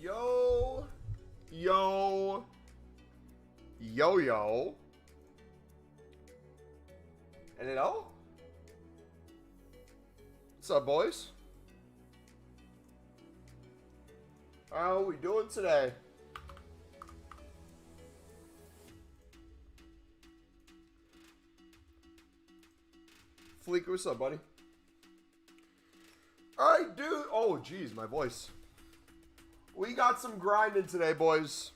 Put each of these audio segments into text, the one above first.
Yo. Yo. Yo, yo. And it all? What's up, boys? How are we doing today? Fleeker, what's up, buddy? Alright, dude. Oh, geez, my voice. We got some grinding today, boys.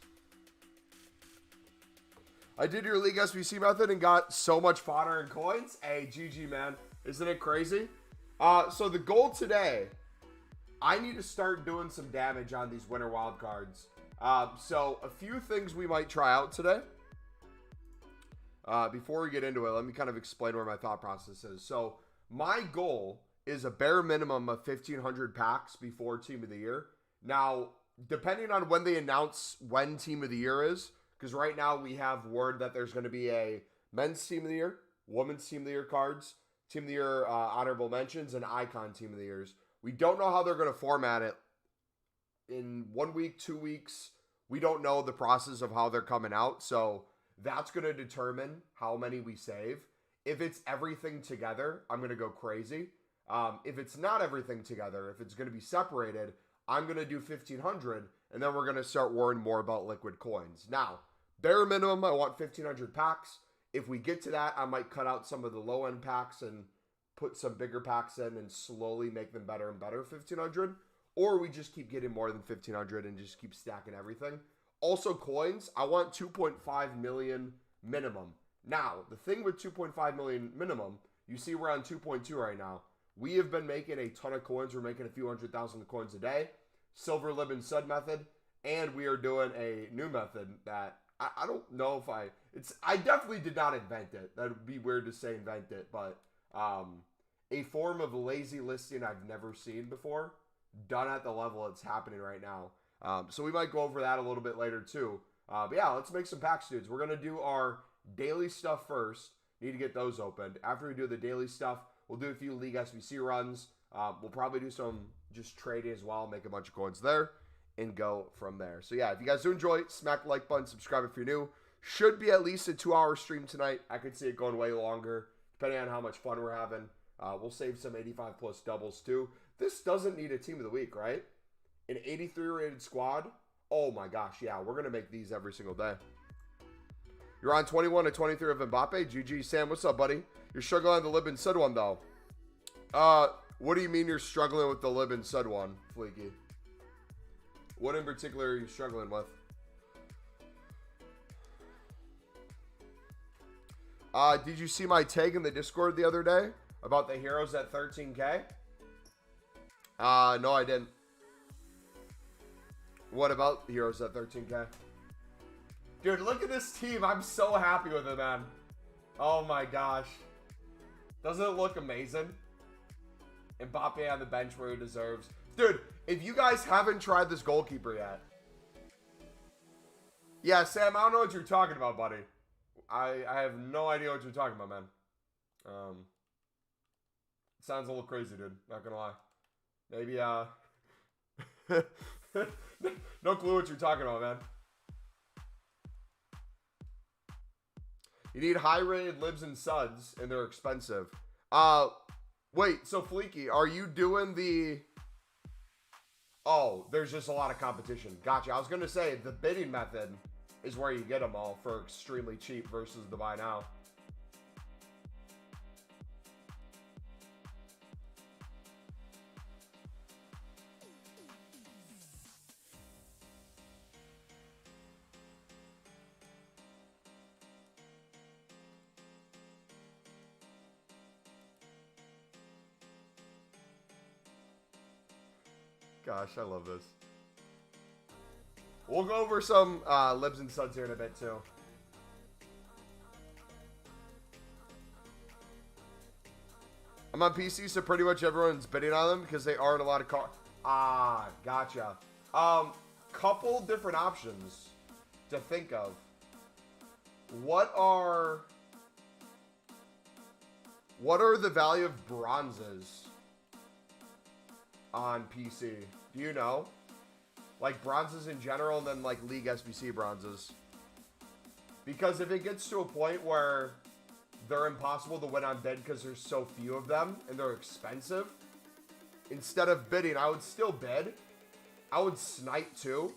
I did your League SBC method and got so much fodder and coins. Hey, GG, man. Isn't it crazy? So the goal today, I need to start doing some damage on these winter wild cards. So a few things we might try out today. Before we get into it, let me kind of explain where my thought process is. So my goal is a bare minimum of 1,500 packs before Team of the Year. Now, depending on when they announce when Team of the Year is, because right now we have word that there's going to be a Men's Team of the Year, Women's Team of the Year cards, Team of the Year honorable mentions, and Icon Team of the Years. We don't know how they're going to format it in 1 week, 2 weeks. We don't know the process of how they're coming out, so that's going to determine how many we save. If it's everything together, I'm going to go crazy. If it's not everything together, if it's going to be separated, I'm going to do 1,500, and then we're going to start worrying more about liquid coins. Now, bare minimum, I want 1,500 packs. If we get to that, I might cut out some of the low-end packs and put some bigger packs in and slowly make them better and better, 1,500. Or we just keep getting more than 1,500 and just keep stacking everything. Also, coins, I want 2.5 million minimum. Now, the thing with 2.5 million minimum, you see we're on 2.2 right now. We have been making a ton of coins. We're making a few 100,000 coins a day. Silver Lib and Sud method. And we are doing a new method that I don't know if I definitely did not invent it. That would be weird to say invent it. But a form of lazy listing I've never seen before. Done at the level it's happening right now. So we might go over that a little bit later too. But yeah, let's make some packs, dudes. We're going to do our daily stuff first. Need to get those opened. After we do the daily stuff, we'll do a few League SBC runs. We'll probably do some just trading as well. Make a bunch of coins there and go from there. So yeah, if you guys do enjoy, smack the like button. Subscribe if you're new. Should be at least a 2-hour stream tonight. I could see it going way longer, depending on how much fun we're having. We'll save some 85 plus doubles too. This doesn't need a team of the week, right? An 83 rated squad. Oh my gosh, yeah, we're gonna make these every single day. You're on 21 to 23 of Mbappe. GG, Sam, what's up, buddy? You're struggling on the Lib and Sud one though. What do you mean you're struggling with the Lib and Sud one, Fleeky? What in particular are you struggling with? Did you see my tag in the Discord the other day about the heroes at 13K? No, I didn't. What about heroes at 13K? Dude, look at this team. I'm so happy with it, man. Oh my gosh. Doesn't it look amazing? Mbappe on the bench where he deserves. Dude, if you guys haven't tried this goalkeeper yet. Yeah, Sam, I don't know what you're talking about, buddy. I have no idea what you're talking about, man. It sounds a little crazy, dude. Not gonna lie. Maybe, no clue what you're talking about, man. You need high-rated libs and suds, and they're expensive. Wait, so Fleeky, are you doing the... Oh, there's just a lot of competition. Gotcha. I was going to say, the bidding method is where you get them all for extremely cheap versus the buy now. Gosh, I love this. We'll go over some libs and suds here in a bit, too. I'm on PC, so pretty much everyone's bidding on them because they aren't a lot of cards. Ah, gotcha. Couple different options to think of. What are the value of bronzes on PC? Do you know? like bronzes in general, and then like League SBC bronzes. Because if it gets to a point where they're impossible to win on bid because there's so few of them and they're expensive, instead of bidding, I would still bid. I would snipe too.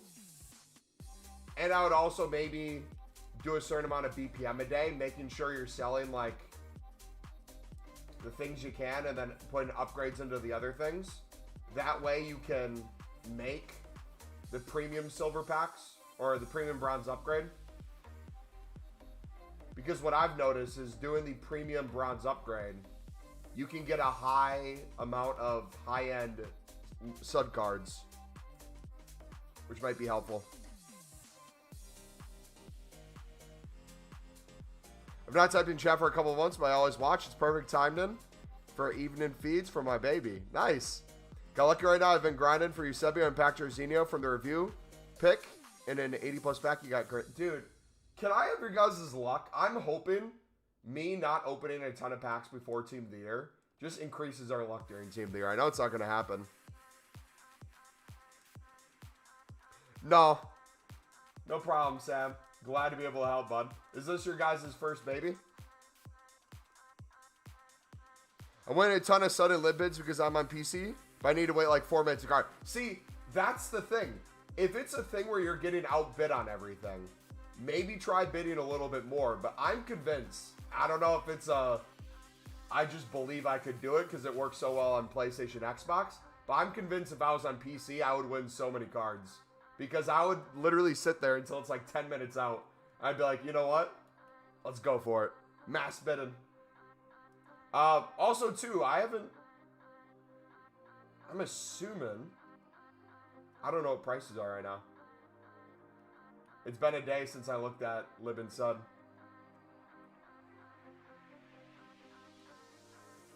And I would also maybe do a certain amount of BPM a day, making sure you're selling like the things you can and then putting upgrades into the other things. That way you can make the premium silver packs or the premium bronze upgrade. Because what I've noticed is doing the premium bronze upgrade, you can get a high amount of high-end stud cards, which might be helpful. I've not typed in chat for a couple of months, but I always watch. It's perfect timed in for evening feeds for my baby. Nice. Got lucky right now. I've been grinding for Eusebio and Pac Jorginho from the review pick. And an 80-plus pack you got great. Dude, can I have your guys' luck? I'm hoping me not opening a ton of packs before Team of the Year just increases our luck during Team of the Year. I know it's not going to happen. No. No problem, Sam. Glad to be able to help, bud. Is this your guys' first baby? I'm winning a ton of sudden lib bids because I'm on PC, but I need to wait like 4 minutes to card. See, that's the thing. If it's a thing where you're getting outbid on everything, maybe try bidding a little bit more. But I'm convinced. I don't know if it's I just believe I could do it because it works so well on PlayStation, Xbox. But I'm convinced if I was on PC, I would win so many cards. Because I would literally sit there until it's like 10 minutes out. I'd be like, you know what? Let's go for it. Mass bidding. Also, too, I'm assuming, I don't know what prices are right now. It's been a day since I looked at Lib and Sud.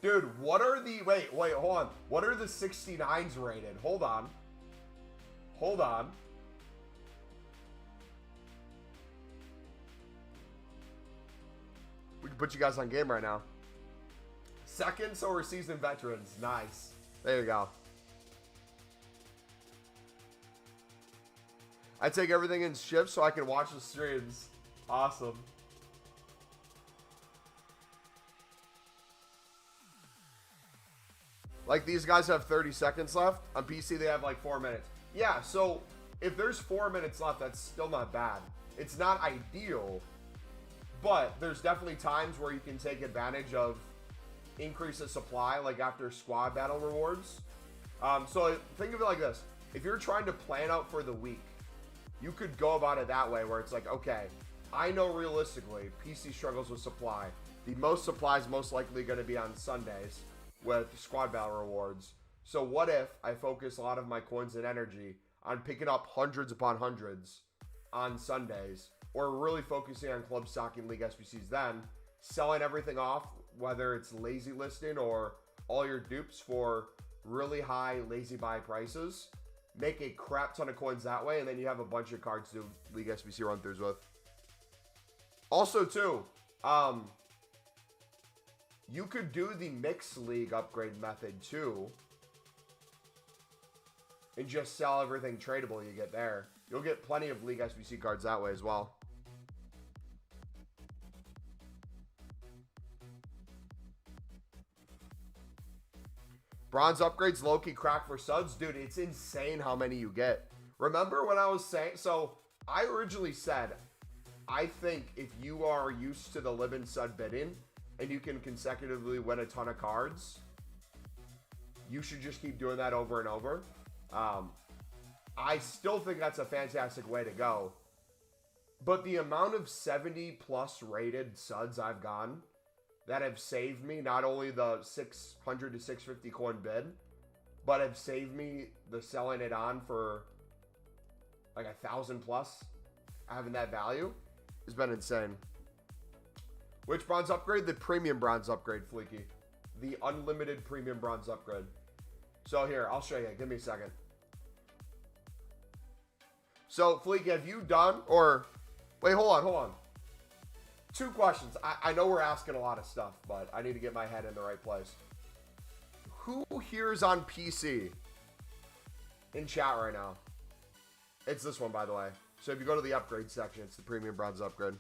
Dude, what are the, wait, hold on. What are the 69s rated? Hold on. We can put you guys on game right now. Second, so we're seasoned veterans. Nice. There you go. I take everything in shifts so I can watch the streams. Awesome. Like, these guys have 30 seconds left. On PC, they have like 4 minutes. Yeah, so if there's 4 minutes left, that's still not bad. It's not ideal, but there's definitely times where you can take advantage of increase of supply, like after squad battle rewards. So think of it like this. If you're trying to plan out for the week, you could go about it that way where it's like, okay, I know realistically PC struggles with supply. The most supply is most likely going to be on Sundays with squad battle rewards. So what if I focus a lot of my coins and energy on picking up hundreds upon hundreds on Sundays, or really focusing on club stocking League SBCs, then selling everything off, whether it's lazy listing or all your dupes for really high lazy buy prices, make a crap ton of coins that way, and then you have a bunch of cards to do League SBC run-throughs with. Also, too, you could do the mixed league upgrade method, too, and just sell everything tradable you get there. You'll get plenty of League SBC cards that way as well. Bronze upgrades, low-key crack for suds. Dude, it's insane how many you get. Remember when I was saying... So, I originally said, I think if you are used to the live and sud bidding, and you can consecutively win a ton of cards, you should just keep doing that over and over. I still think that's a fantastic way to go. But the amount of 70-plus rated suds I've gotten that have saved me not only the 600 to 650 coin bid, but have saved me the selling it on for like 1,000 plus, having that value, has been insane. Which bronze upgrade? The premium bronze upgrade, Fleeky. The unlimited premium bronze upgrade. So here, I'll show you. Give me a second. So, Fleeky, have you done, or, wait, hold on. 2 questions. I know we're asking a lot of stuff, but I need to get my head in the right place. Who here is on PC in chat right now? It's this one, by the way. So if you go to the upgrade section, it's the premium bronze upgrade.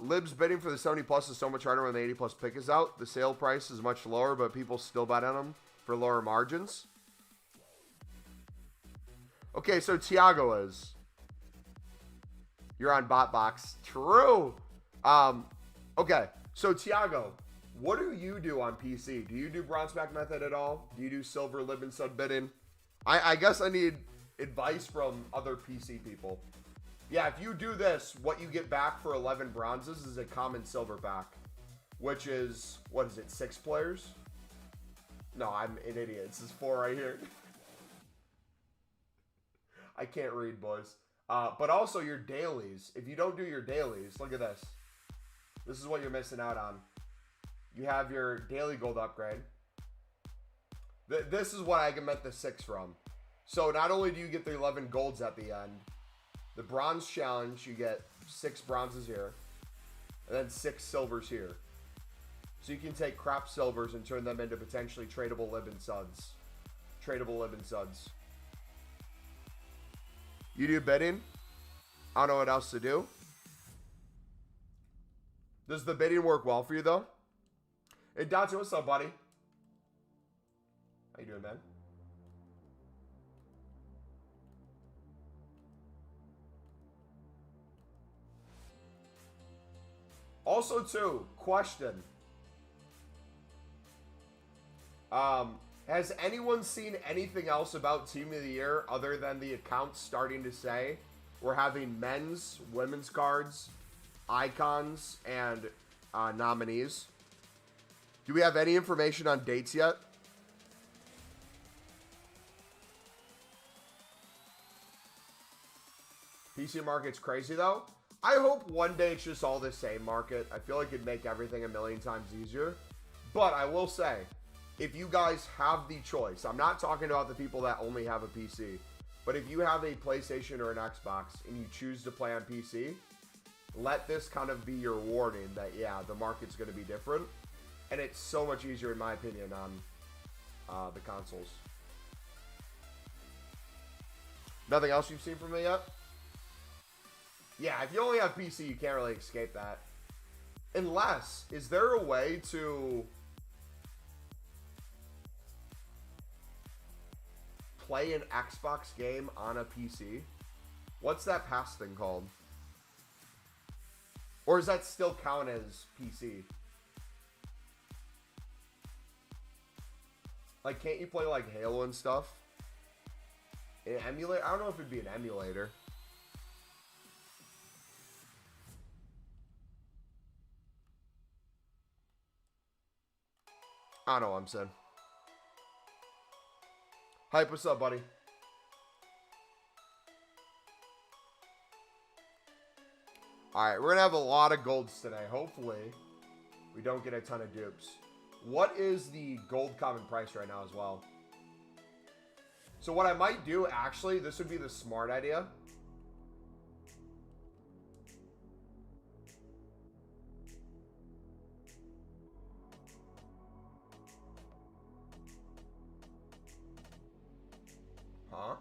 Lib's bidding for the 70 plus is so much harder when the 80 plus pick is out. The sale price is much lower, but people still bet on them for lower margins. Okay, so Tiago is. You're on BotBox. True. Okay, so Tiago, what do you do on PC? Do you do bronze pack method at all? Do you do silver lib and sub bidding? I guess I need advice from other PC people. Yeah, if you do this, what you get back for 11 bronzes is a common silver pack, which is, what is it, 6 players? No, I'm an idiot. This is 4 right here. I can't read, boys. But also your dailies. If you don't do your dailies, look at this. This is what you're missing out on. You have your daily gold upgrade. This is what I meant the 6 from. So not only do you get the 11 golds at the end, the bronze challenge, you get 6 bronzes here, and then 6 silvers here. So you can take crap silvers and turn them into potentially tradable lib and suds. Tradable lib and suds. You do bidding? I don't know what else to do. Does the bidding work well for you, though? Hey, Dante, what's up, buddy? How you doing, man? Also, too, question. Has anyone seen anything else about Team of the Year other than the accounts starting to say we're having men's, women's cards, icons, and nominees? Do we have any information on dates yet? PC market's crazy, though. I hope one day it's just all the same market. I feel like it'd make everything a million times easier. But I will say, if you guys have the choice, I'm not talking about the people that only have a PC, but if you have a PlayStation or an Xbox and you choose to play on PC, let this kind of be your warning that, yeah, the market's going to be different. And it's so much easier, in my opinion, on the consoles. Nothing else you've seen from me yet? Yeah, if you only have PC, you can't really escape that. Unless, is there a way to play an Xbox game on a PC? What's that pass thing called? Or does that still count as PC? Like, can't you play, like, Halo and stuff? An emulator? I don't know if it'd be an emulator. I don't know what I'm saying. Hype, what's up, buddy? Alright, we're going to have a lot of golds today. Hopefully, we don't get a ton of dupes. What is the gold common price right now as well? So what I might do, actually, this would be the smart idea. Huh?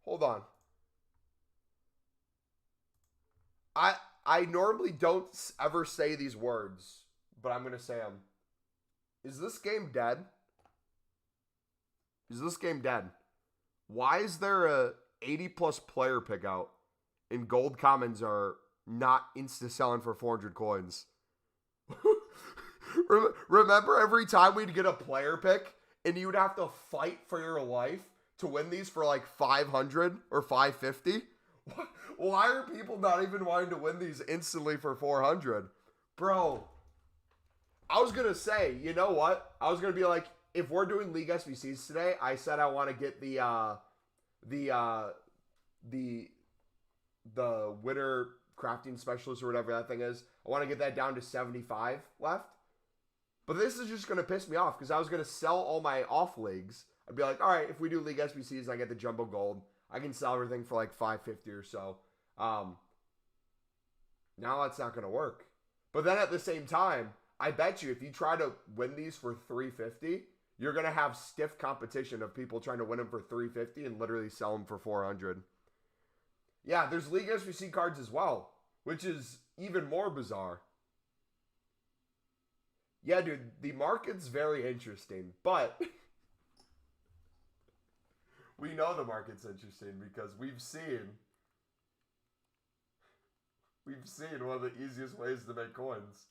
Hold on. I normally don't ever say these words, but I'm going to say them. Is this game dead? Is this game dead? Why is there a 80 plus player pick out and gold commons are not insta selling for 400 coins? Remember every time we'd get a player pick and you'd have to fight for your life to win these for like 500 or 550? Why are people not even wanting to win these instantly for 400? Bro, I was going to say, you know what? I was going to be like, if we're doing League SBCs today, I said I want to get the winter crafting specialist or whatever that thing is. I want to get that down to 75 left. But this is just going to piss me off because I was going to sell all my off leagues. I'd be like, all right, if we do League SBCs and I get the jumbo gold, I can sell everything for like 550 or so. Now that's not going to work. But then at the same time, I bet you if you try to win these for 350, you're going to have stiff competition of people trying to win them for 350 and literally sell them for 400. Yeah, there's League SBC cards as well, which is even more bizarre. Yeah, dude, the market's very interesting, but we know the market's interesting because we've seen one of the easiest ways to make coins.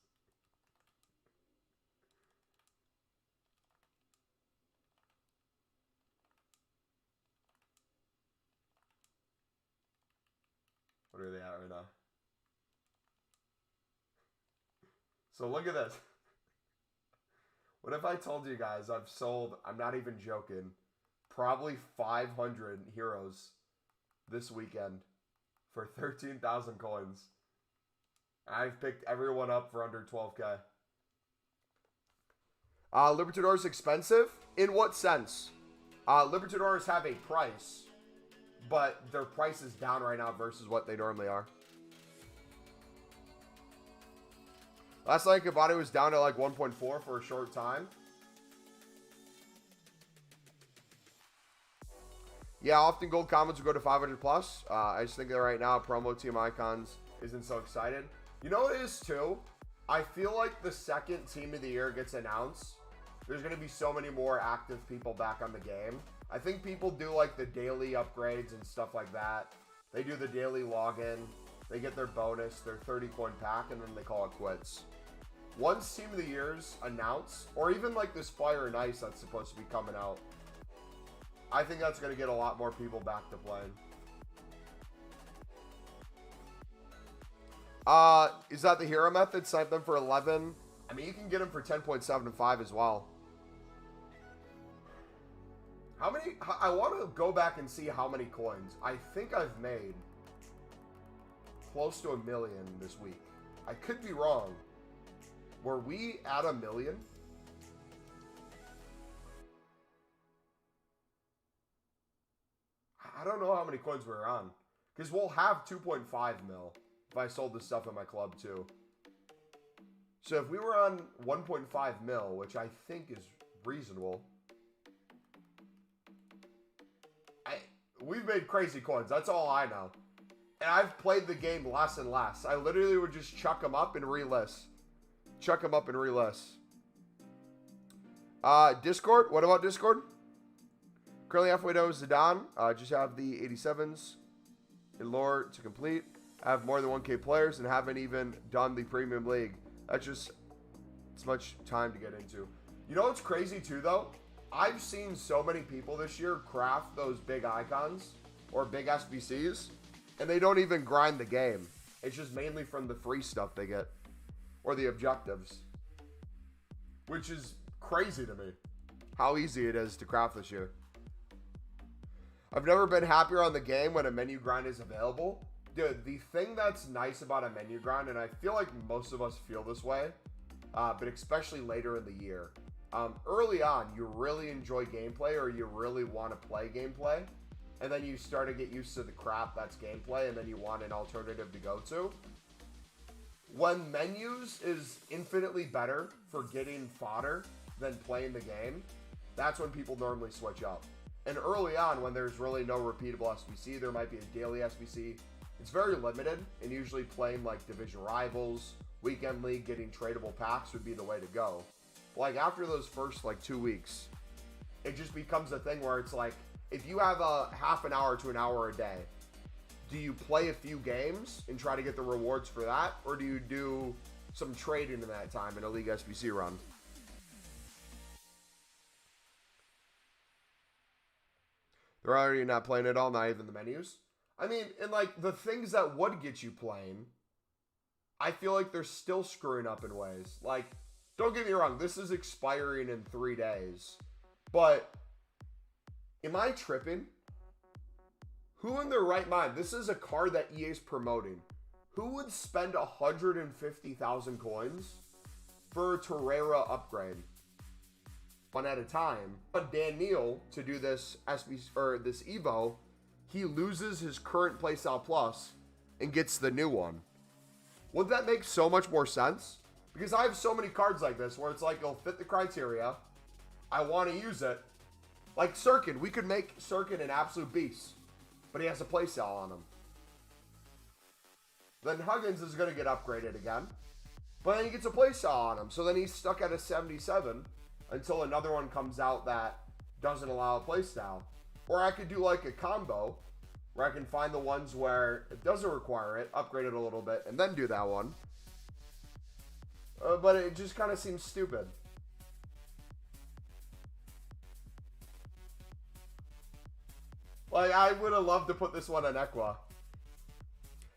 What are they at right now? So look at this. What if I told you guys I've sold, I'm not even joking, probably 500 heroes this weekend for 13,000 coins. I've picked everyone up for under 12K. Libertadores expensive? In what sense? Libertadores have a price, but their price is down right now versus what they normally are. Last night, Cavani was down to like 1.4 for a short time. Yeah, often gold comments will go to 500 plus. I just think that right now, promo team icons isn't so excited. You know what it is too? I feel like the second team of the year gets announced, there's going to be so many more active people back on the game. I think people do like the daily upgrades and stuff like that. They do the daily login. They get their bonus, their 30 coin pack, and then they call it quits. Once team of the year's announced, or even like this Fire and Ice that's supposed to be coming out, I think that's going to get a lot more people back to playing. Is that the hero method? Snipe them for 11. I mean, you can get them for 10.75 as well. How many? I want to go back and see how many coins. I think I've made close to 1 million this week. I could be wrong. Were we at 1 million? I don't know how many coins we're on. Because we'll have 2.5 mil if I sold this stuff in my club too. So if we were on 1.5 mil, which I think is reasonable. We've made crazy coins. That's all I know. And I've played the game less and less. I literally would just chuck them up and relist. Chuck them up and relist. Discord. What about Discord? Currently halfway down Zidane. Just have the 87s in lore to complete. I have more than 1K players and haven't even done the Premium League. That's just, it's much time to get into. You know what's crazy too though? I've seen so many people this year craft those big icons or big SBCs, and they don't even grind the game. It's just mainly from the free stuff they get or the objectives, which is crazy to me how easy it is to craft this year. I've never been happier on the game when a menu grind is available. Dude, the thing that's nice about a menu grind, and I feel like most of us feel this way, but especially later in the year, early on, you really enjoy gameplay or you really want to play gameplay, and then you start to get used to the crap that's gameplay, and then you want an alternative to go to. When menus is infinitely better for getting fodder than playing the game, that's when people normally switch up. And early on, when there's really no repeatable SBC, there might be a daily SBC. It's very limited, and usually playing like Division Rivals, Weekend League, getting tradable packs would be the way to go. Like after those first like 2 weeks, it just becomes a thing where it's like, if you have a half an hour to an hour a day, do you play a few games and try to get the rewards for that? Or do you do some trading in that time in a League SBC run? They're already not playing at all, not even the menus. I mean, and like the things that would get you playing, I feel like they're still screwing up in ways. Like, don't get me wrong, this is expiring in 3 days. But, am I tripping? Who in their right mind, this is a card that EA's promoting. Who would spend 150,000 coins for a Torreira upgrade? One at a time. But Daniel, to do this SB or this Evo, he loses his current playstyle plus and gets the new one. Wouldn't that make so much more sense? Because I have so many cards like this where it's like, it'll fit the criteria. I want to use it. Like Sirkin. We could make Sirkin an absolute beast. But he has a playstyle on him. Then Huggins is going to get upgraded again. But then he gets a playstyle on him. So then he's stuck at a 77 until another one comes out that doesn't allow a playstyle. Or I could do like a combo where I can find the ones where it doesn't require it, upgrade it a little bit, and then do that one. But it just kind of seems stupid. Like, I would have loved to put this one on Equa.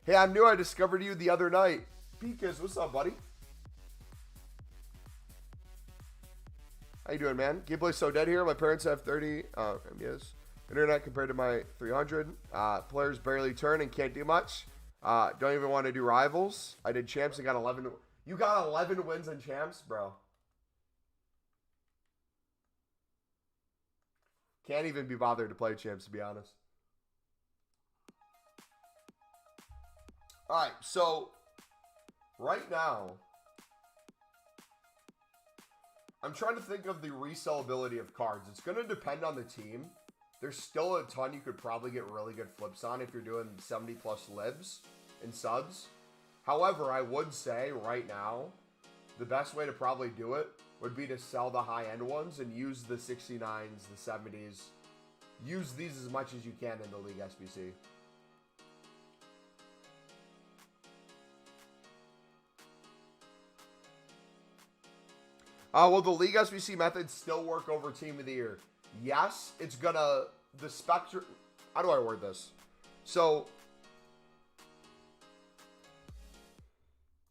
Hey, I'm new. I discovered you the other night. Pikas, what's up, buddy? How you doing, man? Gameplay's so dead here. My parents have 30. Yes. Internet compared to my 300. Players barely turn and can't do much. Don't even want to do rivals. I did champs and got 11. You got 11 wins in champs, bro. Can't even be bothered to play champs, to be honest. All right, so right now, I'm trying to think of the resellability of cards. It's going to depend on the team. There's still a ton you could probably get really good flips on if you're doing 70 plus libs and subs. However, I would say right now, the best way to probably do it would be to sell the high-end ones and use the 69s, the 70s. Use these as much as you can in the League SBC. Will the League SBC methods still work over Team of the Year? Yes, it's gonna, the spectrum, how do I word this? So,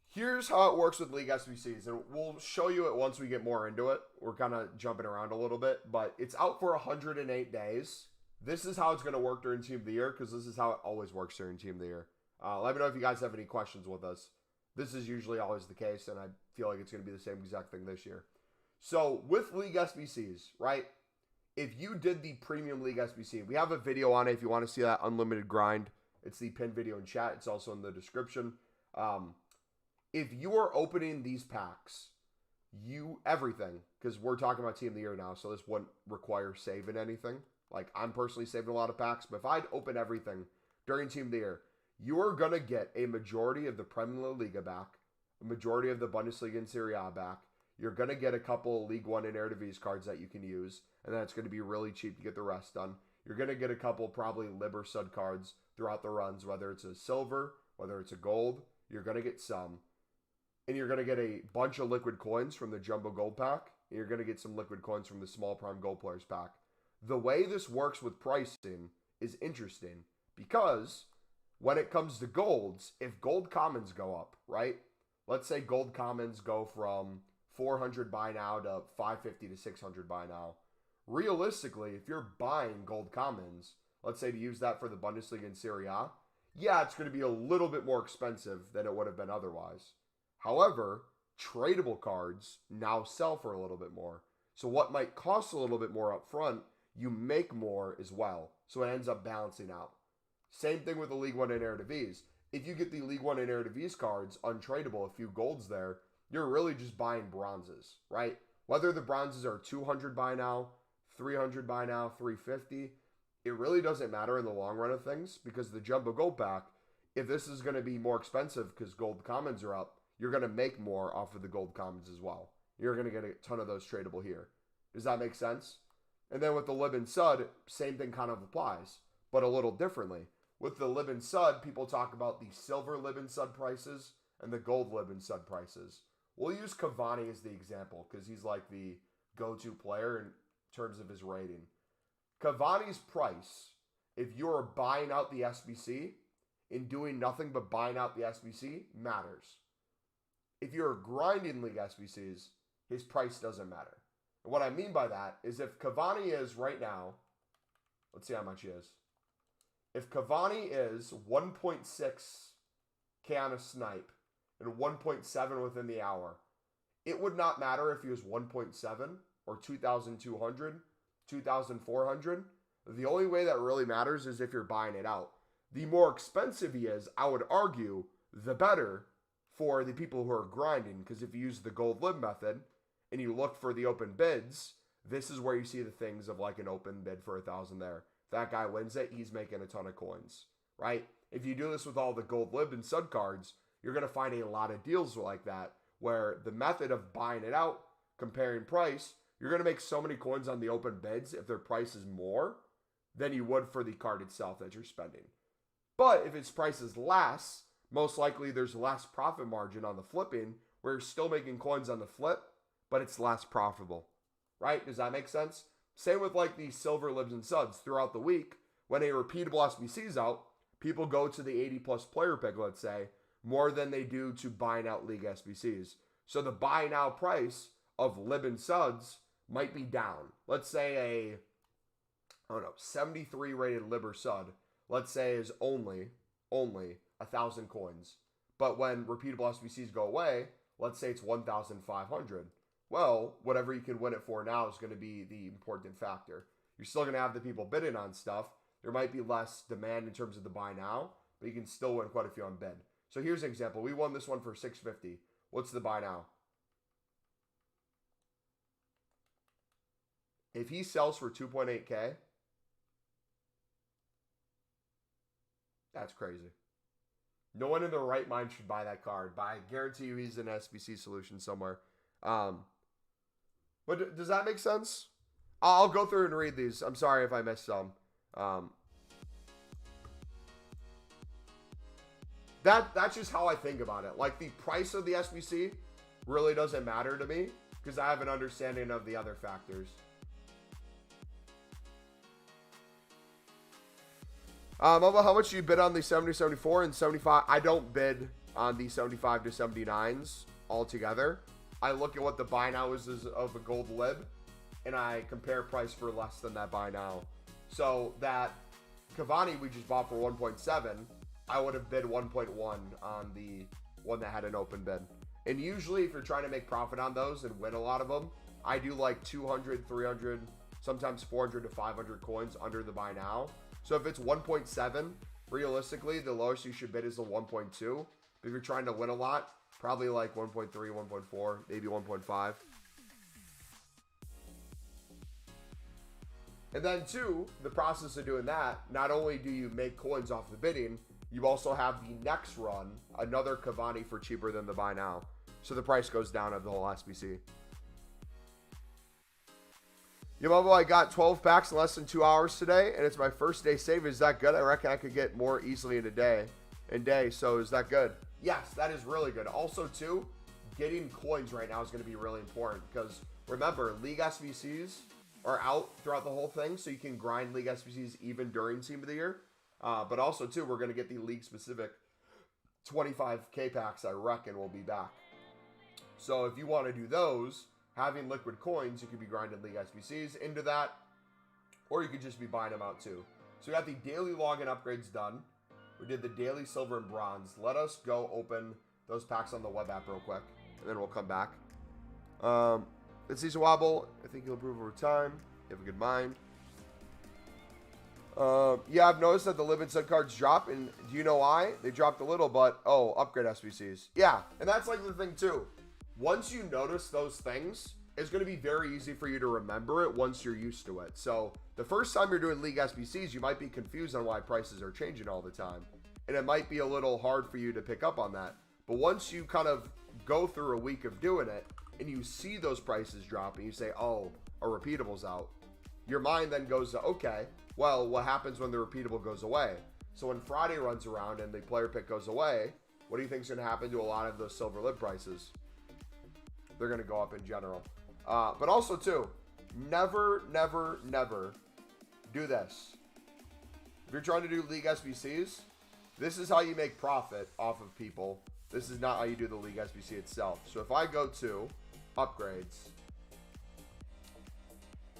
here's how it works with League SBCs, and we'll show you it once we get more into it. We're kind of jumping around a little bit, but it's out for 108 days. This is how it's going to work during Team of the Year, because this is how it always works during Team of the Year. Let me know if you guys have any questions with us. This is usually always the case, and I feel like it's going to be the same exact thing this year. So, with League SBCs, right, if you did the Premium League SBC, we have a video on it if you want to see that unlimited grind. It's the pinned video in chat. It's also in the description. If you are opening these packs, everything, because we're talking about Team of the Year now, so this wouldn't require saving anything. Like, I'm personally saving a lot of packs, but if I'd open everything during Team of the Year, you are going to get a majority of the Premier Liga back, a majority of the Bundesliga and Serie A back. You're going to get a couple League One and Eredivisie cards that you can use, and then it's going to be really cheap to get the rest done. You're going to get a couple probably Lib or Sud cards throughout the runs, whether it's a silver, whether it's a gold. You're going to get some. And you're going to get a bunch of liquid coins from the Jumbo Gold Pack. And you're going to get some liquid coins from the Small Prime Gold Players Pack. The way this works with pricing is interesting because when it comes to golds, if gold commons go up, right? Let's say gold commons go from 400 buy now to 550 to 600 buy now. Realistically, if you're buying gold commons, let's say to use that for the Bundesliga and Serie A, yeah, it's going to be a little bit more expensive than it would have been otherwise. However, tradable cards now sell for a little bit more. So what might cost a little bit more up front, you make more as well. So it ends up balancing out. Same thing with the League One and Eredivisie. If you get the League One and Eredivisie cards untradeable, a few golds there, you're really just buying bronzes, right? Whether the bronzes are 200 buy now, 300 buy now, 350, it really doesn't matter in the long run of things because the Jumbo Gold Pack, if this is going to be more expensive because gold commons are up, you're going to make more off of the gold commons as well. You're going to get a ton of those tradable here. Does that make sense? And then with the Lib and Sud, same thing kind of applies, but a little differently. With the Lib and Sud, people talk about the silver Lib and Sud prices and the gold Lib and Sud prices. We'll use Cavani as the example because he's like the go-to player in terms of his rating. Cavani's price, if you're buying out the SBC and doing nothing but buying out the SBC, matters. If you're grinding League SBCs, his price doesn't matter. And what I mean by that is if Cavani is right now, let's see how much he is. If Cavani is 1.6K on a snipe and 1.7 within the hour, it would not matter if he was 1.7 or 2,200, 2,400. The only way that really matters is if you're buying it out. The more expensive he is, I would argue, the better for the people who are grinding, because if you use the gold lib method and you look for the open bids, this is where you see the things of like an open bid for 1,000 there. If that guy wins it, he's making a ton of coins, right? If you do this with all the gold lib and sud cards, you're going to find a lot of deals like that, where the method of buying it out, comparing price, you're going to make so many coins on the open bids if their price is more than you would for the card itself that you're spending. But if its price is less, most likely there's less profit margin on the flipping, where you're still making coins on the flip, but it's less profitable, right? Does that make sense? Same with like the silver libs and suds throughout the week. When a repeatable SBC is out, people go to the 80 plus player pick, let's say, more than they do to buying out league SBCs. So the buy now price of lib and suds might be down. Let's say a, I don't know, 73 rated lib or sud, let's say is only 1,000 coins. But when repeatable SBCs go away, let's say it's 1,500. Well, whatever you can win it for now is going to be the important factor. You're still going to have the people bidding on stuff. There might be less demand in terms of the buy now, but you can still win quite a few on bid. So here's an example. We won this one for 650. What's the buy now? If he sells for 2.8K, that's crazy. No one in their right mind should buy that card. But I guarantee you he's an SBC solution somewhere. But does that make sense? I'll go through and read these. I'm sorry if I missed some. That's just how I think about it. Like, the price of the SBC really doesn't matter to me because I have an understanding of the other factors. How much do you bid on the 70, 74, and 75? I don't bid on the 75 to 79s altogether. I look at what the buy now is of a gold lib, and I compare price for less than that buy now. So that Cavani we just bought for 1.7, I would have bid 1.1 on the one that had an open bid. And usually if you're trying to make profit on those and win a lot of them, I do like 200, 300, sometimes 400 to 500 coins under the buy now. So if it's 1.7, realistically, the lowest you should bid is the 1.2. If you're trying to win a lot, probably like 1.3, 1.4, maybe 1.5. And then two, the process of doing that, not only do you make coins off the bidding, you also have the next run, another Cavani for cheaper than the buy now. So the price goes down of the whole SBC. Yo, Mobo, I got 12 packs in less than 2 hours today, and it's my first day save. Is that good? I reckon I could get more easily in a day. So is that good? Yes, that is really good. Also, too, getting coins right now is going to be really important because remember, League SBCs are out throughout the whole thing, so you can grind League SBCs even during Team of the Year. But also, too, we're going to get the league-specific 25K packs, I reckon, will be back. So if you want to do those, having liquid coins, you could be grinding League SBCs into that, or you could just be buying them out too. So we got the daily login upgrades done. We did the daily silver and bronze. Let us go open those packs on the web app real quick, and then we'll come back. It's Season Wobble. I think you'll improve over time. You have a good mind. Yeah, I've noticed that the Live and Sud cards drop, and do you know why? They dropped a little, but, upgrade SBCs. Yeah, and that's like the thing too. Once you notice those things, it's going to be very easy for you to remember it once you're used to it. So the first time you're doing League SBCs, you might be confused on why prices are changing all the time. And it might be a little hard for you to pick up on that. But once you kind of go through a week of doing it and you see those prices drop and you say, oh, a repeatable's out, your mind then goes to, okay, well, what happens when the repeatable goes away? So when Friday runs around and the player pick goes away, what do you think is going to happen to a lot of those silver lib prices? They're going to go up in general. But also, too, never, never, never do this. If you're trying to do League SBCs, this is how you make profit off of people. This is not how you do the League SBC itself. So if I go to upgrades,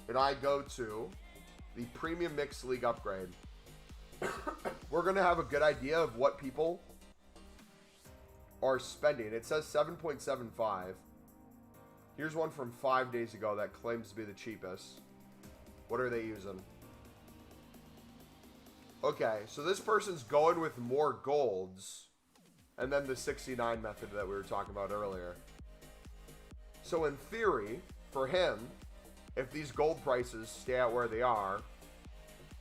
and I go to the Premium Mixed League upgrade, we're going to have a good idea of what people are spending. It says 7.75. Here's one from 5 days ago that claims to be the cheapest. What are they using? Okay, so this person's going with more golds and then the 69 method that we were talking about earlier. So in theory, for him, if these gold prices stay at where they are,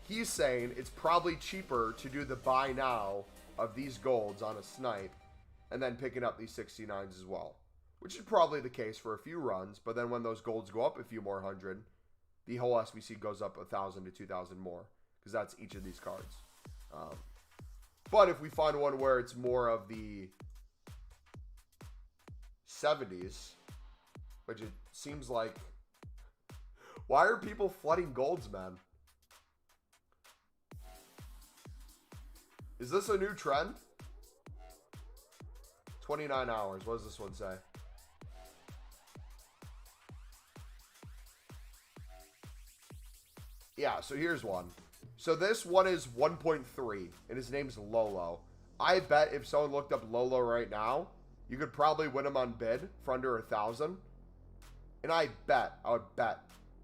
he's saying it's probably cheaper to do the buy now of these golds on a snipe and then picking up these 69s as well, which is probably the case for a few runs. But then when those golds go up a few more hundred, the whole SBC goes up 1,000 to 2,000 more, because that's each of these cards. But if we find one where it's more of the 70s, which it seems like, why are people flooding golds, man? Is this a new trend? 29 hours. What does this one say? Yeah, so here's one. So this one is 1.3, and his name's Lolo. I bet if someone looked up Lolo right now, you could probably win him on bid for under 1,000. And I would bet,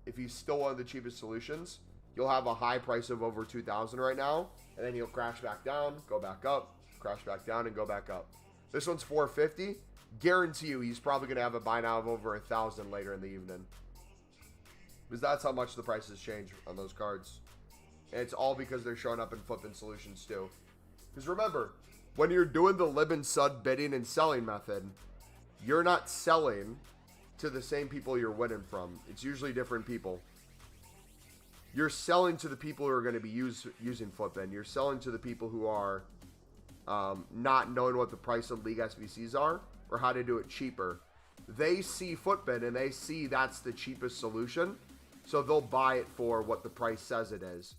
if he's still one of the cheapest solutions, you'll have a high price of over 2,000 right now, and then he'll crash back down, go back up, crash back down, and go back up. This one's 450. Guarantee you he's probably going to have a buy now of over 1,000 later in the evening. Because that's how much the prices change on those cards. And it's all because they're showing up in flipping solutions too. Because remember, when you're doing the lib and sud bidding and selling method, you're not selling to the same people you're winning from. It's usually different people. You're selling to the people who are going to be using flipping. You're selling to the people who are not knowing what the price of league SBCs are or how to do it cheaper. They see footbin and they see that's the cheapest solution, so they'll buy it for what the price says it is.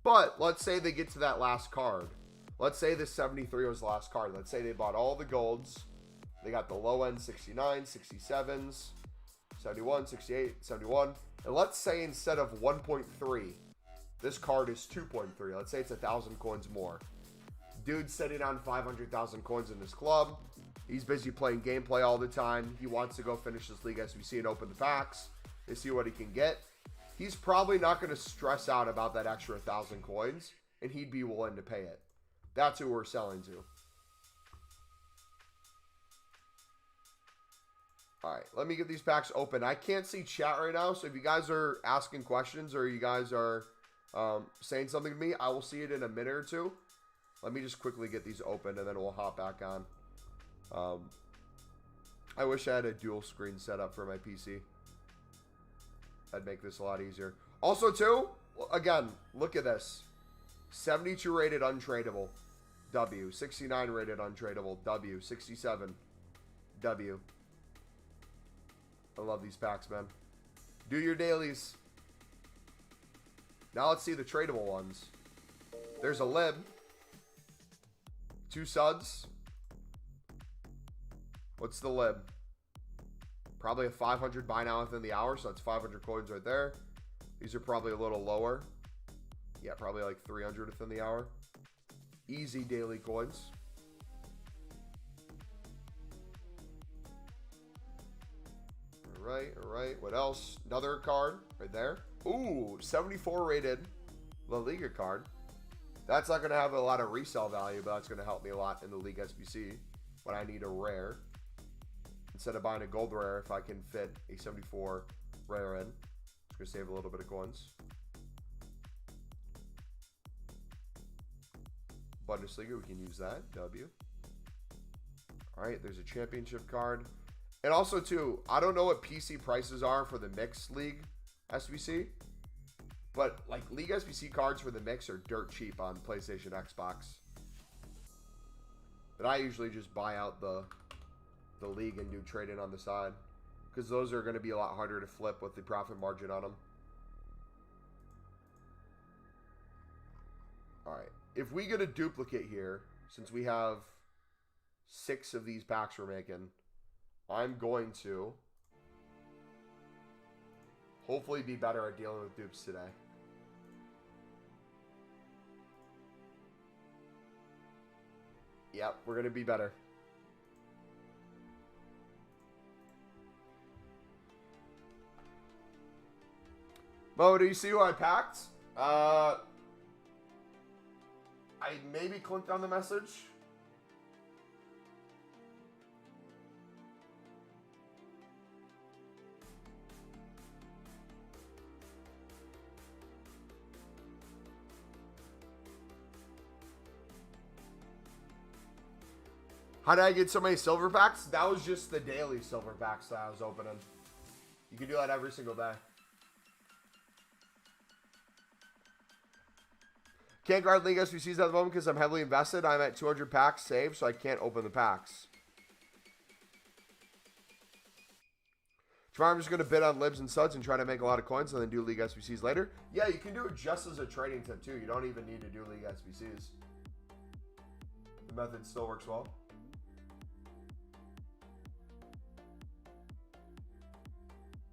But let's say they get to that last card. Let's say the 73 was the last card. Let's say they bought all the golds. They got the low end 69, 67s, 71, 68, 71. And let's say instead of 1.3, this card is 2.3. Let's say it's 1,000 coins more. Dude's sitting on 500,000 coins in his club. He's busy playing gameplay all the time. He wants to go finish this league SBC and open the packs and see what he can get. He's probably not going to stress out about that extra 1,000 coins, and he'd be willing to pay it. That's who we're selling to. All right, let me get these packs open. I can't see chat right now, so if you guys are asking questions or you guys are saying something to me, I will see it in a minute or two. Let me just quickly get these open, and then we'll hop back on. I wish I had a dual screen set up for my PC. That'd make this a lot easier. Also, too, again, look at this. 72 rated untradeable, W. 69 rated untradeable, W. 67, W. I love these packs, man. Do your dailies. Now let's see the tradable ones. There's a lib. 2 suds. What's the lib? Probably a 500 buy now within the hour, so that's 500 coins right there. These are probably a little lower. Yeah, probably like 300 within the hour. Easy daily coins. All right. What else? Another card right there. Ooh, 74 rated La Liga card. That's not going to have a lot of resale value, but that's going to help me a lot in the League SBC when I need a rare. Instead of buying a gold rare, if I can fit a 74 rare in, it's going to save a little bit of coins. Bundesliga, we can use that. W. All right, there's a championship card. And also, too, I don't know what PC prices are for the mixed league SBC, but like league SBC cards for the mix are dirt cheap on PlayStation, Xbox. But I usually just buy out the league and do trade in on the side, because those are going to be a lot harder to flip with the profit margin on them. All right, if we get a duplicate here, since we have 6 of these packs we're making, I'm going to hopefully be better at dealing with dupes today. Yep, we're going to be better. Mo, do you see who I packed? I maybe clicked on the message. How did I get so many silver packs? That was just the daily silver packs that I was opening. You can do that every single day. Can't guard League SBCs at the moment because I'm heavily invested. I'm at 200 packs saved, so I can't open the packs. Tomorrow I'm just going to bid on libs and suds and try to make a lot of coins and then do League SBCs later. Yeah, you can do it just as a trading tip too. You don't even need to do League SBCs. The method still works well.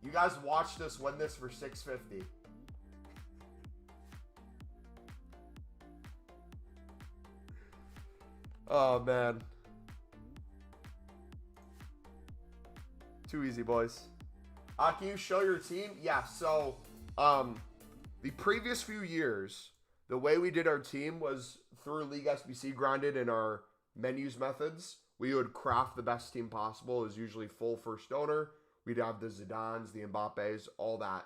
You guys watched us win this for 650. Oh, man. Too easy, boys. Can you show your team? Yeah, so the previous few years, the way we did our team was through League SBC grinded in our menus methods. We would craft the best team possible. It was usually full first owner. We'd have the Zidans, the Mbappes, all that.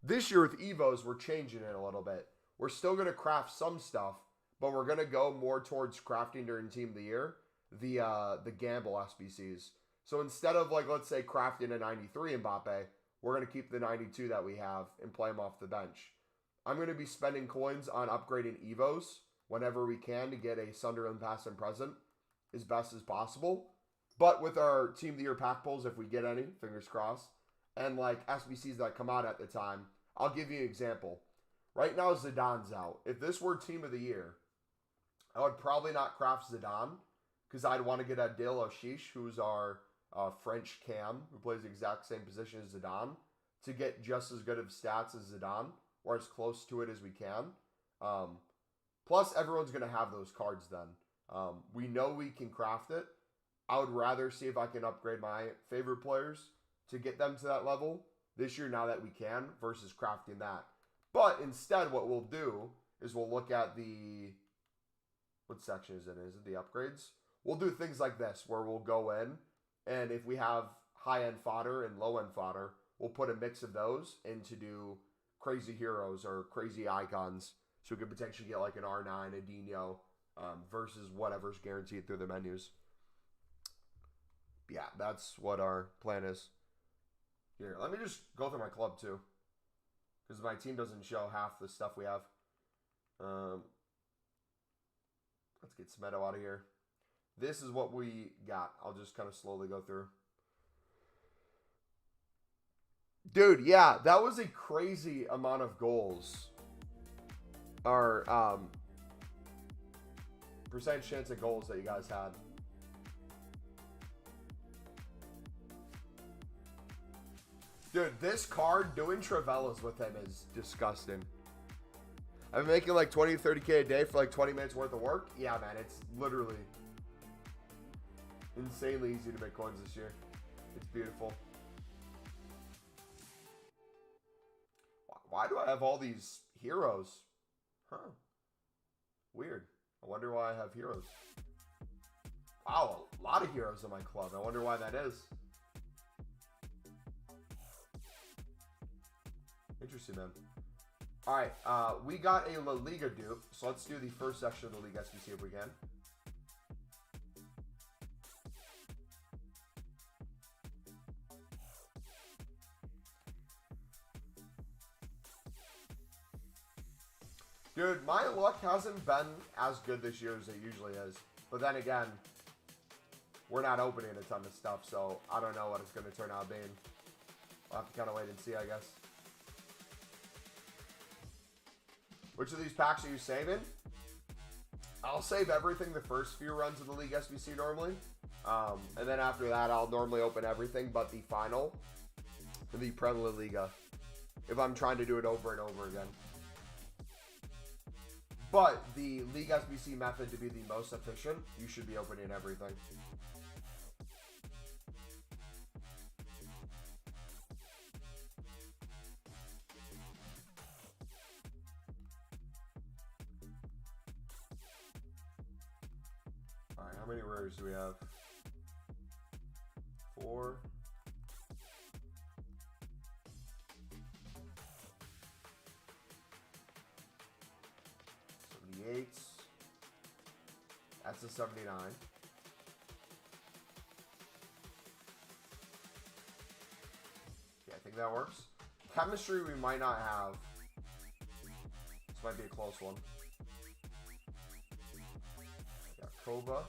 This year with Evos, we're changing it a little bit. We're still going to craft some stuff, but we're going to go more towards crafting during Team of the Year, the gamble SBCs. So instead of, like, let's say crafting a 93 Mbappe, we're going to keep the 92 that we have and play him off the bench. I'm going to be spending coins on upgrading Evos whenever we can to get a Sunderland past and present as best as possible. But with our Team of the Year pack pulls, if we get any, fingers crossed, and like SBCs that come out at the time, I'll give you an example. Right now, Zidane's out. If this were Team of the Year, I would probably not craft Zidane because I'd want to get Adil Oshish, who's our French cam, who plays the exact same position as Zidane, to get just as good of stats as Zidane, or as close to it as we can. Plus, everyone's going to have those cards then. We know we can craft it. I would rather see if I can upgrade my favorite players to get them to that level this year now that we can versus crafting that. But instead, what we'll do is we'll look at the... What section is it in? Is it the upgrades? We'll do things like this where we'll go in and if we have high-end fodder and low-end fodder, we'll put a mix of those in to do crazy heroes or crazy icons. So we could potentially get like an R9, a Dino versus whatever's guaranteed through the menus. Yeah, that's what our plan is. Here, let me just go through my club too. Because my team doesn't show half the stuff we have. Let's get Smedo out of here. This is what we got. I'll just kind of slowly go through. Dude, yeah, that was a crazy amount of goals. Or, percentage chance of goals that you guys had. Dude, this card, doing Travellas with him is disgusting. I'm making like 20 to 30K a day for like 20 minutes worth of work. Yeah, man, it's literally insanely easy to make coins this year. It's beautiful. Why do I have all these heroes? Huh. Weird. I wonder why I have heroes. Wow, a lot of heroes in my club. I wonder why that is. Interesting, man. Alright, we got a La Liga dupe, so let's do the first section of the League SBC if we can. Dude, my luck hasn't been as good this year as it usually is. But then again, we're not opening a ton of stuff, so I don't know what it's going to turn out being. We'll have to kind of wait and see, I guess. Which of these packs are you saving? I'll save everything the first few runs of the League SBC normally. And then after that, I'll normally open everything but the final. The Premier Liga. If I'm trying to do it over and over again. But the League SBC method to be the most efficient, you should be opening everything. Alright, how many rares do we have? 4. That's a 79. think that works. Chemistry we might not have. This might be a close one. Got Koba.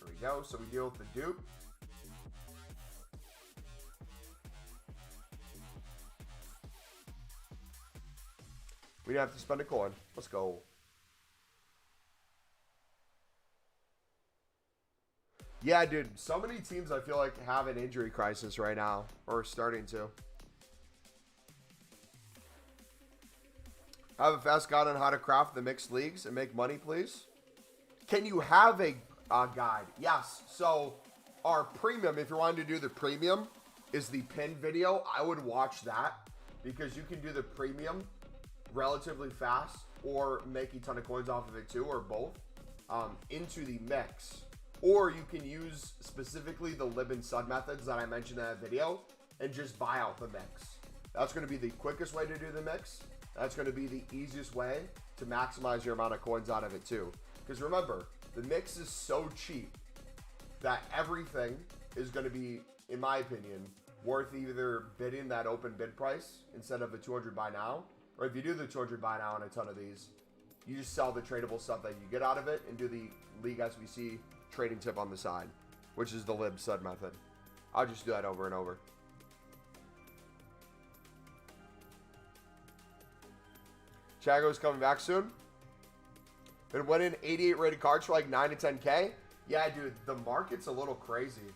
There we go. So we deal with the dupe. We didn't have to spend a coin. Let's go. Yeah, dude. So many teams I feel like have an injury crisis right now. Or starting to. I have a fast guide on how to craft the mixed leagues and make money, please. Can you have a guide? Yes. So our premium, if you're wanting to do the premium, is the pin video. I would watch that because you can do the premium relatively fast or make a ton of coins off of it too, or both, into the mix. Or you can use specifically the lib and sud methods that I mentioned in that video and just buy out the mix. That's going to be the quickest way to do the mix. That's going to be the easiest way to maximize your amount of coins out of it too. Because remember, the mix is so cheap that everything is going to be, in my opinion, worth either bidding that open bid price instead of a 200 buy now, or if you do the 200 buy now on a ton of these, you just sell the tradable stuff that you get out of it and do the League SBC trading tip on the side, which is the lib sud method. I'll just do that over and over. Chago's coming back soon. Been winning 88 rated cards for like 9 to 10K. Yeah, dude, the market's a little crazy.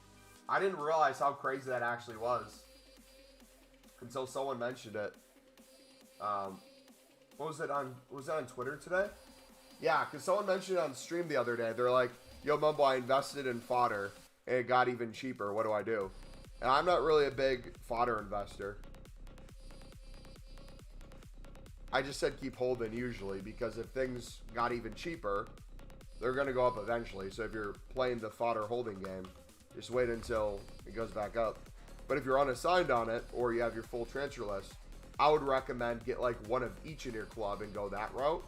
I didn't realize how crazy that actually was until someone mentioned it. What was it on? Was that on Twitter today? Yeah, because someone mentioned it on stream the other day. They're like, "Yo, Mumbo, I invested in fodder and it got even cheaper. What do I do?" And I'm not really a big fodder investor. I just said keep holding usually, because if things got even cheaper, they're going to go up eventually. So if you're playing the fodder holding game, just wait until it goes back up. But if you're unassigned on it or you have your full transfer list, I would recommend get like one of each in your club and go that route.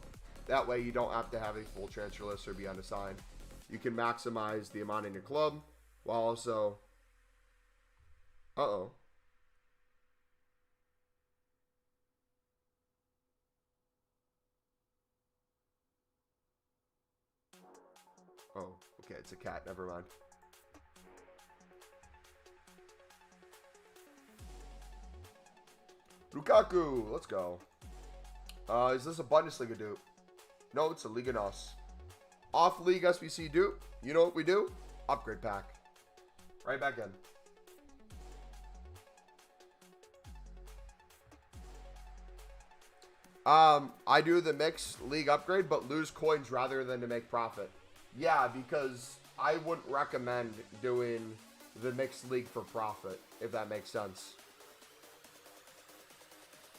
That way you don't have to have a full transfer list or be unassigned. You can maximize the amount in your club while also... Uh-oh. Oh, okay, it's a cat. Never mind. Lukaku, let's go. Is this a Bundesliga dupe? No, it's a Liga NOS. Off League SBC dupe. You know what we do? Upgrade pack. Right back in. I do the mixed league upgrade, but lose coins rather than to make profit. Yeah, because I wouldn't recommend doing the mixed league for profit, if that makes sense.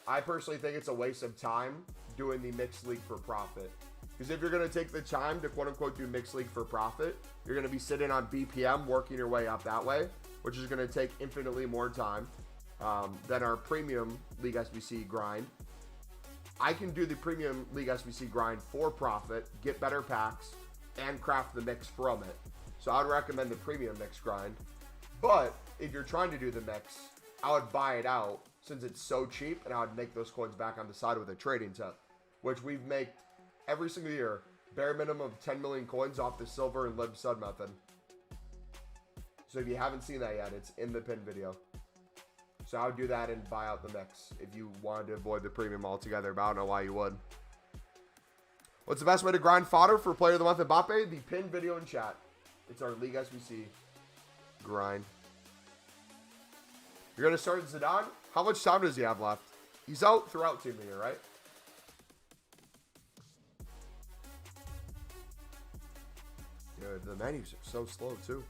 I personally think it's a waste of time doing the mixed league for profit. Because if you're going to take the time to quote-unquote do mixed league for profit, you're going to be sitting on BPM working your way up that way, which is going to take infinitely more time than our premium League SBC grind. I can do the premium League SBC grind for profit, get better packs, and craft the mix from it. So I would recommend the premium mix grind. But if you're trying to do the mix, I would buy it out since it's so cheap, and I would make those coins back on the side with a trading tip, which we've made every single year. Bare minimum of 10 million coins off the silver and lib sud method. So if you haven't seen that yet, it's in the pin video. So I would do that and buy out the mix if you wanted to avoid the premium altogether, but I don't know why you would. What's the best way to grind fodder for Player of the Month Mbappe? The pin video in chat. It's our League SBC grind. You're going to start Zidane? How much time does he have left? He's out throughout Team of the Year, right? Dude, the menus are so slow, too.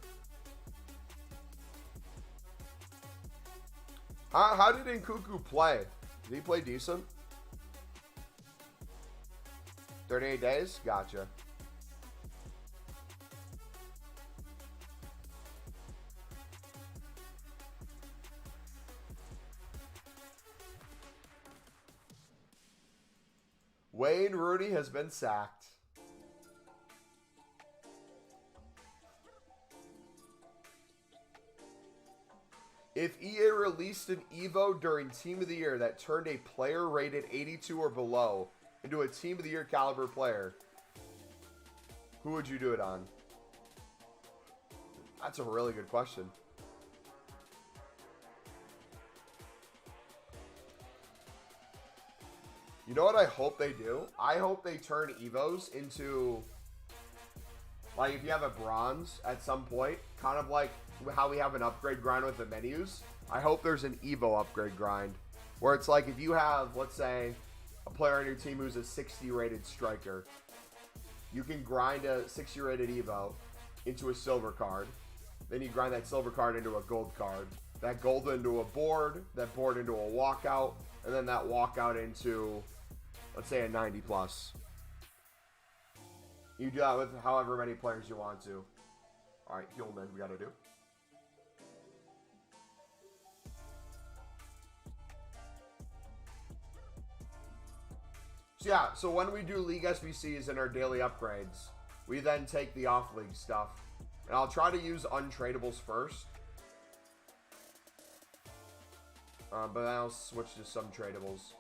How did Nkunku play? Did he play decent? 38 days? Gotcha. Wayne Rooney has been sacked. If EA released an Evo during Team of the Year that turned a player rated 82 or below into a Team of the Year caliber player, who would you do it on? That's a really good question. You know what I hope they do? I hope they turn Evos into, like, if you have a bronze at some point, kind of like how we have an upgrade grind with the menus. I hope there's an Evo upgrade grind where it's like if you have, let's say, a player on your team who's a 60 rated striker, you can grind a 60 rated Evo into a silver card. Then you grind that silver card into a gold card. That gold into a board, that board into a walkout, and then that walkout into, let's say, a 90 plus. You do that with however many players you want to. Alright, Hillman, we gotta do. So yeah, so when we do League SBCs and our daily upgrades, we then take the off-league stuff. And I'll try to use untradables first. But then I'll switch to some tradables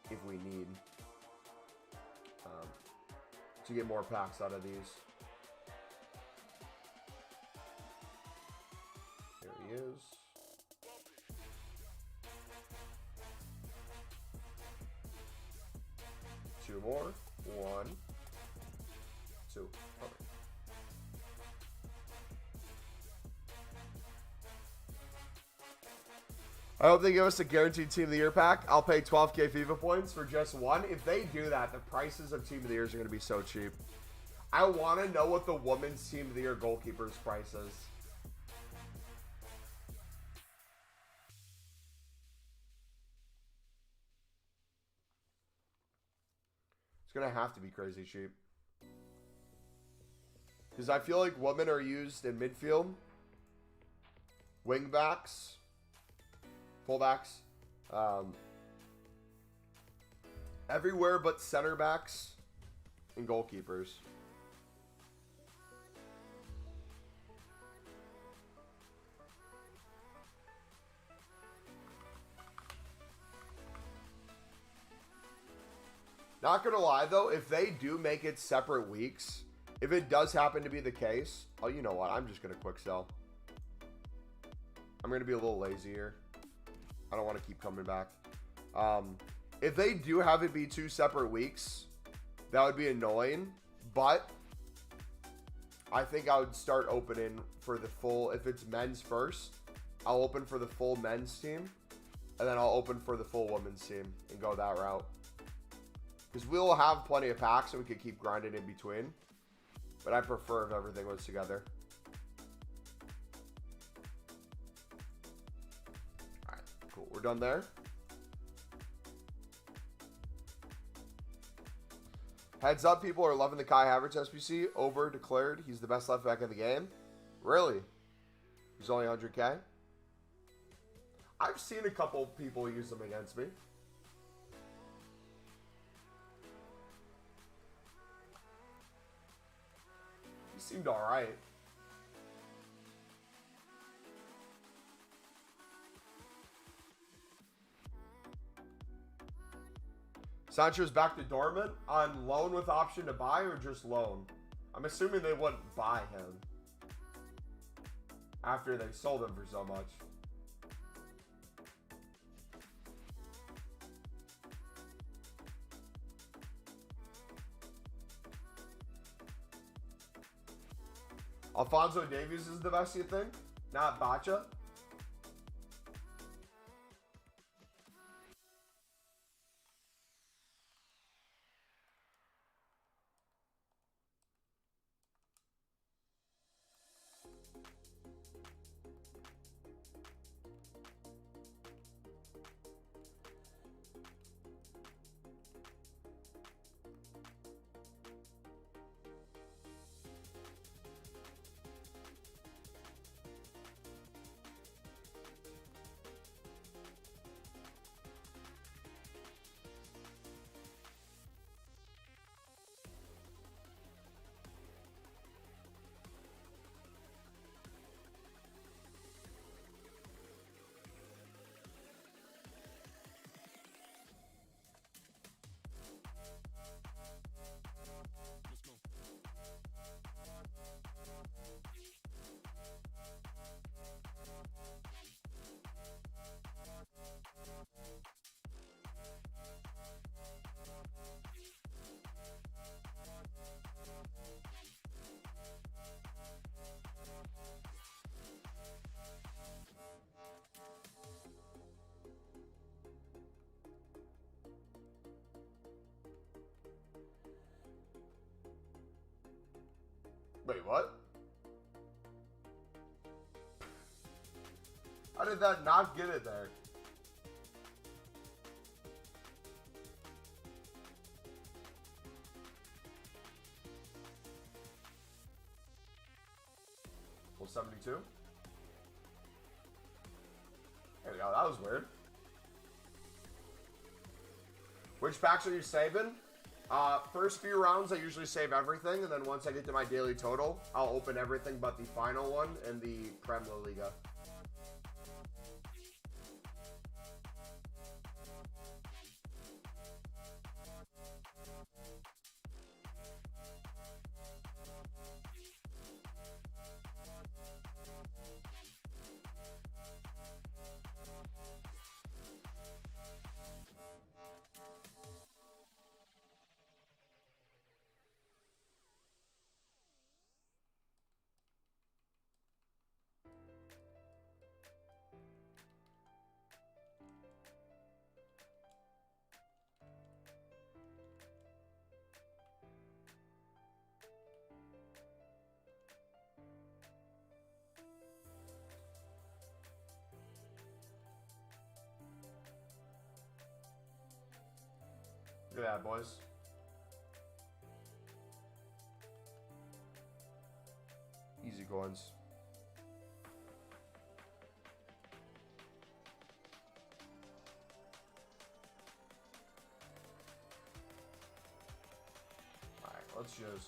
if we need. To get more packs out of these. There he is. Two more. One. Two. Okay. I hope they give us a guaranteed Team of the Year pack. I'll pay 12k FIFA points for just one. If they do that, the prices of Team of the Years are going to be so cheap. I want to know what the women's Team of the Year goalkeeper's price is. It's going to have to be crazy cheap. Because I feel like women are used in midfield, wingbacks, fullbacks, everywhere but center backs and goalkeepers. Not gonna lie though, if they do make it separate weeks, if it does happen to be the case, oh, you know what? I'm just gonna quick sell. I'm gonna be a little lazy here. I don't want to keep coming back. If they do have it be 2 separate weeks, that would be annoying. But I think I would start opening for the full. If it's men's first, I'll open for the full men's team, and then I'll open for the full women's team and go that route. Because we'll have plenty of packs and we could keep grinding in between. But I prefer if everything was together. Alright, cool. We're done there. Heads up, people are loving the Kai Havertz SBC. Over declared he's the best left back in the game. Really? He's only 100k? I've seen a couple people use them against me. He seemed alright. Sancho's back to Dortmund on loan with option to buy or just loan? I'm assuming they wouldn't buy him after they sold him for so much. Alphonso Davies is the best, you think? Not Bacha? Wait, what? How did that not get it there? Well, 72. There we go. That was weird. Which packs are you saving? First few rounds, I usually save everything, and then once I get to my daily total, I'll open everything but the final one in the Prem La Liga. Look at that, boys. Easy coins. Alright, let's just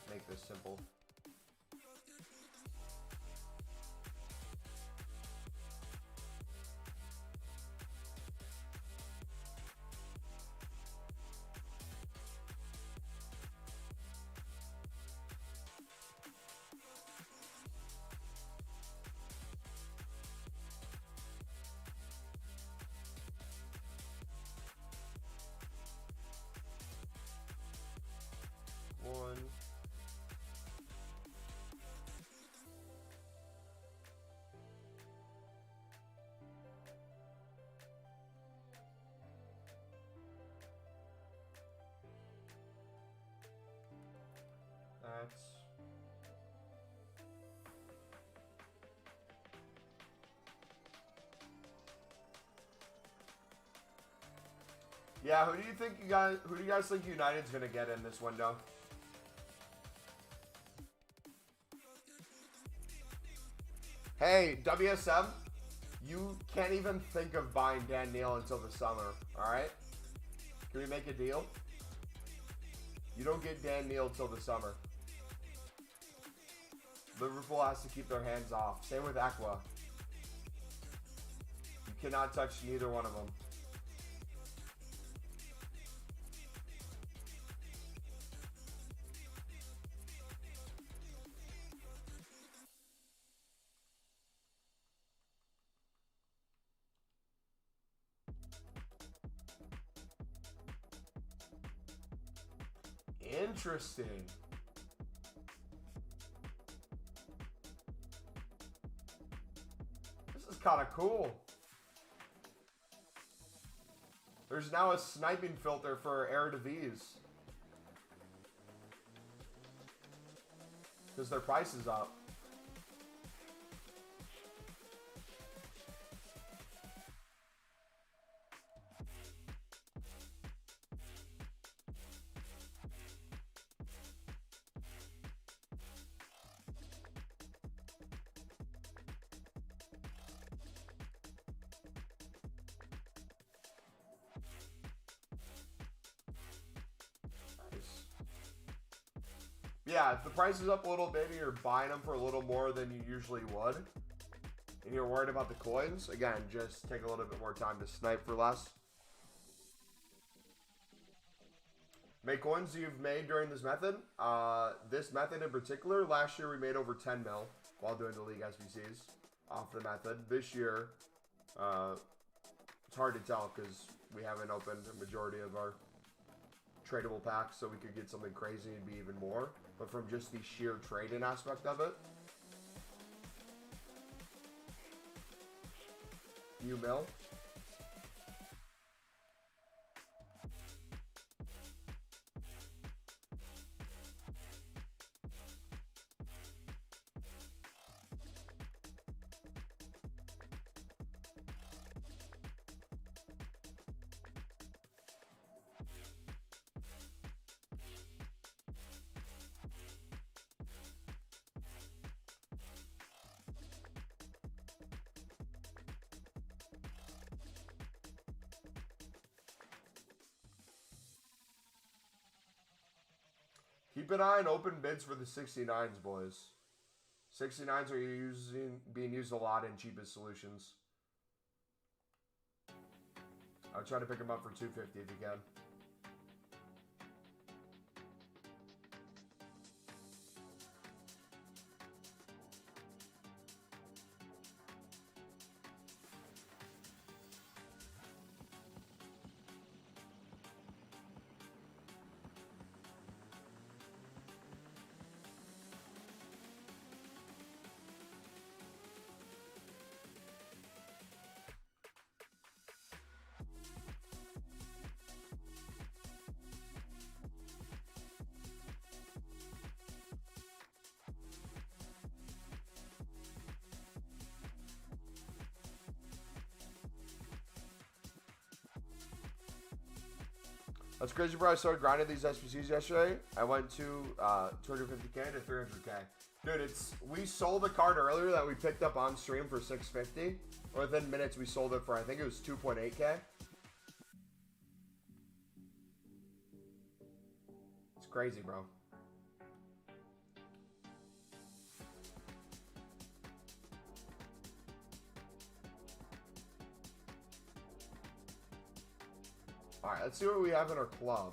make this simple. One. That's yeah. Who do you guys think United's gonna get in this window? Hey, WSM, you can't even think of buying Dan Neal until the summer, alright? Can we make a deal? You don't get Dan Neal till the summer. Liverpool has to keep their hands off. Same with Aqua. You cannot touch neither one of them. Interesting. This is kind of cool. There's now a sniping filter for Eredivisie. Because their price is up. Yeah, if the price is up a little bit and you're buying them for a little more than you usually would, and you're worried about the coins, again, just take a little bit more time to snipe for less. Make coins you've made during this method. This method in particular, last year we made over 10 mil while doing the League SBCs off the method. This year, it's hard to tell because we haven't opened a majority of our tradable packs, so we could get something crazy and be even more. But from just the sheer trading aspect of it, few mil. Keep an eye on open bids for the 69s, boys. 69s are being used a lot in cheapest solutions. I'll try to pick them up for $250 if you can. That's crazy, bro. I started grinding these SPCs yesterday. I went to 250K to 300K. Dude, we sold a card earlier that we picked up on stream for 650. Within minutes, we sold it for, I think it was 2.8K. It's crazy, bro. Alright, let's see what we have in our club.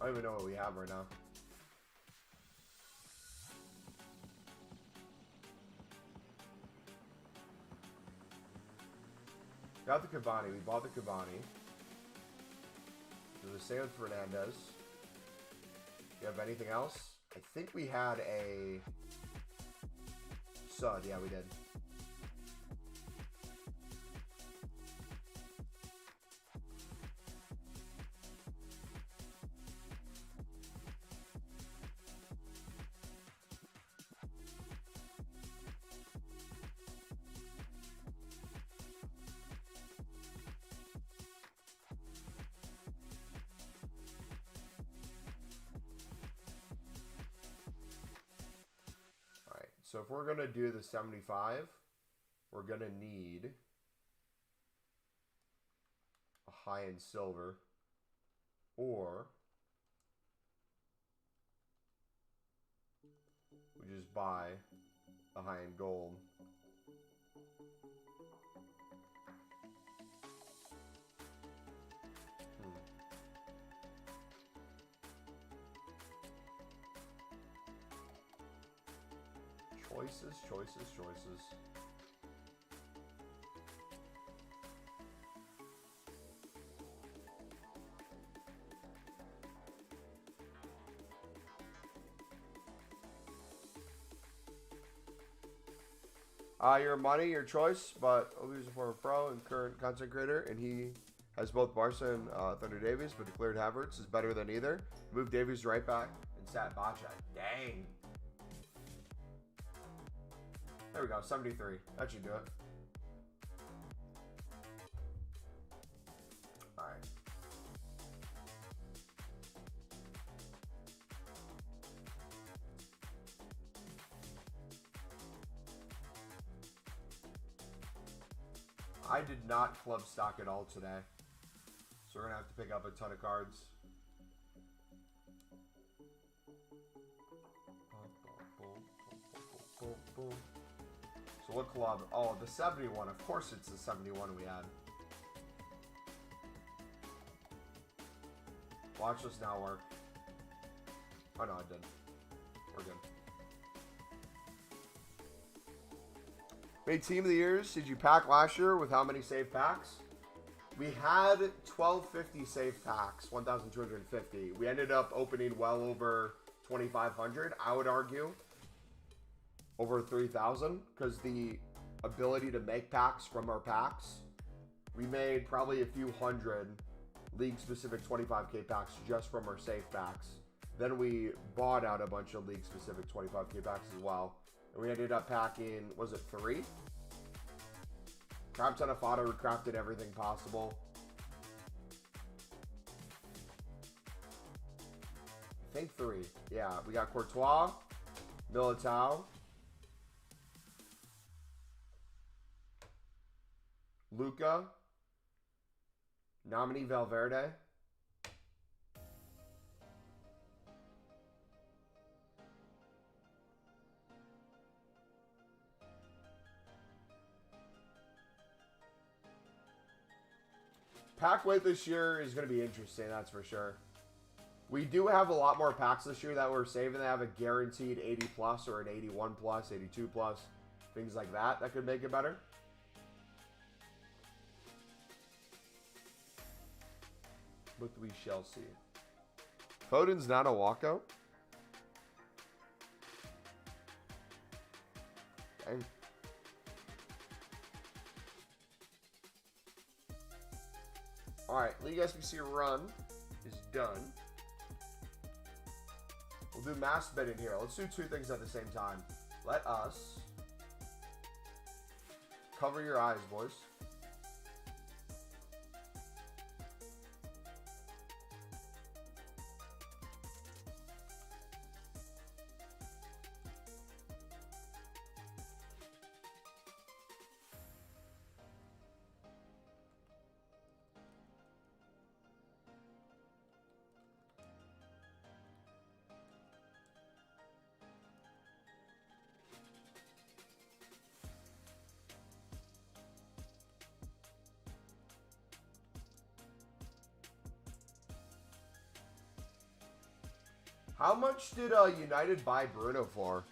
I don't even know what we have right now. Got the Cavani. We bought the Cavani. There's the same with Fernandez. Do you have anything else? I think we had a Sud. Yeah, we did. So if we're going to do the 75, we're going to need a high-end silver, or we just buy a high-end gold. Choices. Your money, your choice, but Obi's a former pro and current content creator, and he has both Barca and Thunder Davies, but declared Havertz is better than either. Moved Davies right back and sat Bacha. Dang. There we go, 73. That should do it. All right. I did not club stock at all today, so we're gonna have to pick up a ton of cards. So what club? Oh, the 71. Of course it's the 71 we had. Watch this now work. Oh no, it didn't. We're good. Made team of the years. Did you pack last year with how many save packs? We had 1250 save packs, 1,250. We ended up opening well over 2,500. I would argue over 3,000, because the ability to make packs from our packs, we made probably a few hundred league-specific 25K packs just from our safe packs. Then we bought out a bunch of league-specific 25K packs as well. And we ended up packing, was it 3? Crap ton of fodder, recrafted everything possible. I think 3. Yeah, we got Courtois, Militao, Luca, Nominee Valverde, Pack weight this year is going to be interesting, that's for sure. We do have a lot more packs this year that we're saving. They have a guaranteed 80 plus or an 81 plus, 82 plus, things like that that could make it better. But we shall see. Foden's not a walkout. Dang. Alright, League SBC run is done. We'll do mass bidding here. Let's do two things at the same time. Let us cover your eyes, boys. How much did United buy Bruno for?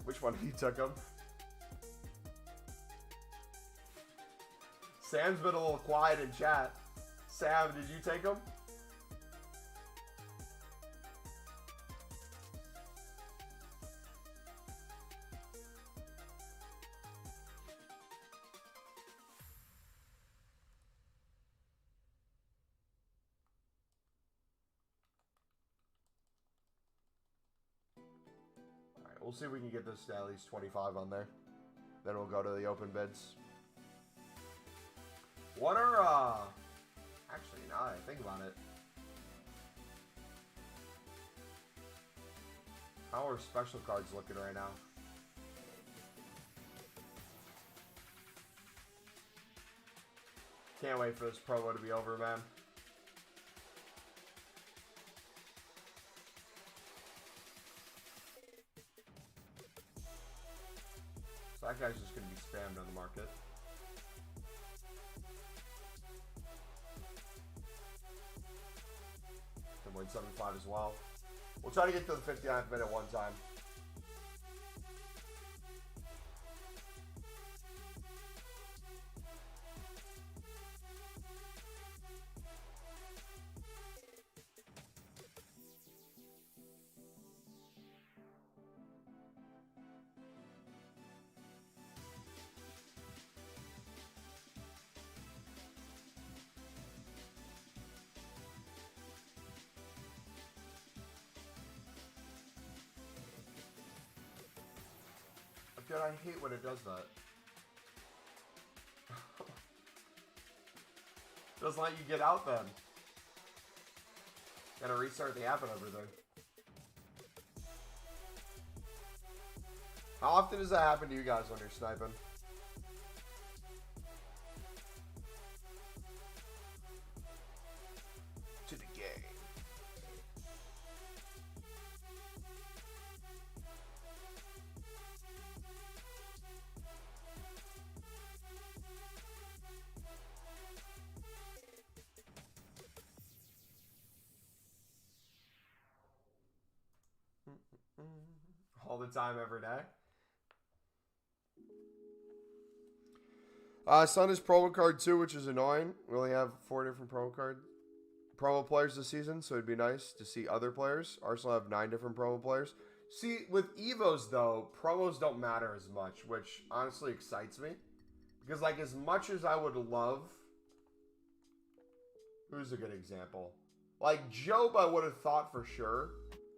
Which one he took him? Sam's been a little quiet in chat. Sam, did you take him? Alright, we'll see if we can get this to at least 25 on there. Then we'll go to the open bids. What are, actually, now that I think about it, how are special cards looking right now? Can't wait for this promo to be over, man. So that guy's just going to be spammed on the market. 75 as well. We'll try to get to the 59th minute one time. God, I hate when it does that. Doesn't let you get out then. Gotta restart the app and everything. How often does that happen to you guys when you're sniping? To the game. All the time, every day. Sun is promo card 2, which is annoying. We only have 4 different promo players this season, so it'd be nice to see other players. Arsenal have 9 different promo players. See, with Evos, though, promos don't matter as much, which honestly excites me. Because, like, as much as I would love... Who's a good example? Like, Job, I would have thought for sure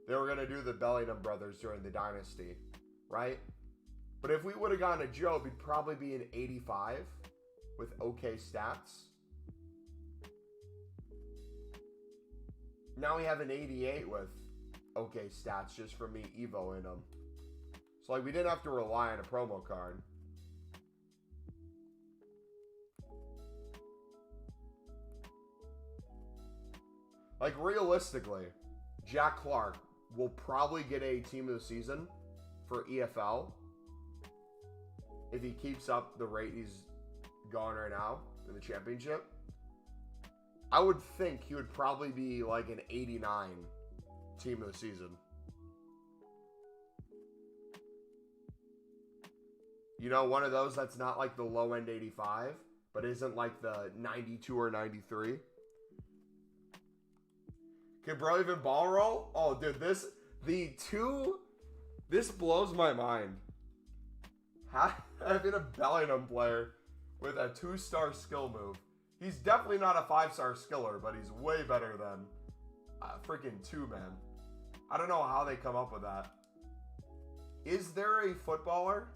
they were going to do the Bellingham brothers during the Dynasty, right? But if we would have gone to Job, he'd probably be an 85 with okay stats. Now we have an 88 with okay stats just for me Evo in him. So, like, we didn't have to rely on a promo card. Like, realistically, Jack Clark will probably get a team of the season for EFL if he keeps up the rate he's going right now in the championship. I would think he would probably be like an 89 team of the season. You know, one of those that's not like the low end 85, but isn't like the 92 or 93. Can bro even ball roll? Oh, dude, this blows my mind. Having a Bellingham player with a 2-star skill move. He's definitely not a 5-star skiller, but he's way better than a freaking 2-man. I don't know how they come up with that. Is there a footballer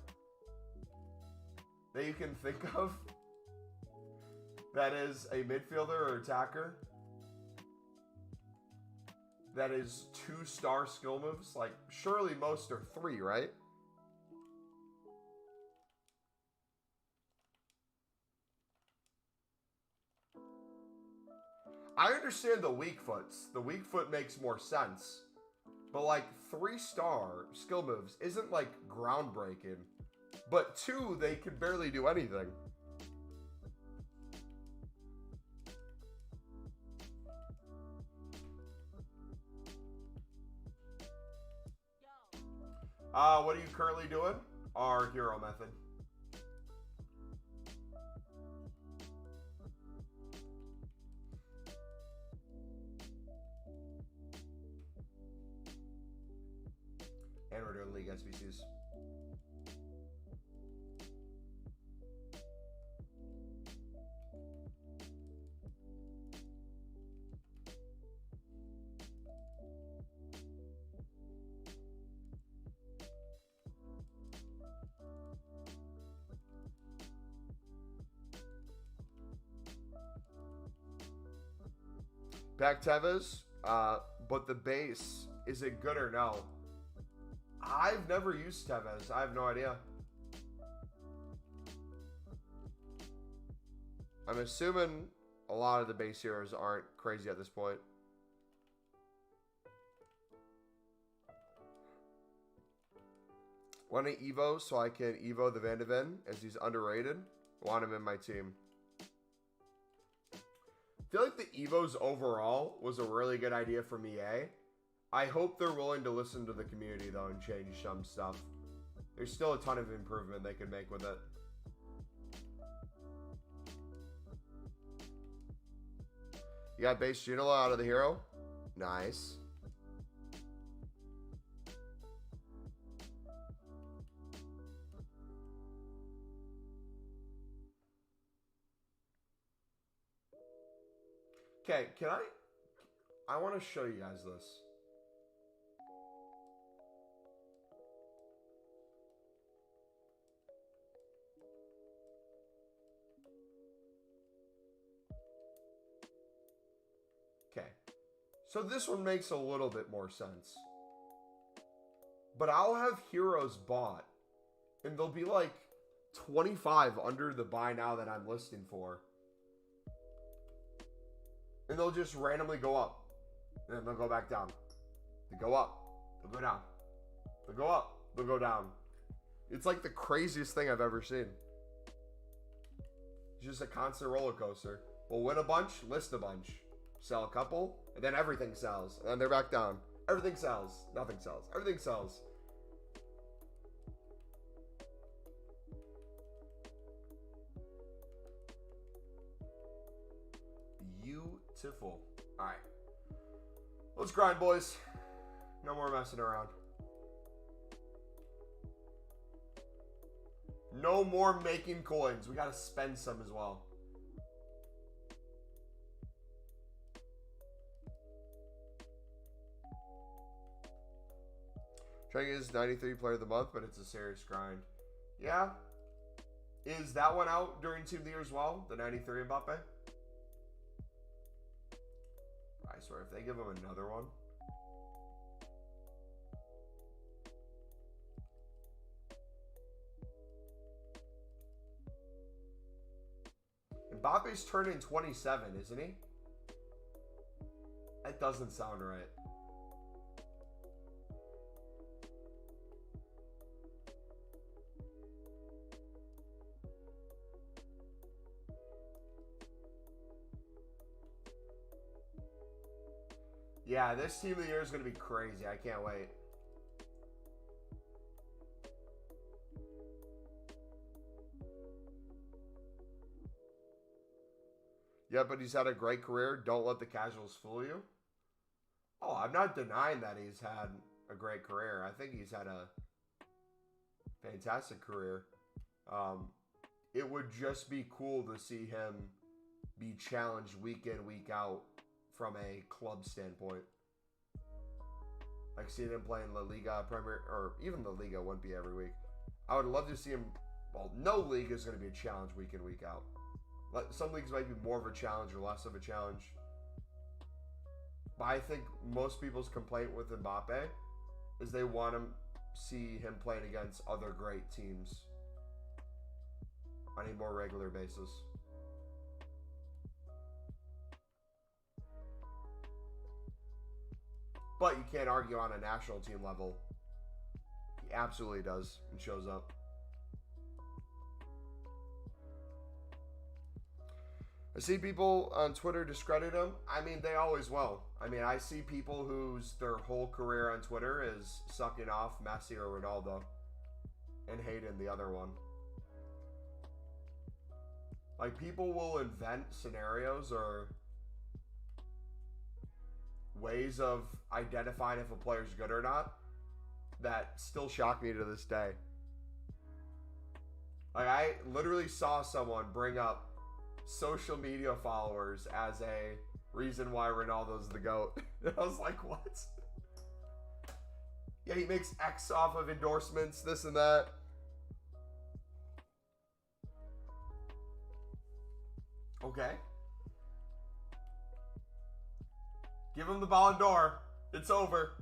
that you can think of that is a midfielder or attacker that is 2-star skill moves? Like, surely most are 3, right? I understand the weak foots. The weak foot makes more sense. But like 3-star skill moves isn't like groundbreaking. But 2, they can barely do anything. What are you currently doing? Our hero method. And we're doing League SBCs. Back Tevez, but the base, is it good or no? I've never used Tevez. I have no idea. I'm assuming a lot of the base heroes aren't crazy at this point. Want an Evo so I can Evo the Van de Ven as he's underrated? Want him in my team. I feel like the Evos overall was a really good idea from EA. I hope they're willing to listen to the community, though, and change some stuff. There's still a ton of improvement they could make with it. You got base Junila out of the hero? Nice. Okay, can I want to show you guys this. Okay, so this one makes a little bit more sense. But I'll have heroes bought, and they'll be like 25 under the buy now that I'm listing for. And they'll just randomly go up. And then they'll go back down. They go up. They'll go down. They'll go up. They'll go down. It's like the craziest thing I've ever seen. It's just a constant roller coaster. We'll win a bunch, list a bunch. Sell a couple, and then everything sells. And then they're back down. Everything sells. Nothing sells. Everything sells. Beautiful. All right. Let's grind, boys. No more messing around. No more making coins. We got to spend some as well. Trying to get his 93 player of the month, but it's a serious grind. Yeah. Is that one out during Team of the Year as well? The 93 Mbappe? I swear, if they give him another one. Mbappe's turning 27, isn't he? That doesn't sound right. Yeah, this team of the year is going to be crazy. I can't wait. Yeah, but he's had a great career. Don't let the casuals fool you. Oh, I'm not denying that he's had a great career. I think he's had a fantastic career. It would just be cool to see him be challenged week in, week out from a club standpoint. Like seeing him play in La Liga, Premier, or even La Liga wouldn't be every week. I would love to see him. Well, no league is going to be a challenge week in, week out. Some leagues might be more of a challenge or less of a challenge. But I think most people's complaint with Mbappe is they want to see him playing against other great teams on a more regular basis. But you can't argue on a national team level. He absolutely does and shows up. I see people on Twitter discredit him. I mean, they always will. I mean, I see people whose their whole career on Twitter is sucking off Messi or Ronaldo and hating the other one. Like, people will invent scenarios or ways of identifying if a player's good or not that still shock me to this day. Like, I literally saw someone bring up social media followers as a reason why Ronaldo's the GOAT. I was like, what? Yeah, he makes X off of endorsements, this and that. Okay. Give him the Ballon d'Or. It's over.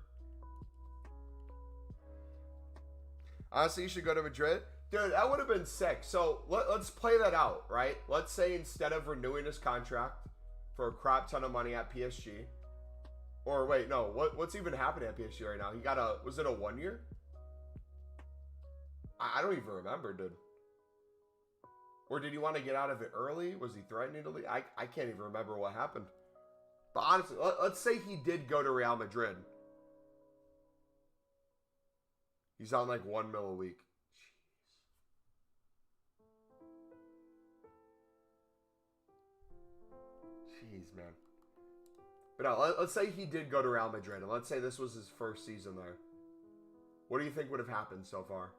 Honestly, you should go to Madrid. Dude, that would have been sick. So let's play that out, right? Let's say instead of renewing his contract for a crap ton of money at PSG, or wait, no, what's even happening at PSG right now? He got was it a 1 year? I don't even remember, dude. Or did he want to get out of it early? Was he threatening to leave? I can't even remember what happened. But honestly, let's say he did go to Real Madrid. He's on like $1 million a week. Jeez, man. But no, let's say he did go to Real Madrid, and let's say this was his first season there. What do you think would have happened so far?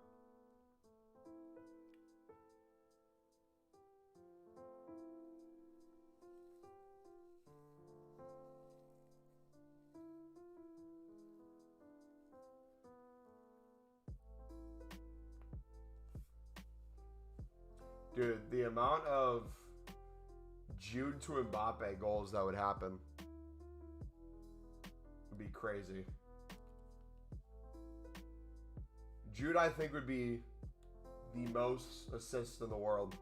Dude, the amount of Jude to Mbappe goals that would happen would be crazy. Jude, I think, would be the most assists in the world.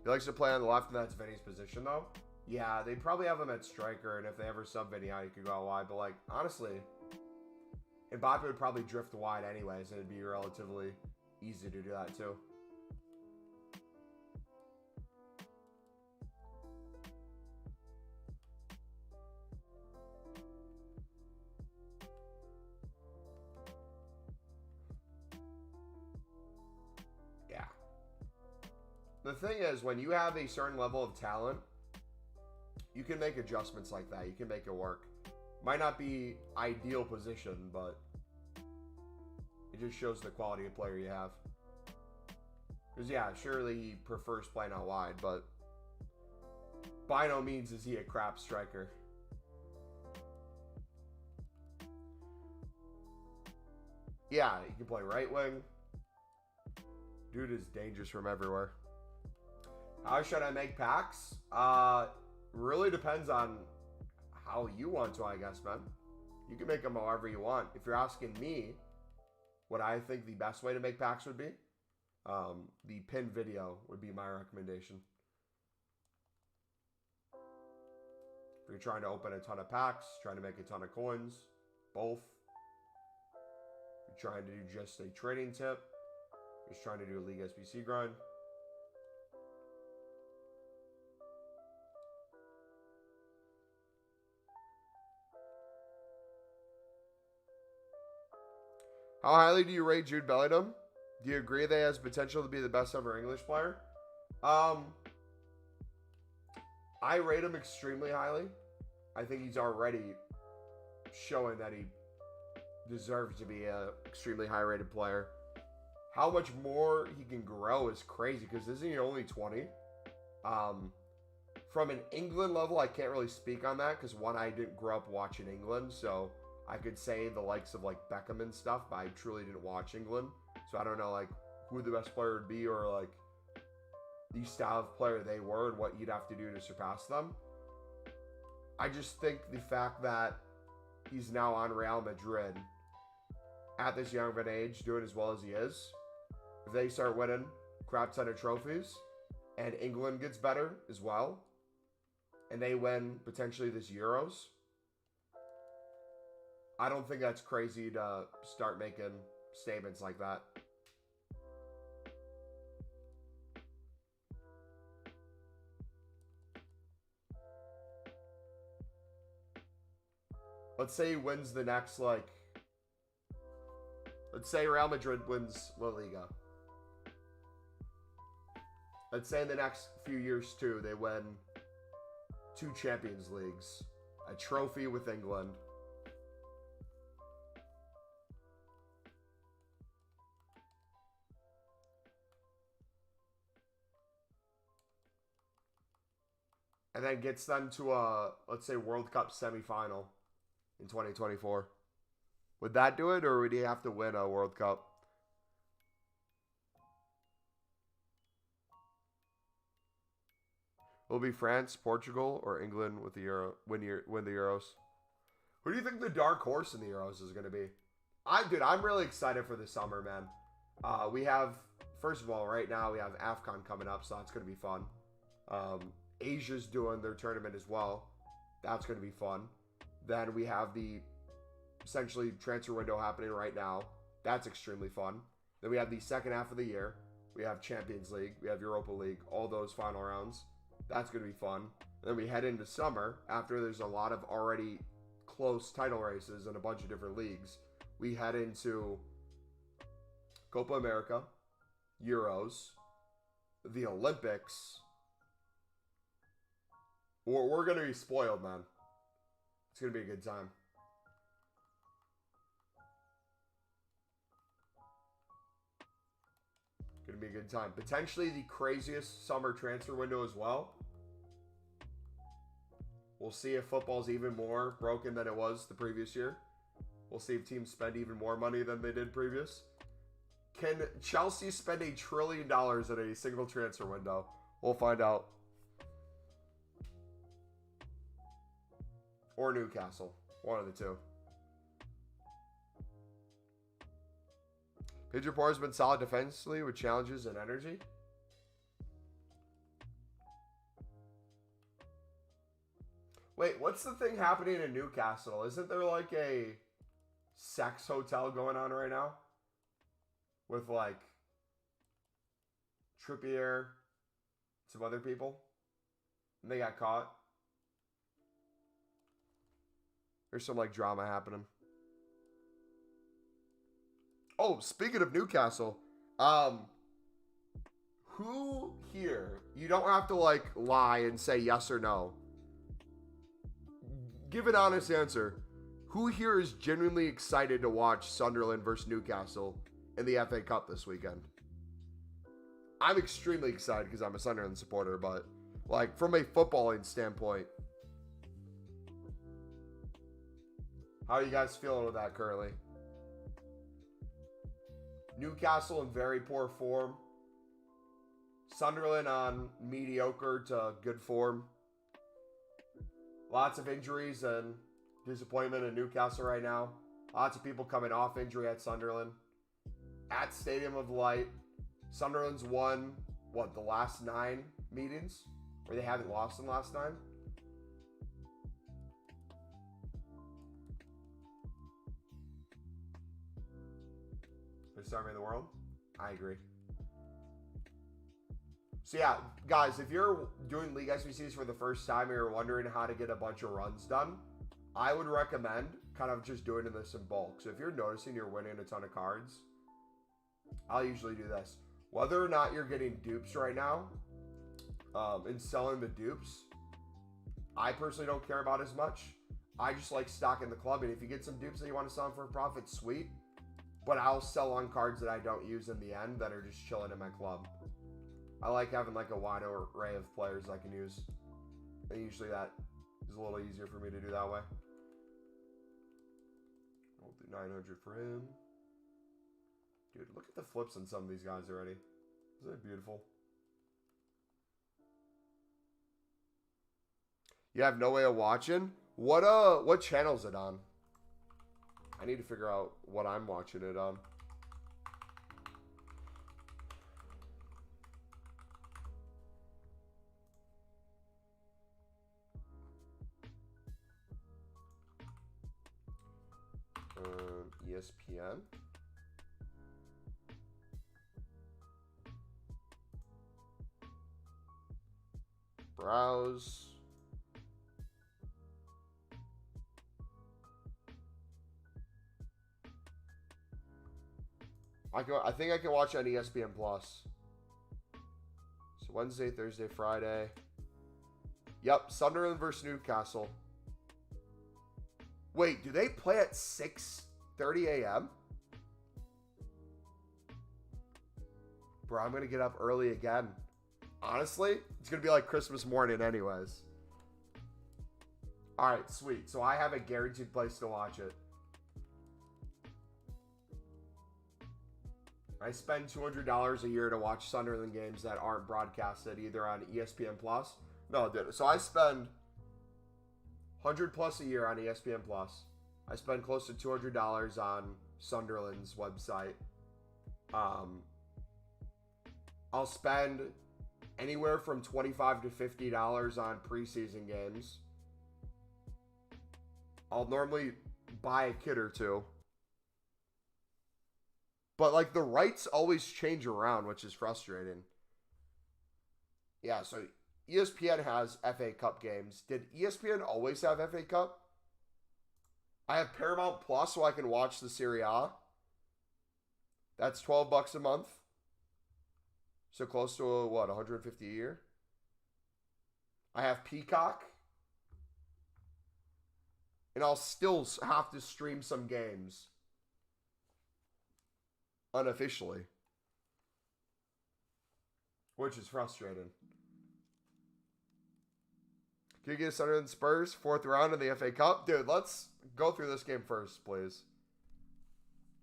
He likes to play on the left, and that's Vinny's position, though. Yeah, they probably have him at striker, and if they ever sub Vinny out, he could go out wide. But, like, honestly, Mbappe would probably drift wide anyways, and it'd be relatively easy to do that, too. Yeah. The thing is, when you have a certain level of talent, you can make adjustments like that. You can make it work. Might not be ideal position, but it just shows the quality of player you have. Because, yeah, surely he prefers playing out wide, but by no means is he a crap striker. Yeah, he can play right wing. Dude is dangerous from everywhere. How should I make packs? Really depends on how you want to, I guess, man. You can make them however you want. If you're asking me what I think the best way to make packs would be, The pinned video would be my recommendation. If you're trying to open a ton of packs, trying to make a ton of coins, both. If you're trying to do just a trading tip, just trying to do a League SBC grind. How highly do you rate Jude Bellingham? Do you agree that he has potential to be the best ever English player? I rate him extremely highly. I think he's already showing that he deserves to be an extremely high rated player. How much more he can grow is crazy because isn't he only 20? From an England level, I can't really speak on that because one, I didn't grow up watching England, so I could say the likes of like Beckham and stuff, but I truly didn't watch England. So I don't know like who the best player would be or like the style of player they were and what you'd have to do to surpass them. I just think the fact that he's now on Real Madrid at this young of an age doing as well as he is, if they start winning crap ton of trophies and England gets better as well and they win potentially this Euros, I don't think that's crazy to start making statements like that. Let's say he wins the next, like... Let's say Real Madrid wins La Liga. Let's say in the next few years, too, they win 2 Champions Leagues. A trophy with England. And then gets them to a, let's say, World Cup semifinal in 2024. Would that do it, or would he have to win a World Cup? Will it be France, Portugal, or England with the win the Euros? Who do you think the dark horse in the Euros is going to be? I'm really excited for the summer, man. We have, first of all, right now we have AFCON coming up, so that's going to be fun. Asia's doing their tournament as well. That's going to be fun. Then we have the essentially transfer window happening right now. That's extremely fun. Then we have the second half of the year. We have Champions League. We have Europa League. All those final rounds. That's going to be fun. Then we head into summer after there's a lot of already close title races in a bunch of different leagues. We head into Copa America, Euros, the Olympics. We're going to be spoiled, man. It's going to be a good time. Going to be a good time. Potentially the craziest summer transfer window as well. We'll see if football's even more broken than it was the previous year. We'll see if teams spend even more money than they did previous. Can Chelsea spend $1 trillion at a single transfer window? We'll find out. Or Newcastle. One of the two. Pedro Porro's been solid defensively with challenges and energy. Wait, what's the thing happening in Newcastle? Isn't there like a sex hotel going on right now? With like Trippier, some other people? And they got caught. There's some like drama happening. Oh, speaking of Newcastle, who here, you don't have to like lie and say yes or no. Give an honest answer. Who here is genuinely excited to watch Sunderland versus Newcastle in the FA Cup this weekend? I'm extremely excited because I'm a Sunderland supporter, but like from a footballing standpoint, how are you guys feeling with that currently? Newcastle in very poor form. Sunderland on mediocre to good form. Lots of injuries and disappointment in Newcastle right now. Lots of people coming off injury at Sunderland. At Stadium of Light. Sunderland's won, what, the last 9 meetings? Or they haven't lost in the last 9? They're starving the world? I agree. So yeah, guys, if you're doing League SBCs for the first time and you're wondering how to get a bunch of runs done, I would recommend kind of just doing this in bulk. So if you're noticing you're winning a ton of cards, I'll usually do this. Whether or not you're getting dupes right now, and selling the dupes, I personally don't care about as much. I just like stocking the club, and if you get some dupes and you want to sell them for a profit, sweet. But I'll sell on cards that I don't use in the end that are just chilling in my club. I like having like a wide array of players I can use. And usually that is a little easier for me to do that way. I'll do 900 for him. Dude, look at the flips on some of these guys already. Isn't it beautiful? You have no way of watching? What channel is it on? I need to figure out what I'm watching it on. ESPN. Browse. I think I can watch on ESPN Plus. So Wednesday, Thursday, Friday. Yep, Sunderland versus Newcastle. Wait, do they play at 6:30 a.m.? Bro, I'm going to get up early again. Honestly, it's going to be like Christmas morning anyways. All right, sweet. So I have a guaranteed place to watch it. I spend $200 a year to watch Sunderland games that aren't broadcasted either on ESPN Plus. No, dude. So I spend $100 plus a year on ESPN Plus. I spend close to $200 on Sunderland's website. I'll spend anywhere from $25 to $50 on preseason games. I'll normally buy a kit or two. But, like, the rights always change around, which is frustrating. Yeah, so ESPN has FA Cup games. Did ESPN always have FA Cup? I have Paramount Plus so I can watch the Serie A. That's $12 a month. So close to, what, $150 a year? I have Peacock. And I'll still have to stream some games. Unofficially. Which is frustrating. Can you get Sunderland Spurs? 4th round in the FA Cup? Dude, let's go through this game first, please.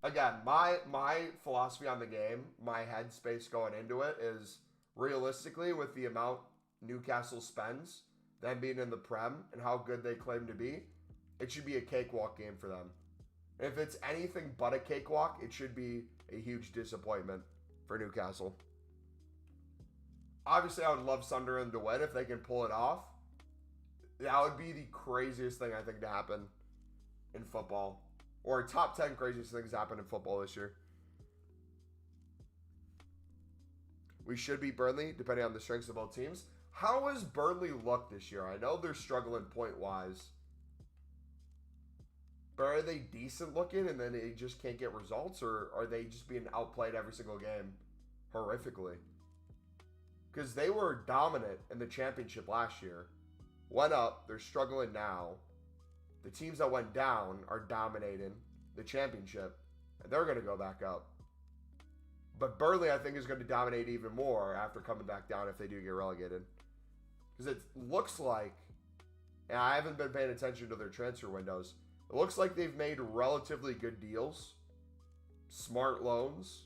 Again, my philosophy on the game, my headspace going into it is realistically with the amount Newcastle spends, them being in the Prem and how good they claim to be, it should be a cakewalk game for them. If it's anything but a cakewalk, it should be a huge disappointment for Newcastle. Obviously, I would love Sunderland to win if they can pull it off. That would be the craziest thing I think to happen in football. Or top 10 craziest things happen in football this year. We should beat Burnley, depending on the strengths of both teams. How has Burnley looked this year? I know they're struggling point-wise. But are they decent looking and then they just can't get results? Or are they just being outplayed every single game horrifically? Because they were dominant in the championship last year. Went up. They're struggling now. The teams that went down are dominating the championship. And they're going to go back up. But Burnley, I think, is going to dominate even more after coming back down if they do get relegated. Because it looks like, and I haven't been paying attention to their transfer windows, it looks like they've made relatively good deals, smart loans,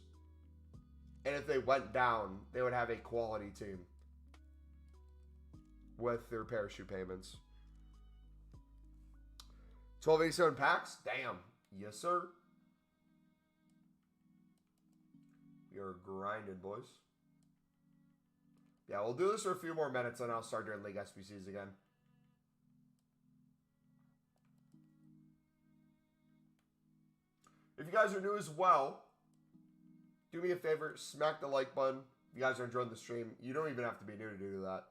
and if they went down, they would have a quality team with their parachute payments. 1287 packs? Damn. Yes, sir. You're grinding, boys. Yeah, we'll do this for a few more minutes, and I'll start doing League SBCs again. If you guys are new as well, do me a favor, smack the like button. If you guys are enjoying the stream, you don't even have to be new to do that.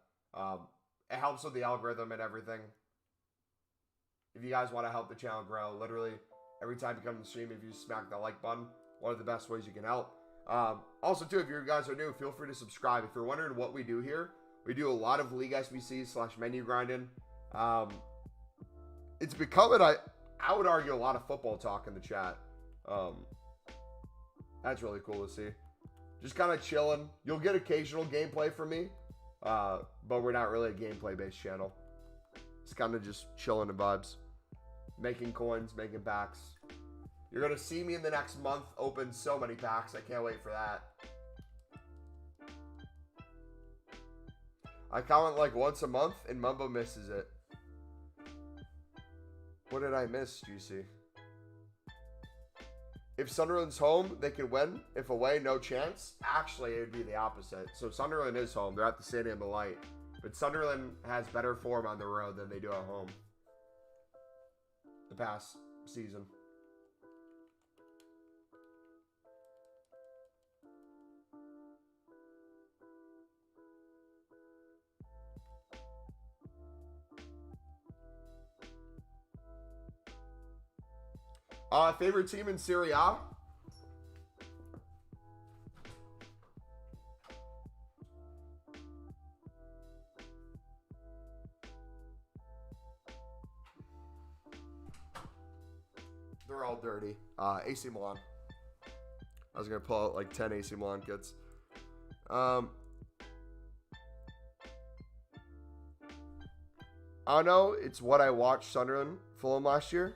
It helps with the algorithm and everything. If you guys want to help the channel grow, literally every time you come to the stream, if you smack the like button, one of the best ways you can help. Also, too, if you guys are new, feel free to subscribe. If you're wondering what we do here, we do a lot of League SBCs / menu grinding. It's becoming, I would argue, a lot of football talk in the chat. That's really cool to see. Just kind of chilling. You'll get occasional gameplay from me, but we're not really a gameplay-based channel. It's kind of just chilling and vibes. Making coins, making packs. You're going to see me in the next month open so many packs. I can't wait for that. I comment like once a month, and Mumbo misses it. What did I miss, Juicy? If Sunderland's home, they can win. If away, no chance. Actually, it would be the opposite. So Sunderland is home. They're at the Stadium of Light. But Sunderland has better form on the road than they do at home. The past season. Favorite team in Serie A? They're all dirty. AC Milan. I was going to pull out like 10 AC Milan kits. I don't know. It's what I watched Sunderland Fulham last year.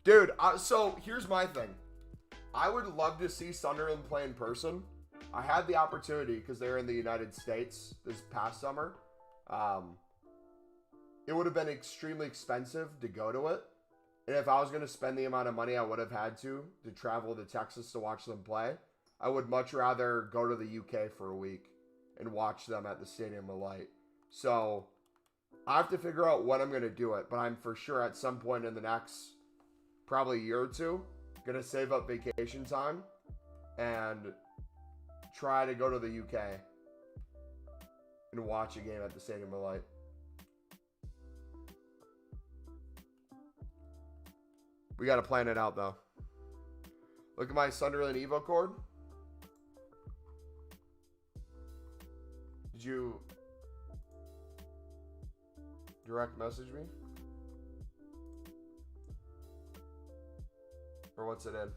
Dude, so here's my thing. I would love to see Sunderland play in person. I had the opportunity because they're in the United States this past summer. It would have been extremely expensive to go to it. And if I was going to spend the amount of money I would have had to travel to Texas to watch them play, I would much rather go to the UK for a week and watch them at the Stadium of Light. So I have to figure out when I'm going to do it. But I'm for sure at some point in the next probably a year or two, gonna save up vacation time and try to go to the UK and watch a game at the Stadium of Light. We gotta plan it out though. Look at my Sunderland Evo cord. Did you direct message me? Or what's it in?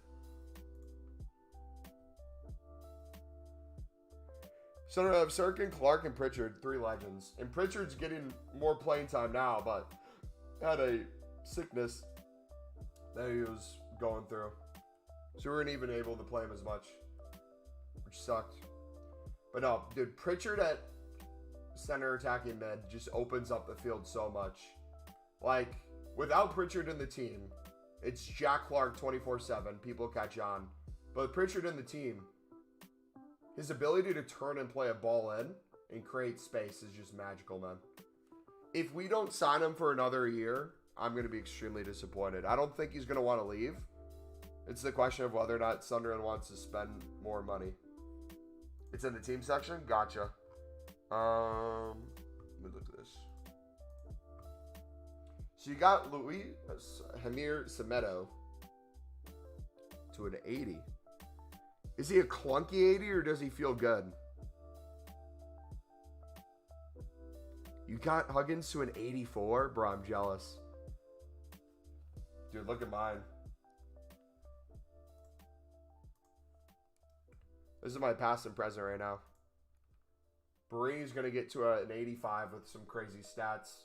Sunderland have Sirkin, Clark, and Pritchard. 3 legends. And Pritchard's getting more playing time now, but had a sickness that he was going through. So we weren't even able to play him as much, which sucked. But no, dude, Pritchard at center attacking mid just opens up the field so much. Like, without Pritchard in the team, it's Jack Clark 24/7. People catch on. But with Pritchard in the team, his ability to turn and play a ball in and create space is just magical, man. If we don't sign him for another year, I'm going to be extremely disappointed. I don't think he's going to want to leave. It's the question of whether or not Sunderland wants to spend more money. It's in the team section? Gotcha. Let me look at this. So you got Louis Hamir Semedo to an 80. Is he a clunky 80 or does he feel good? You got Huggins to an 84? Bro, I'm jealous. Dude, look at mine. This is my past and present right now. Barini's going to get to an 85 with some crazy stats.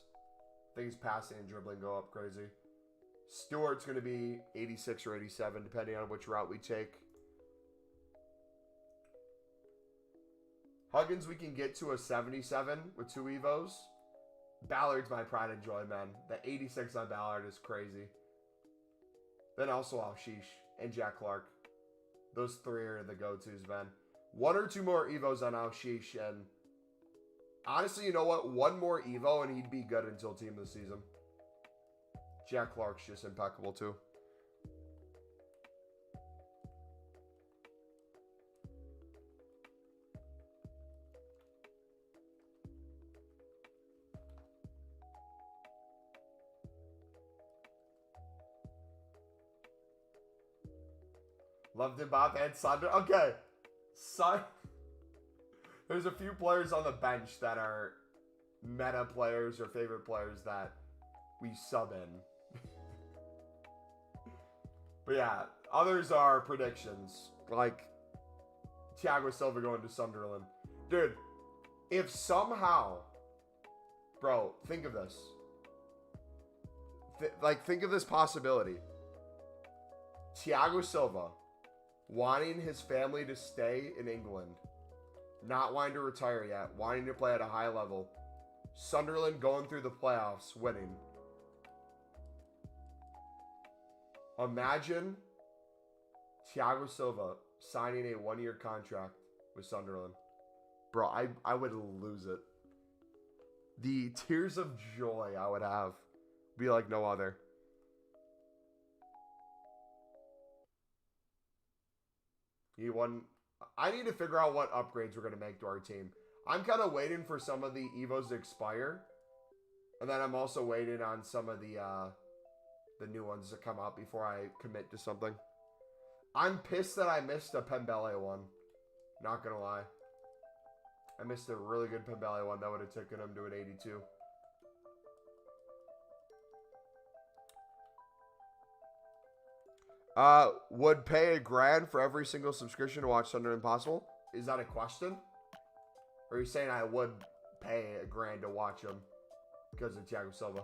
I think his passing and dribbling go up crazy. Stewart's going to be 86 or 87, depending on which route we take. Huggins, we can get to a 77 with 2 Evos. Ballard's my pride and joy, man. The 86 on Ballard is crazy. Then also Al-Shish and Jack Clark. Those three are the go-tos, man. One or two more Evos on Al-Sheesh, and honestly, you know what? One more Evo, and he'd be good until team of the season. Jack Clark's just impeccable, too. Love Mbappe and Sander. Okay. There's a few players on the bench that are meta players or favorite players that we sub in. But yeah, others are predictions. Like Thiago Silva going to Sunderland. Dude, if somehow... Bro, think of this. Think of this possibility. Thiago Silva wanting his family to stay in England, not wanting to retire yet, wanting to play at a high level, Sunderland going through the playoffs, winning. Imagine Thiago Silva signing a one-year contract with Sunderland. Bro, I would lose it. The tears of joy I would have be like no other. I need to figure out what upgrades we're going to make to our team. I'm kind of waiting for some of the Evos to expire. And then I'm also waiting on some of the new ones to come out before I commit to something. I'm pissed that I missed a Pembele one. Not going to lie. I missed a really good Pembele one that would have taken him to an 82. Would pay $1,000 for every single subscription to watch Sunderland Impossible? Is that a question? Or are you saying I would pay $1,000 to watch him because of Thiago Silva?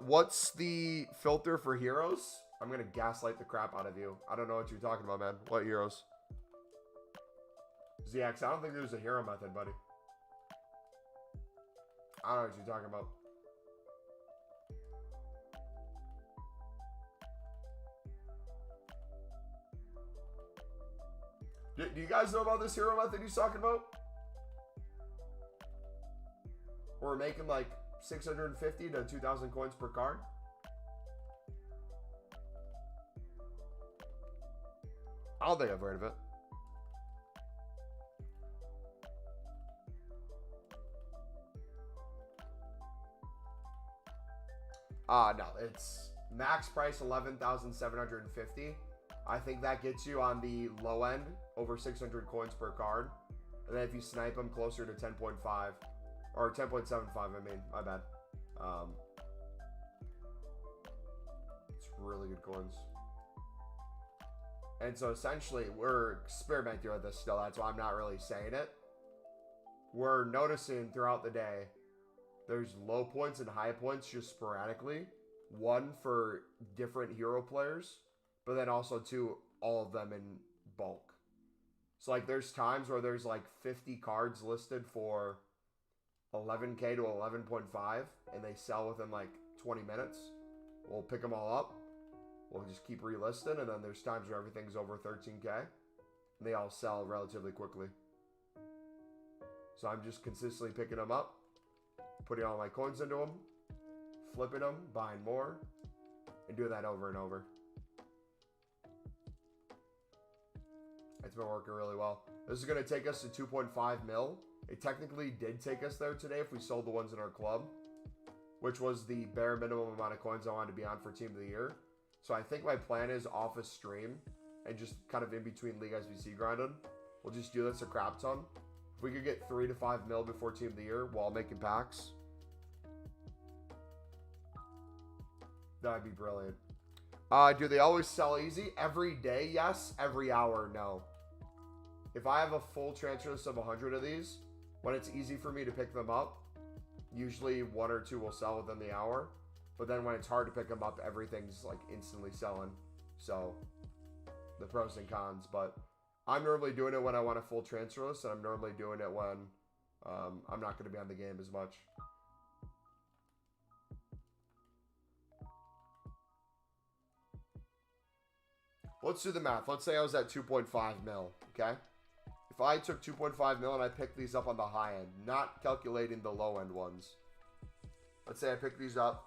What's the filter for heroes? I'm gonna gaslight the crap out of you. I don't know what you're talking about, man. What heroes? ZX, I don't think there's a hero method, buddy. I don't know what you're talking about. Do you guys know about this hero method he's talking about? We're making like 650 to 2,000 coins per card. I don't think I've heard of it. No, it's max price 11,750. I think that gets you on the low end, over 600 coins per card. And then if you snipe them closer to 10.5, or 10.75, I mean, my bad. It's really good coins. And so essentially, we're experimenting with this still. That's why I'm not really saying it. We're noticing throughout the day, there's low points and high points just sporadically. One for different hero players, but then also two, all of them in bulk. So like there's times where there's like 50 cards listed for 11k to 11.5 and they sell within like 20 minutes. We'll pick them all up. We'll just keep relisting, and then there's times where everything's over 13k and they all sell relatively quickly. So I'm just consistently picking them up, putting all my coins into them, flipping them, buying more, and doing that over and over. It's been working really well. This is going to take us to 2.5 mil. It technically did take us there today if we sold the ones in our club, which was the bare minimum amount of coins I wanted to be on for Team of the Year. So I think my plan is off a stream and just kind of in between League SBC grinding. We'll just do this a crap ton. If we could get 3 to 5 mil before Team of the Year while making packs, that'd be brilliant. Do they always sell easy? Every day, yes. Every hour, no. If I have a full transfer list of 100 of these, when it's easy for me to pick them up, usually 1 or 2 will sell within the hour. But then when it's hard to pick them up, everything's like instantly selling. So, the pros and cons. But I'm normally doing it when I want a full transfer list, and I'm normally doing it when I'm not going to be on the game as much. let's do the math. Let's say I was at 2.5 mil, okay? If I took 2.5 mil and I picked these up on the high end, not calculating the low end ones. Let's say I pick these up.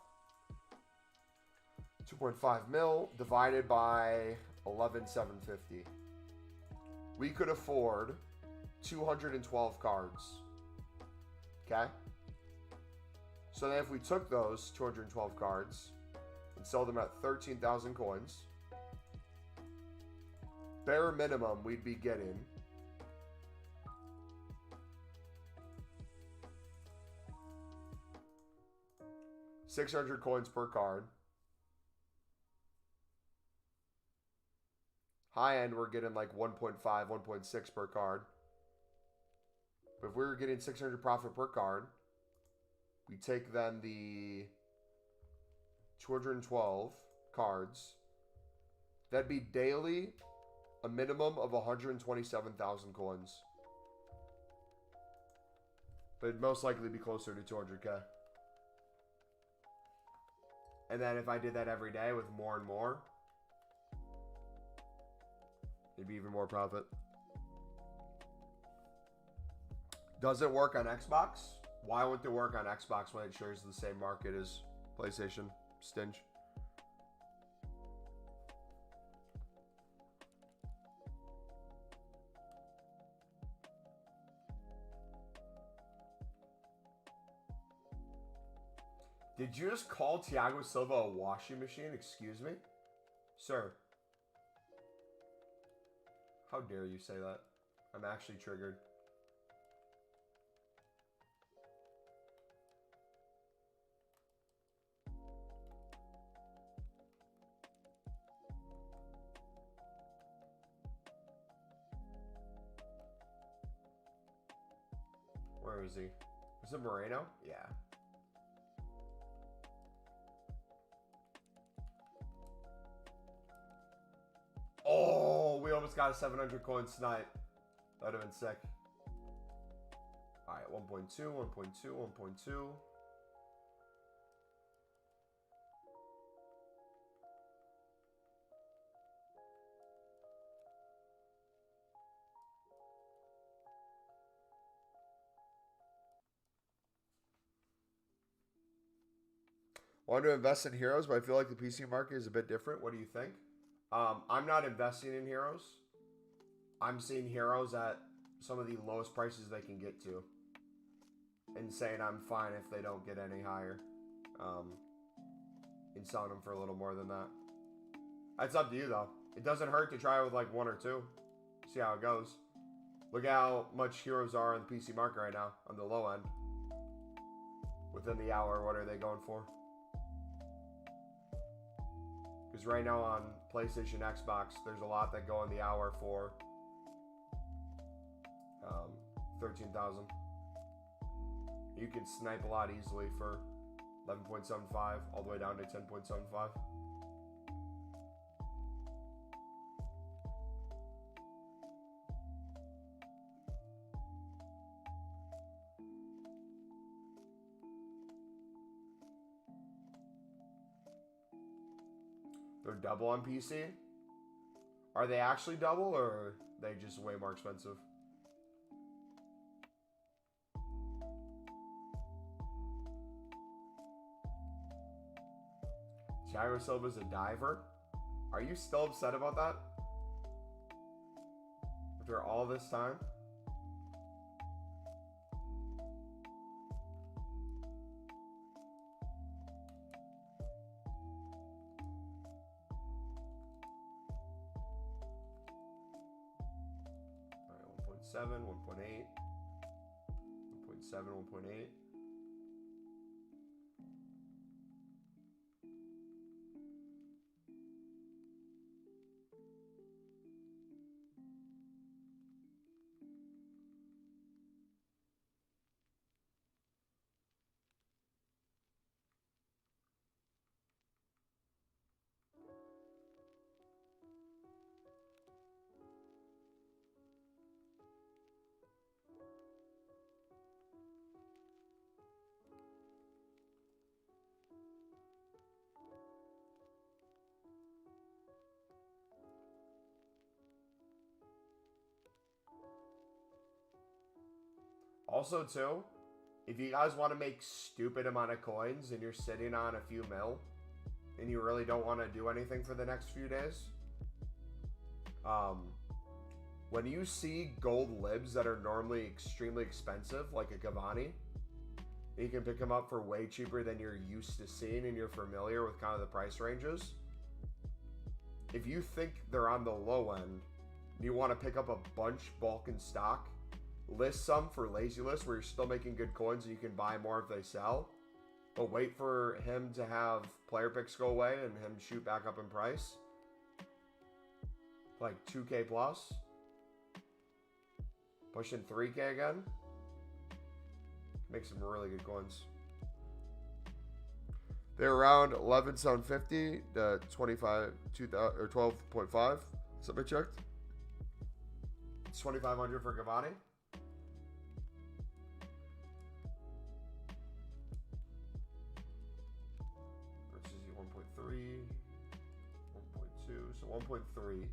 2.5 mil divided by 11,750. We could afford 212 cards. Okay? So then if we took those 212 cards and sold them at 13,000 coins, bare minimum we'd be getting 600 coins per card. High end, we're getting like 1.5, 1.6 per card. But if we were getting 600 profit per card, we take then the 212 cards. That'd be daily a minimum of 127,000 coins. But it'd most likely be closer to 200K. And then if I did that every day with more and more, it'd be even more profit. Does it work on Xbox? Why wouldn't it work on Xbox when it shares the same market as PlayStation? Stinge. Did you just call Thiago Silva a washing machine? Excuse me? Sir. How dare you say that? I'm actually triggered. Where is he? Is it Moreno? Yeah. Oh, we almost got a 700 coin snipe. That would have been sick. Alright, 1.2, 1.2, 1.2. Want to invest in heroes, but I feel like the PC market is a bit different. What do you think? I'm not investing in heroes. I'm seeing heroes at some of the lowest prices they can get to. And saying I'm fine if they don't get any higher. And selling them for a little more than that. That's up to you though. It doesn't hurt to try with like one or two. See how it goes. Look how much heroes are in the PC market right now on the low end. Within the hour, what are they going for? Because right now on PlayStation, Xbox, there's a lot that go in the hour for 13,000. You can snipe a lot easily for 11.75 all the way down to 10.75. They're double on PC? Are they actually double or are they just way more expensive? Thiago Silva's a diver? Are you still upset about that? After all this time? Alright, 1.7, 1.8, 1.7, 1.8. Also, too, if you guys want to make stupid amount of coins and you're sitting on a few mil and you really don't want to do anything for the next few days, when you see gold libs that are normally extremely expensive, like a Cavani, you can pick them up for way cheaper than you're used to seeing and you're familiar with kind of the price ranges. If you think they're on the low end, you want to pick up a bunch bulk in stock, list some for lazy list where you're still making good coins and you can buy more if they sell, but wait for him to have player picks go away and him shoot back up in price. Like 2K plus. Pushing 3K again. Make some really good coins. They're around 11,750 to 25 2000 or 12.5. Somebody checked. It's 2,500 for Cavani. Versus 1.3, 1.2, so 1.3.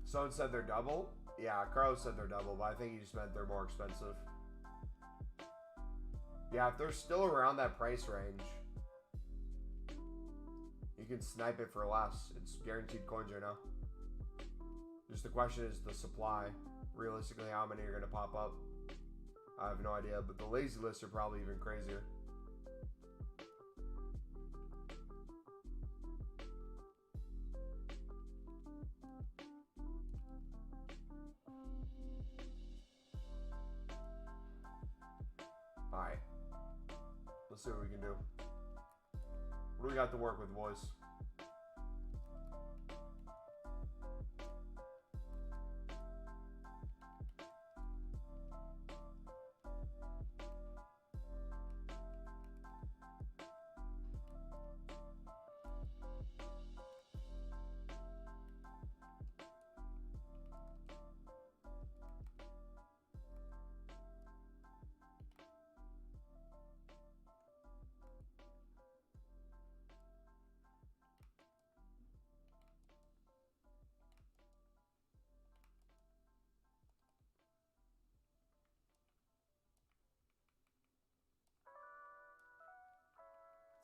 Someone said they're double. Yeah, Carlos said they're double, but I think he just meant they're more expensive. Yeah, if they're still around that price range, you can snipe it for less. It's guaranteed coins right now. Just the question is the supply. Realistically, how many are going to pop up? I have no idea, but the lazy lists are probably even crazier. Alright. Let's see what we can do. What do we got to work with, boys?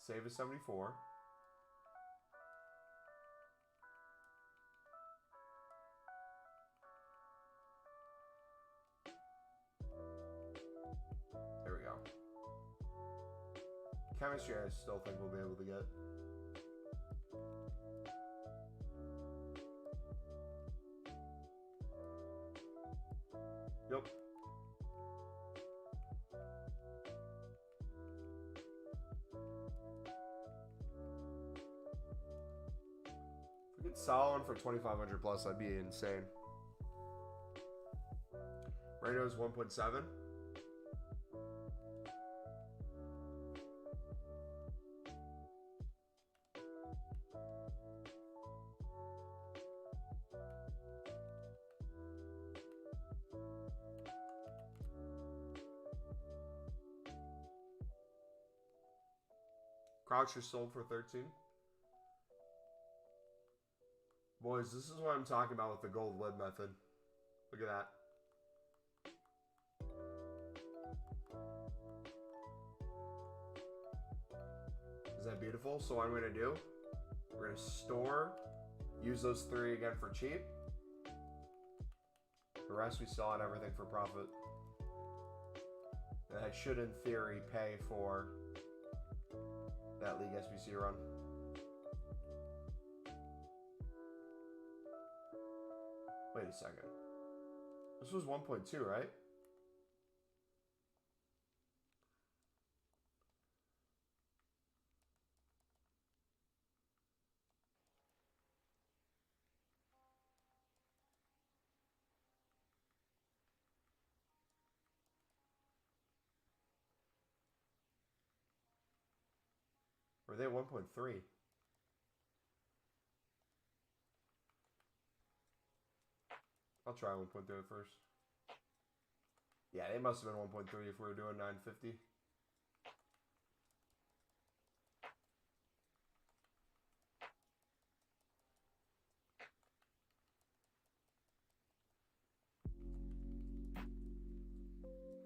Save is 74. There we go. Chemistry I still think we'll be able to get. Yep. If we get Solomon for 2,500 plus, that'd be insane. Reno's 1.7. Croucher sold for 13. Boys, this is what I'm talking about with the gold lid method. Look at that. Is that beautiful? So what I'm going to do, we're going to store, use those 3 again for cheap. rest we sell out everything for profit. And I should, in theory, pay for that League SBC run. Wait a second. This was 1.2, right? Or are they 1.3? I'll try 1.3 first. Yeah, they must have been 1.3 if we were doing 950.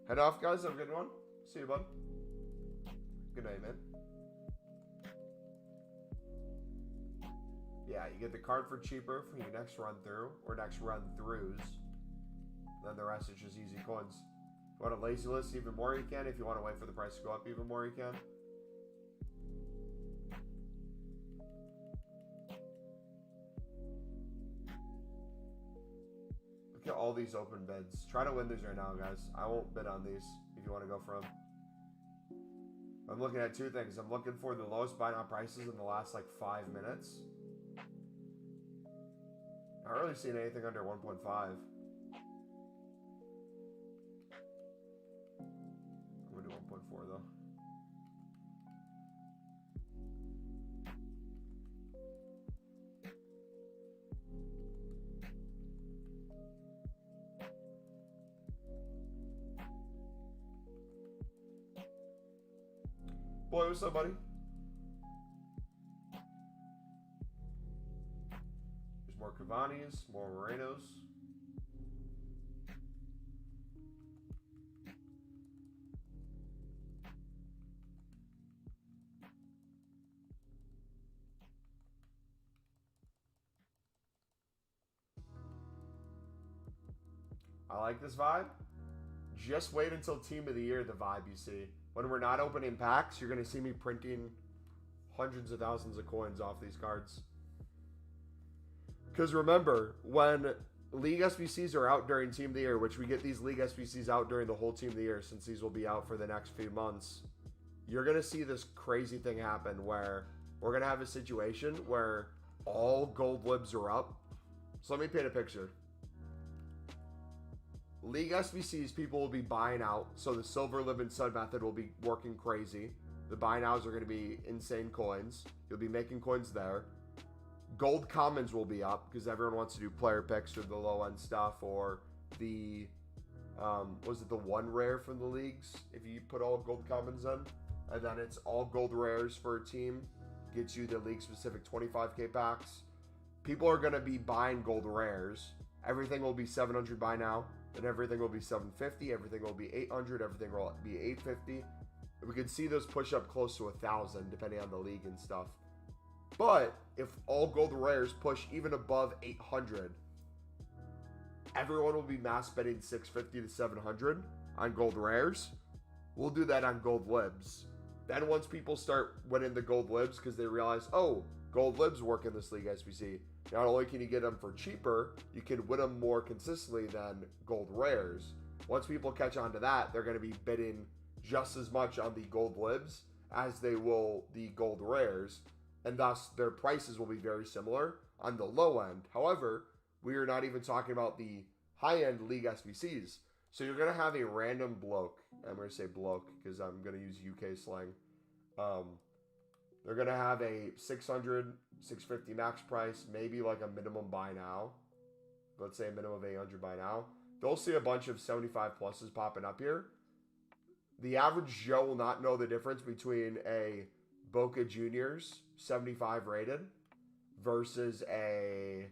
Head off, guys. Have a good one. See you, bud. Good night, man. Yeah, you get the card for cheaper for your next run through or next run throughs. Then the rest is just easy coins. If you want a lazy list even more, you can. If you want to wait for the price to go up even more, you can. Look at all these open bids. Try to win these right now, guys. I won't bid on these if you want to go for them. I'm looking at two things. I'm looking for the lowest buy now prices in the last like 5 minutes. I haven't really seen anything under 1.5. I'm gonna do 1.4 though. Boy, what's up, buddy? There's more Cavani's, more Morenos. I like this vibe. Just wait until Team of the Year, the vibe you see. When we're not opening packs, you're going to see me printing hundreds of thousands of coins off these cards. Because remember, when League SBCs are out during Team of the Year, which we get these League SBCs out during the whole Team of the Year, since these will be out for the next few months, you're going to see this crazy thing happen where we're going to have a situation where all gold libs are up. So let me paint a picture. League SBCs, people will be buying out, so the silver lib and stud method will be working crazy. The buy nows are going to be insane coins. You'll be making coins there. Gold commons will be up because everyone wants to do player picks or the low end stuff or the was it the one rare from the leagues if you put all gold commons in, and then it's all gold rares for a team, gets you the league specific 25k packs. People are going to be buying gold rares. Everything will be 700 by now. Then everything will be 750, everything will be 800, everything will be 850. We could see those push up close to 1,000 depending on the league and stuff. But if all gold rares push even above 800, everyone will be mass betting 650 to 700 on gold rares. We'll do that on gold libs. Then once people start winning the gold libs because they realize, oh, gold libs work in this league SBC. Not only can you get them for cheaper, you can win them more consistently than gold rares. Once people catch on to that, they're going to be bidding just as much on the gold libs as they will the gold rares, and thus their prices will be very similar on the low end. However, we are not even talking about the high-end league SBCs. So you're going to have a random bloke. I'm going to say bloke because I'm going to use UK slang. They're going to have a 600, 650 max price, maybe like a minimum buy now. Let's say a minimum of 800 buy now. They'll see a bunch of 75 pluses popping up here. The average Joe will not know the difference between a Boca Juniors 75 rated versus a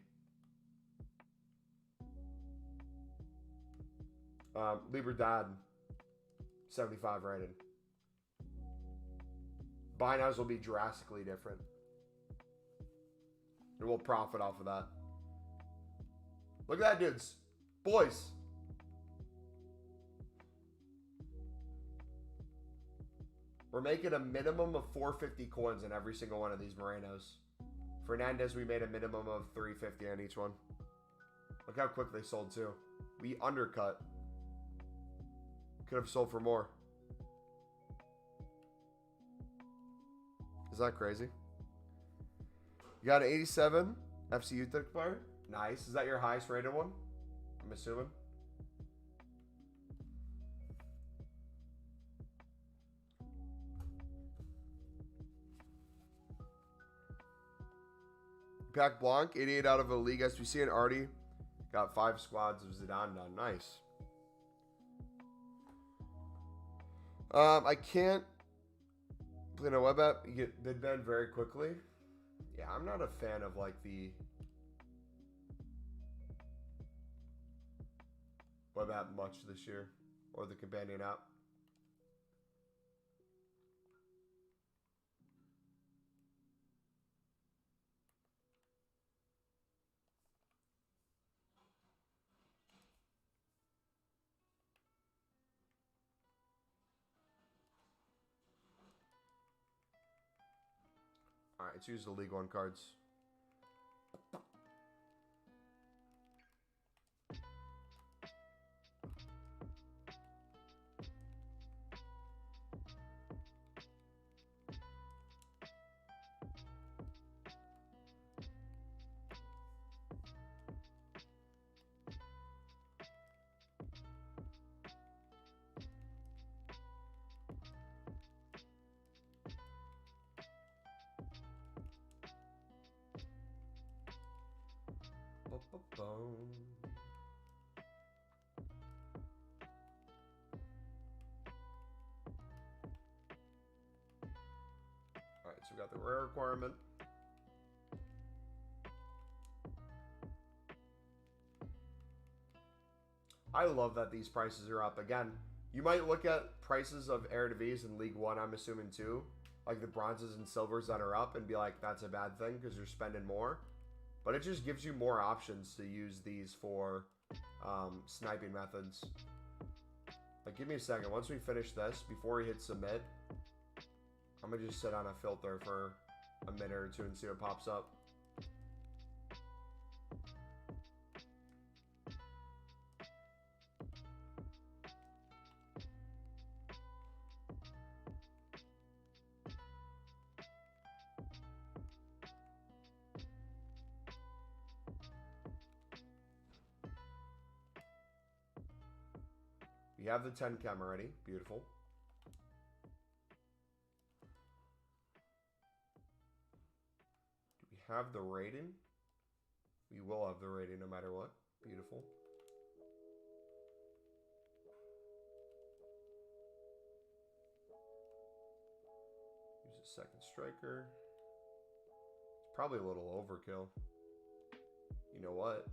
Libertad 75 rated. Buy nows will be drastically different. And we'll profit off of that. Look at that, dudes. Boys, We're making a minimum of 450 coins in every single one of these Morenos. Fernandez, we made a minimum of 350 on each one. Look how quick they sold too. We undercut. Could have sold for more. Is that crazy? You got an 87 FC Youth player. Nice. Is that your highest rated one? I'm assuming. Pack Blanc, 88 out of a league SBC, and already got 5 squads of Zidane done. Nice. I can't play no web app. You get bid banned very quickly. Yeah, I'm not a fan of like the web app much this year, or the companion app. All right, let's use the League One cards. Alright, so we got the rare requirement. I love that these prices are up. Again, you might look at prices of Eredivisie in League One, I'm assuming too, like the bronzes and silvers that are up, and be like, that's a bad thing because you're spending more. But it just gives you more options to use these for sniping methods. Like, give me a second. Once we finish this, before we hit submit, I'm going to just sit on a filter for a minute or two and see what pops up. We have the 10 chem already. Beautiful. Do we have the rating? We will have the rating no matter what. Beautiful. Use a second striker. It's probably a little overkill. You know what?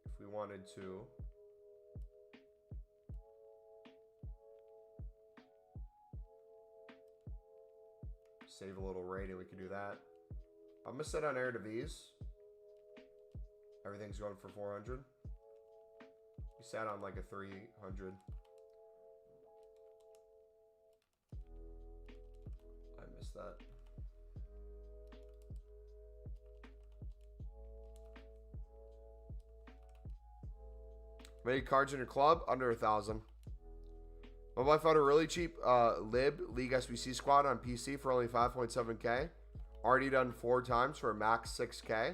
If we wanted to... save a little rating, we could do that. I'm gonna set on Eredivisie. Everything's going for 400. We sat on like a 300. I missed that. Many cards in your club? Under 1,000. My wife found a really cheap Lib League SBC squad on PC for only 5.7k. Already done 4 times for a max 6k.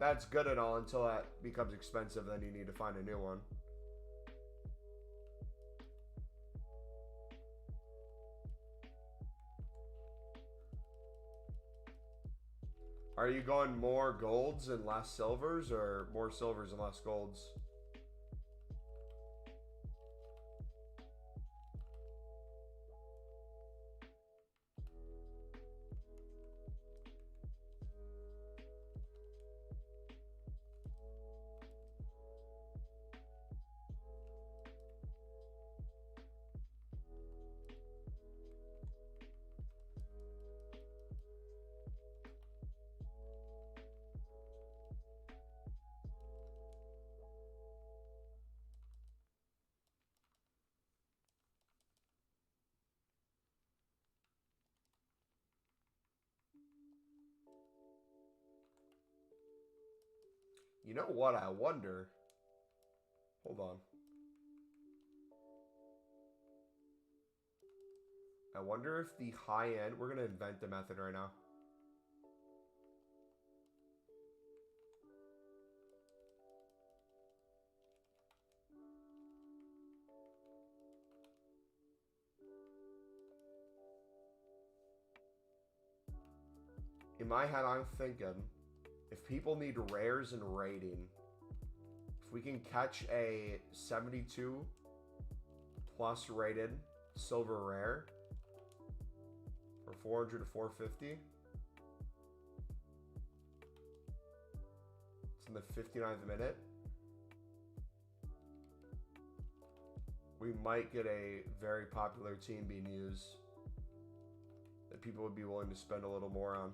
That's good and all until that becomes expensive. Then you need to find a new one. Are you going more golds and less silvers, or more silvers and less golds? You know what? I wonder. Hold on. I wonder if the high end... We're going to invent the method right now. In my head, I'm thinking, if people need rares and rating, if we can catch a 72 plus rated silver rare for 400 to 450, it's in the 59th minute, we might get a very popular team being used that people would be willing to spend a little more on.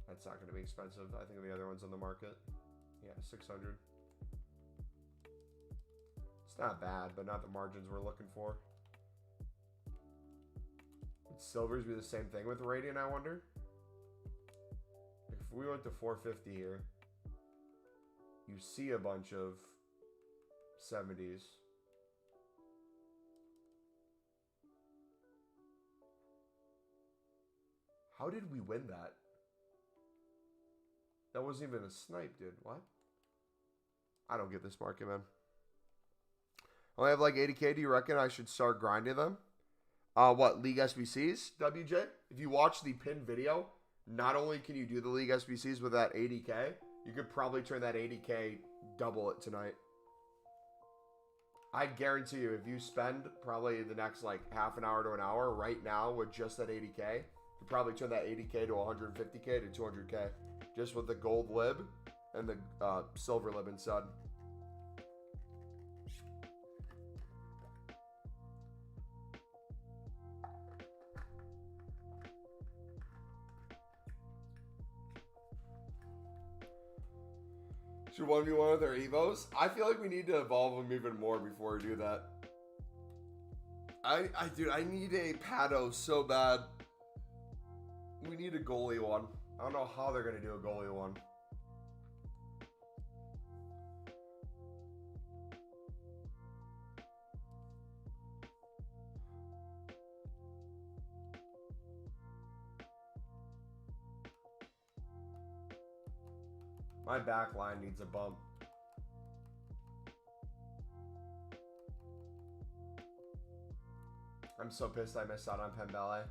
That's not going to be expensive. I think the other one's on the market. Yeah, 600. It's not bad, but not the margins we're looking for. Would silvers be the same thing with Radiant, I wonder? If we went to 450 here, you see a bunch of 70s. How did we win that? That wasn't even a snipe, dude. What? I don't get this market, man. I only have like 80K. Do you reckon I should start grinding them? What, League SBCs, WJ? If you watch the pinned video, not only can you do the League SBCs with that 80K, you could probably turn that 80K, double it tonight. I guarantee you, if you spend probably the next like half an hour to an hour right now with just that 80K, you probably turn that 80K to 150K to 200K. Just with the gold lib and the silver lib inside. Should 1v1 with our Evos? I feel like we need to evolve them even more before we do that. Dude, I need a Pato so bad. We need a goalie one. I don't know how they're going to do a goalie one. My back line needs a bump. I'm so pissed I missed out on Pembele.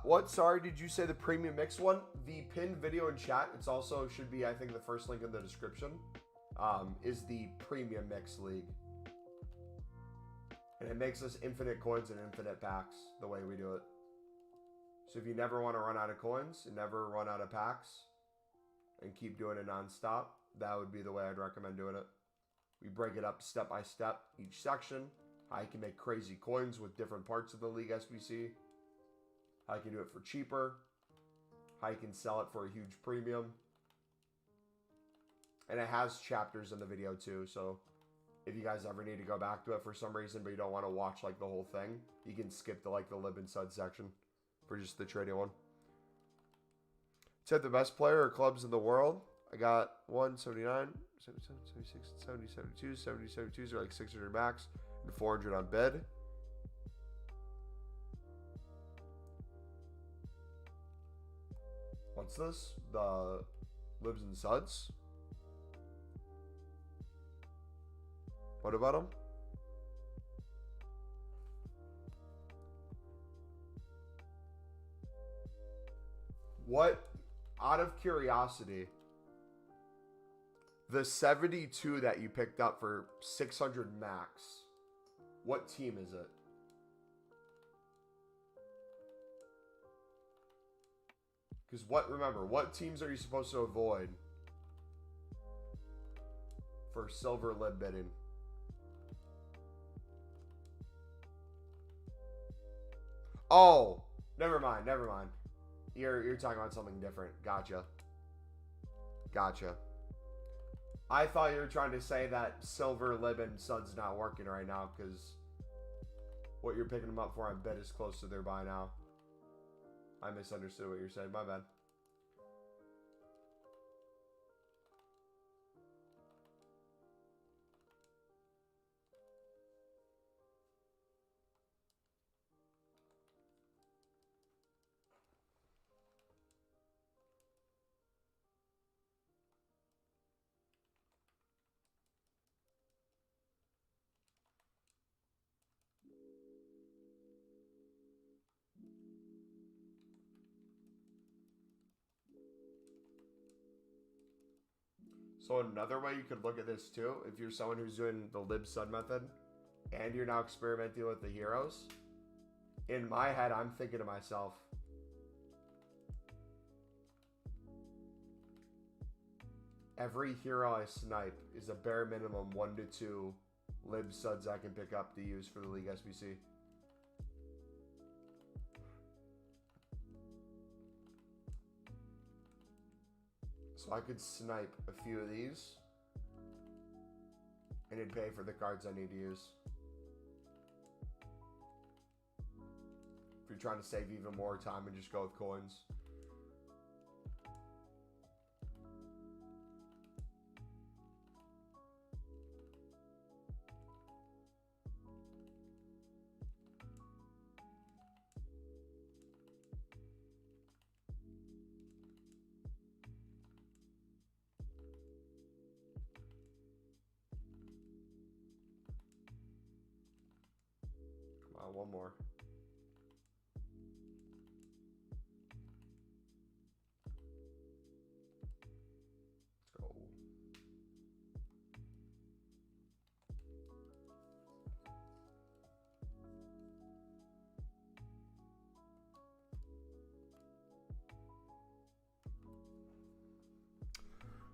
What? Sorry, did you say the premium mix one? The pinned video in chat, it's also should be, I think, the first link in the description, is the premium mix league. And it makes us infinite coins and infinite packs the way we do it. So if you never want to run out of coins and never run out of packs and keep doing it nonstop, that would be the way I'd recommend doing it. We break it up step by step, each section. How you can make crazy coins with different parts of the League SBC. How you can do it for cheaper. How you can sell it for a huge premium. And it has chapters in the video too, so if you guys ever need to go back to it for some reason, but you don't want to watch like the whole thing, you can skip to like the lib and sud section for just the trading one. Said the best player or clubs in the world. I got 179, 77, 76, 70, 72, 70, 72s are like 600 max and 400 on bid. What's this? The libs and suds? What about them? What, out of curiosity, the 72 that you picked up for 600 max, what team is it? Because remember, what teams are you supposed to avoid for silver lib bidding? Oh, never mind. You're talking about something different. Gotcha. I thought you were trying to say that silver lib and sud's not working right now because what you're picking them up for, I bet, is close to their buy now. I misunderstood what you're saying. My bad. So another way you could look at this too, if you're someone who's doing the lib sud method and you're now experimenting with the heroes, in my head, I'm thinking to myself, every hero I snipe is a bare minimum 1 to 2 lib suds I can pick up to use for the League SBC. So I could snipe a few of these and it'd pay for the cards I need to use. If you're trying to save even more time and just go with coins. Come on, one more. Let's go.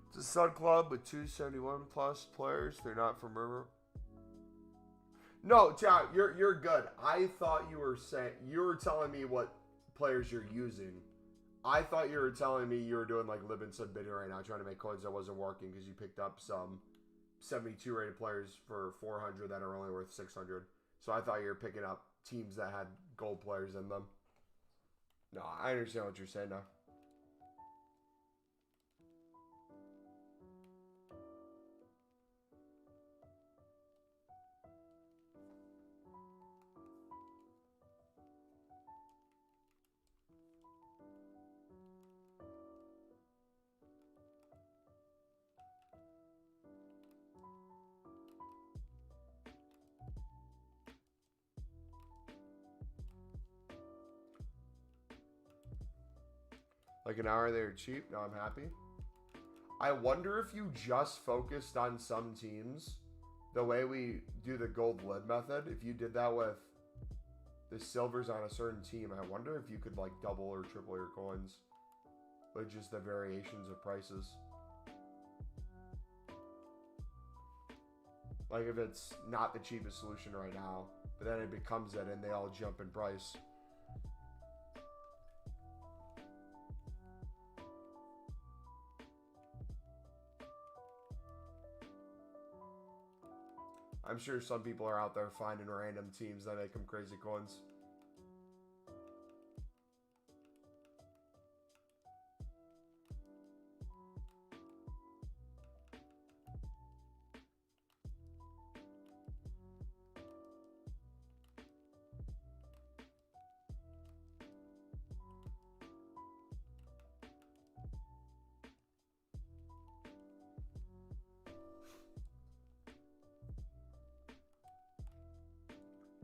It's a Sun Club with 271 plus players. They're not from River. No, Chad, you're good. I thought you were telling me what players you're using. I thought you were telling me you were doing like lib and sud bidding right now, trying to make coins that wasn't working because you picked up some 72 rated players for 400 that are only worth 600. So I thought you were picking up teams that had gold players in them. No, I understand what you're saying now. Like an hour, they're cheap. Now I'm happy. I wonder if you just focused on some teams the way we do the gold lid method. If you did that with the silvers on a certain team, I wonder if you could like double or triple your coins with just the variations of prices. Like if it's not the cheapest solution right now, but then it becomes it and they all jump in price. I'm sure some people are out there finding random teams that make them crazy coins.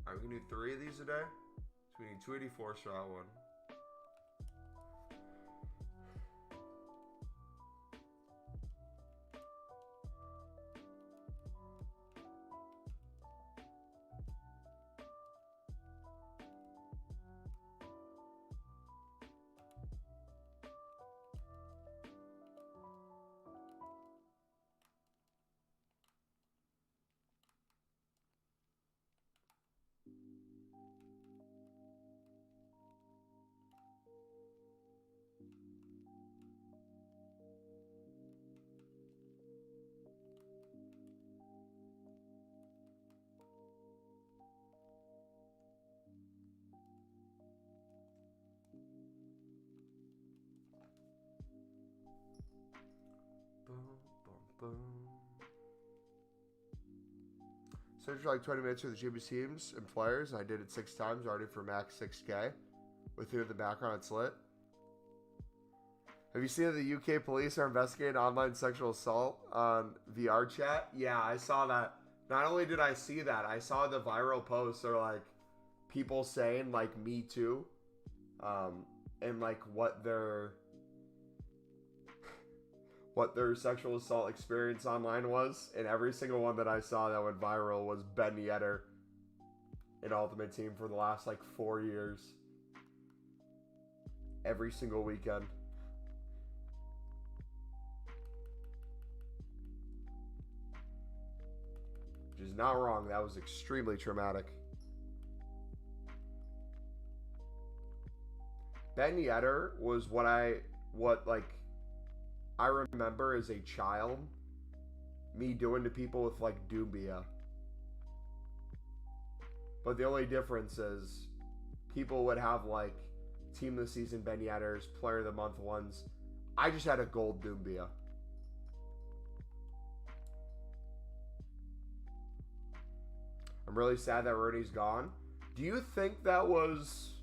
Alright, we can do 3 of these a day. So we need 284 for that one. Boom. Searched for like 20 minutes for the GP teams and players, and I did it 6 times already for max 6K. With you in the background, it's lit. Have you seen that the UK police are investigating online sexual assault on VR chat? Yeah, I saw that. Not only did I see that, I saw the viral posts or like people saying like me too, and like what their sexual assault experience online was, and every single one that I saw that went viral was Ben Yedder in Ultimate Team for the last like 4 years. Every single weekend. Which is not wrong. That was extremely traumatic. Ben Yedder was what I remember as a child me doing to people with like Dubia. But the only difference is people would have like Team of the Season Ben Yedders, Player of the Month ones. I just had a gold Dubia. I'm really sad that Rooney's gone. Do you think that was...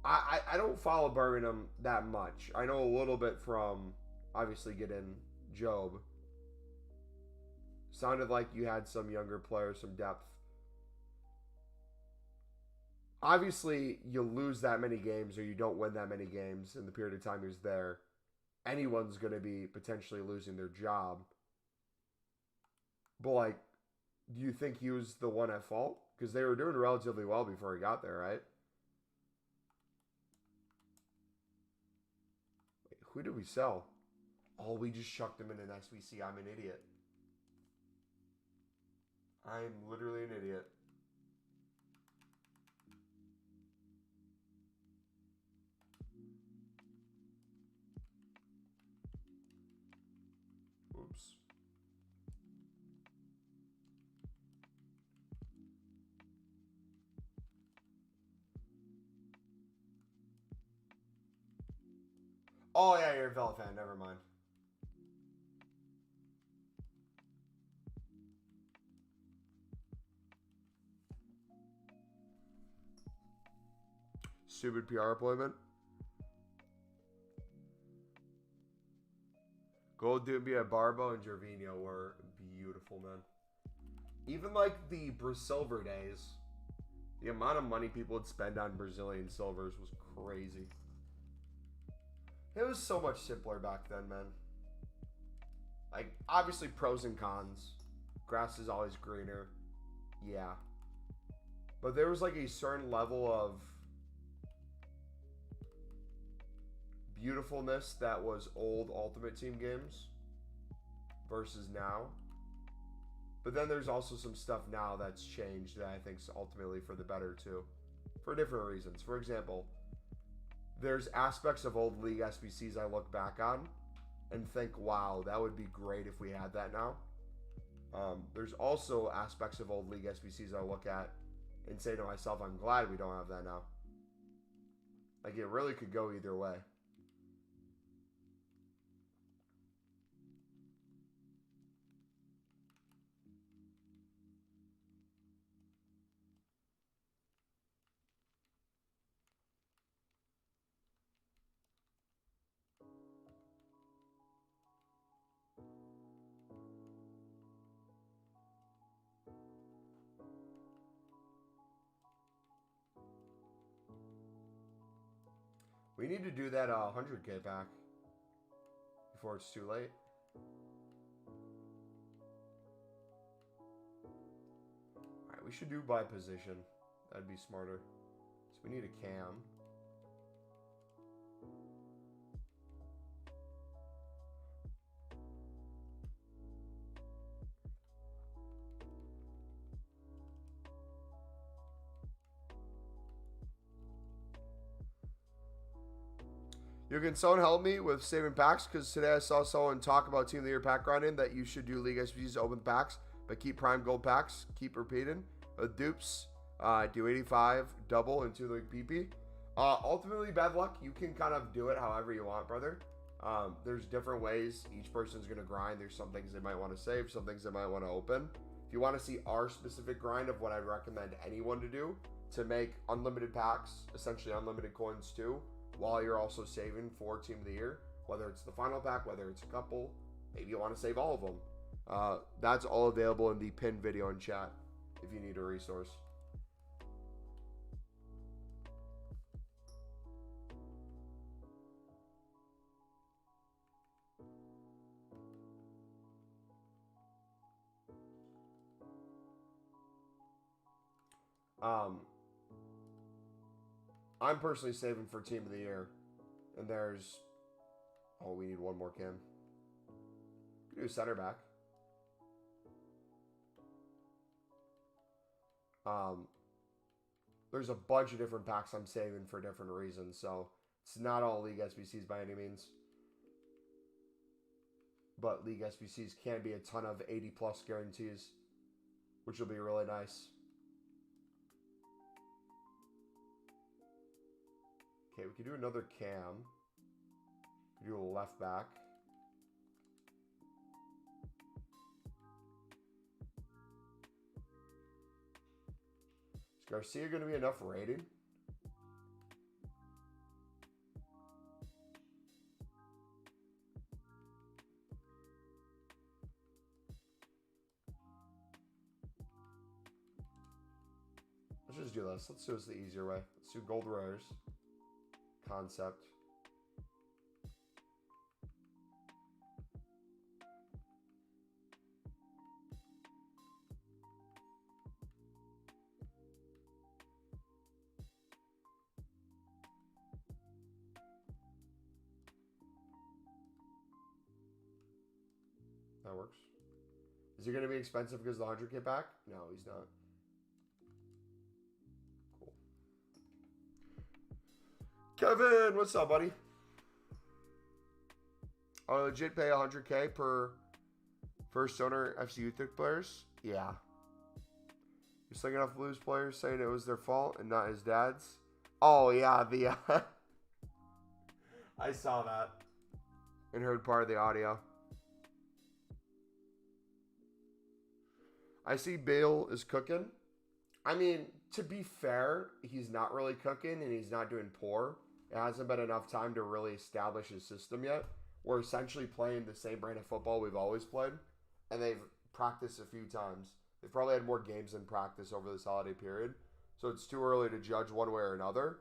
I don't follow Birmingham that much. I know a little bit from, obviously, getting Job. Sounded like you had some younger players, some depth. Obviously, you lose that many games or you don't win that many games in the period of time he was there. Anyone's going to be potentially losing their job. But, like, do you think he was the one at fault? Because they were doing relatively well before he got there, right? Wait, who did we sell? Oh, we just chucked him in an SBC. I'm an idiot. I'm literally an idiot. Oops. Oh, yeah, you're a Vela fan. Never mind. Stupid PR appointment. Gold Dubia, Barbo, and Gervinho were beautiful, man. Even like the Brasilver days, the amount of money people would spend on Brazilian silvers was crazy. It was so much simpler back then, man. Like, obviously pros and cons. Grass is always greener. Yeah. But there was like a certain level of beautifulness that was old Ultimate Team games versus now. But then there's also some stuff now that's changed that I think is ultimately for the better too. For different reasons. For example, there's aspects of old League SBCs I look back on and think, wow, that would be great if we had that now. There's also aspects of old League SBCs I look at and say to myself, I'm glad we don't have that now. Like, it really could go either way. We need to do that 100K pack before it's too late. Alright, we should do by position. That'd be smarter. So we need a cam. You can someone help me with saving packs, because today I saw someone talk about Team of the Year pack grinding that you should do League SBCs open packs, but keep prime gold packs, keep repeating. Dupes, do 85 double into the PP. Ultimately, bad luck. You can kind of do it however you want, brother. There's different ways each person's going to grind. There's some things they might want to save, some things they might want to open. If you want to see our specific grind of what I'd recommend anyone to do to make unlimited packs, essentially unlimited coins too, while you're also saving for Team of the Year, whether it's the final pack, whether it's a couple, maybe you want to save all of them. That's all available in the pinned video in chat if you need a resource. I'm personally saving for Team of the Year. And there's... Oh, we need one more Cam. We can do center back. There's a bunch of different packs I'm saving for different reasons. So, it's not all League SBCs by any means. But League SBCs can be a ton of 80+ guarantees, which will be really nice. Okay, we could do another Cam. We could do a left back. Is Garcia going to be enough rating? Let's just do this. Let's do this the easier way. Let's do gold rares. Concept. That works. Is he going to be expensive because of the 100K back? No, he's not. Kevin, what's up, buddy? I legit pay 100K per first owner FC Youth players? Yeah. You're slinging off Blues players saying it was their fault and not his dad's? Oh, yeah, the... I saw that and heard part of the audio. I see Bale is cooking. I mean, to be fair, he's not really cooking and he's not doing poor. It hasn't been enough time to really establish his system yet. We're essentially playing the same brand of football we've always played, and they've practiced a few times. They've probably had more games than practice over this holiday period, so it's too early to judge one way or another.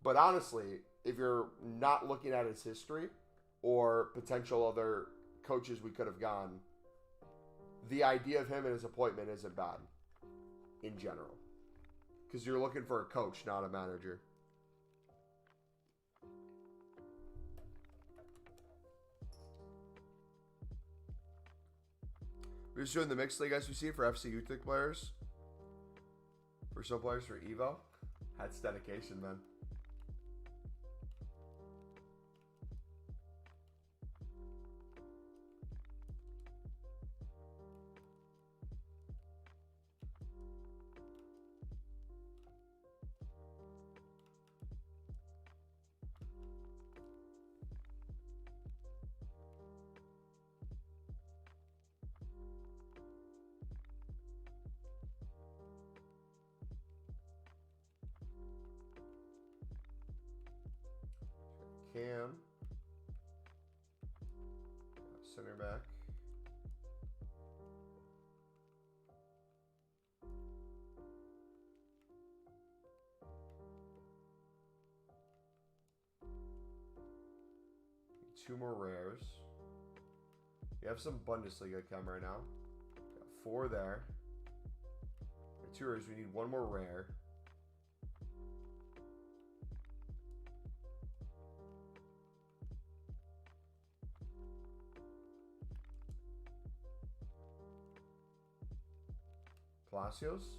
But honestly, if you're not looking at his history or potential other coaches we could have gone, the idea of him and his appointment isn't bad in general. Because you're looking for a coach, not a manager. We're just doing the mixed league SBC for FC Youth players. For some players for Evo. That's dedication, man. Cam. Center back. Two more rares. We have some Bundesliga cam right now. Got 4 there. For 2 rares, we need 1 more rare. Palacios?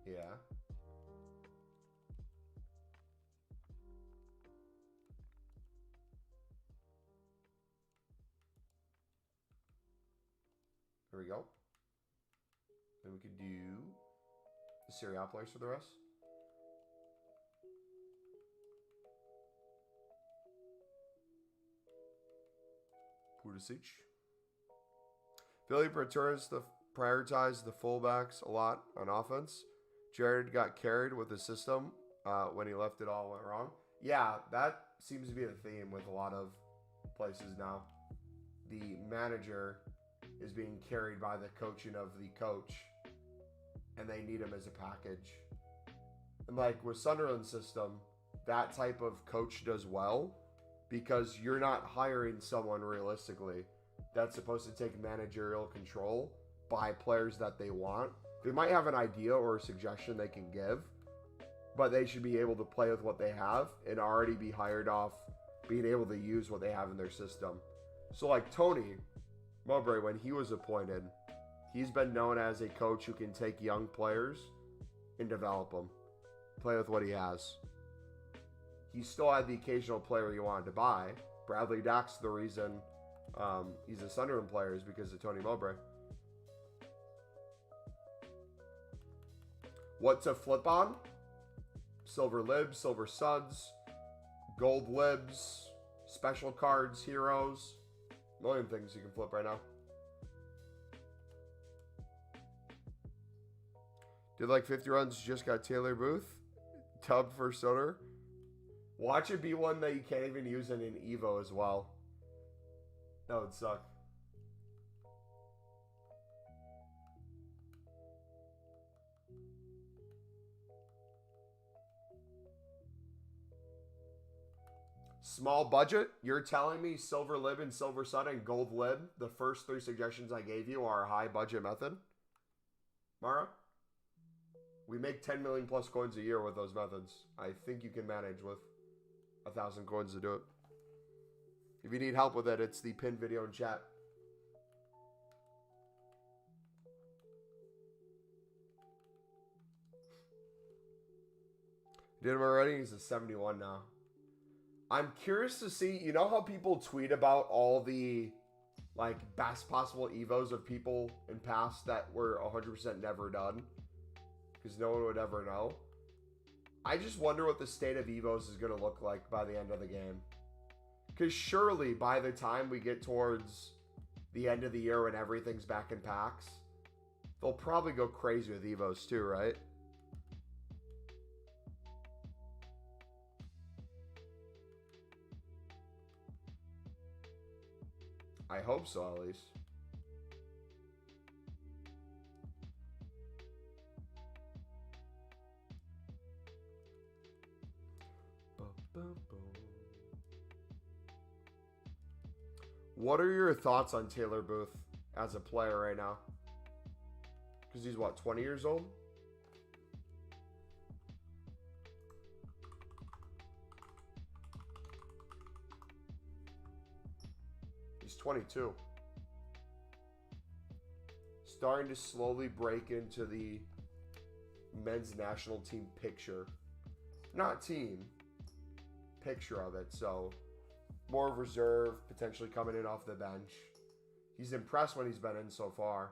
Yeah. There we go. Then we could do the Serie A players for the rest. Pulisic. Philly prioritized the fullbacks a lot on offense. Jared got carried with the system when he left it all went wrong. Yeah, that seems to be the theme with a lot of places now. The manager is being carried by the coaching of the coach, and they need him as a package. And like with Sunderland's system, that type of coach does well because you're not hiring someone realistically that's supposed to take managerial control by players that they want. They might have an idea or a suggestion they can give, but they should be able to play with what they have and already be hired off being able to use what they have in their system. So like Tony Mowbray, when he was appointed, he's been known as a coach who can take young players and develop them, play with what he has. He still had the occasional player he wanted to buy. Bradley Dack's the reason he's a Sunderland player is because of Tony Mowbray. What to flip on? Silver libs, silver suds, gold libs, special cards, heroes. A million things you can flip right now. Did like 50 runs, just got Taylor Booth. Tub for Soder. Watch it be one that you can't even use in an Evo as well. That would suck. Small budget? You're telling me silver lib and silver sun and gold lib, the first three suggestions I gave you, are a high budget method? Mara? We make 10 million plus coins a year with those methods. I think you can manage with 1,000 coins to do it. If you need help with it, it's the pinned video in chat. Did him already? He's a 71 now. I'm curious to see, you know how people tweet about all the like best possible Evos of people in past that were 100% never done? Because no one would ever know. I just wonder what the state of Evos is going to look like by the end of the game. Because surely by the time we get towards the end of the year when everything's back in packs, they'll probably go crazy with Evos too, right? I hope so, at least. What are your thoughts on Taylor Booth as a player right now? Because he's, what, 20 years old? He's 22. Starting to slowly break into the men's national team picture. Not team. Picture of it, so more of reserve, potentially coming in off the bench. He's impressed when he's been in so far.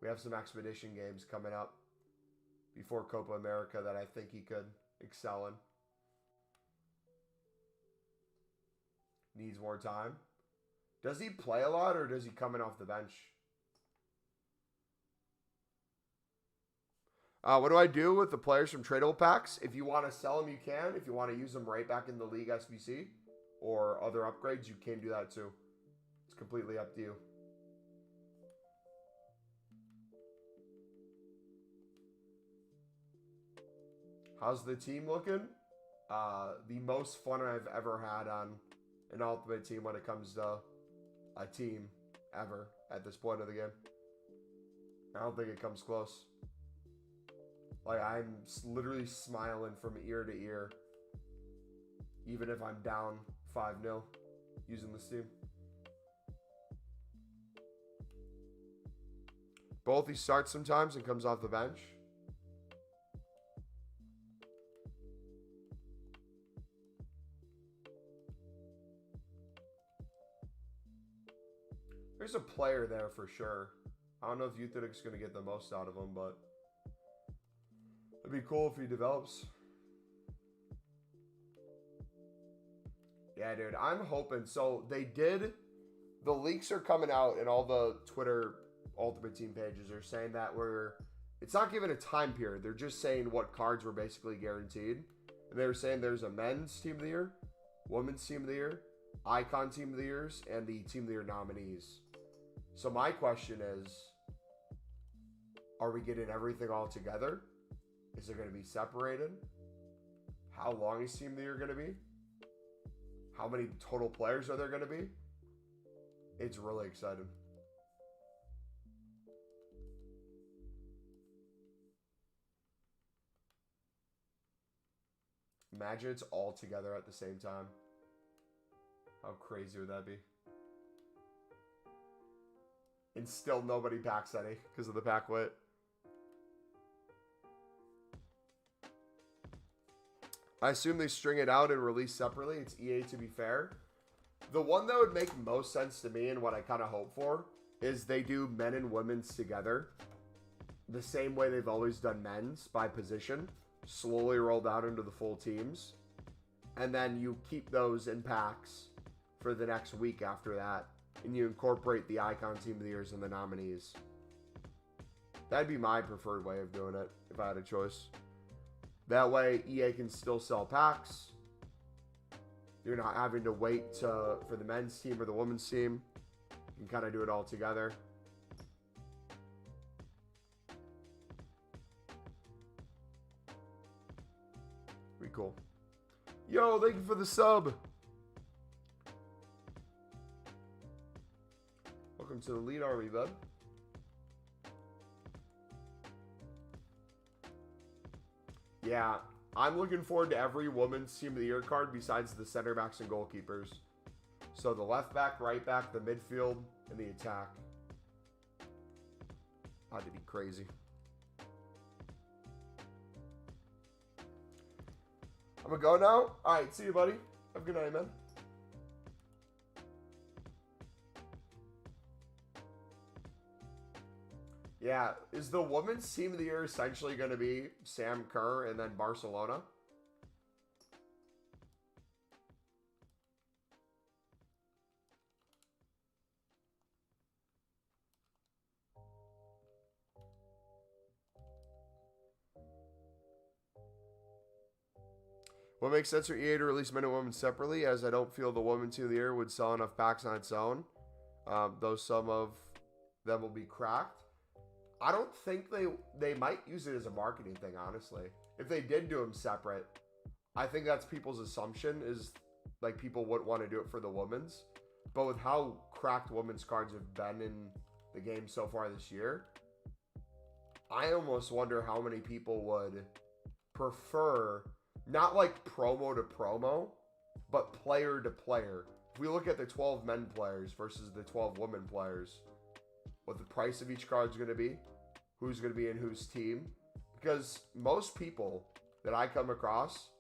We have some expedition games coming up before Copa America that I think he could excel in. Needs more time. Does he play a lot or does he come in off the bench? What do I do with the players from tradable packs? If you want to sell them, you can. If you want to use them right back in the league SBC or other upgrades, you can do that too. It's completely up to you. How's the team looking? The most fun I've ever had on an Ultimate Team when it comes to a team ever at this point of the game. I don't think it comes close. Like, I'm literally smiling from ear to ear, even if I'm down 5-0 using this team. Both he starts sometimes and comes off the bench. There's a player there for sure. I don't know if Utheric's going to get the most out of him, but it'd be cool if he develops. Yeah, dude, I'm hoping. So they did. The leaks are coming out, and all the Twitter Ultimate Team pages are saying that it's not given a time period. They're just saying what cards were basically guaranteed. And they were saying there's a men's team of the year, women's team of the year, icon team of the years, and the team of the year nominees. So my question is, are we getting everything all together? Is it going to be separated? How long is team of the year going to be? How many total players are there going to be? It's really exciting. Imagine it's all together at the same time. How crazy would that be? And still nobody packs any because of the pack wit. I assume they string it out and release separately. It's EA, to be fair. The one that would make most sense to me and what I kind of hope for is they do men and women's together. The same way they've always done men's by position. Slowly rolled out into the full teams. And then you keep those in packs for the next week after that. And you incorporate the icon team of the years and the nominees. That'd be my preferred way of doing it if I had a choice. That way EA can still sell packs. You're not having to wait for the men's team or the women's team. You can kind of do it all together. Pretty cool. Yo, thank you for the sub. Welcome to the lead army, bud. Yeah, I'm looking forward to every women's team of the year card besides the center backs and goalkeepers. So the left back, right back, the midfield, and the attack. That'd be crazy. I'm gonna go now. All right, see you, buddy. Have a good night, man. Yeah, is the women's team of the year essentially going to be Sam Kerr and then Barcelona? What makes sense for EA to release men and women separately, as I don't feel the women's team of the year would sell enough packs on its own, though some of them will be cracked. I don't think they might use it as a marketing thing, honestly. If they did do them separate, I think that's people's assumption is like people wouldn't want to do it for the women's. But with how cracked women's cards have been in the game so far this year, I almost wonder how many people would prefer not like promo to promo, but player to player. If we look at the 12 men players versus the 12 women players, what the price of each card is going to be, who's going to be in whose team. Because most people that I come across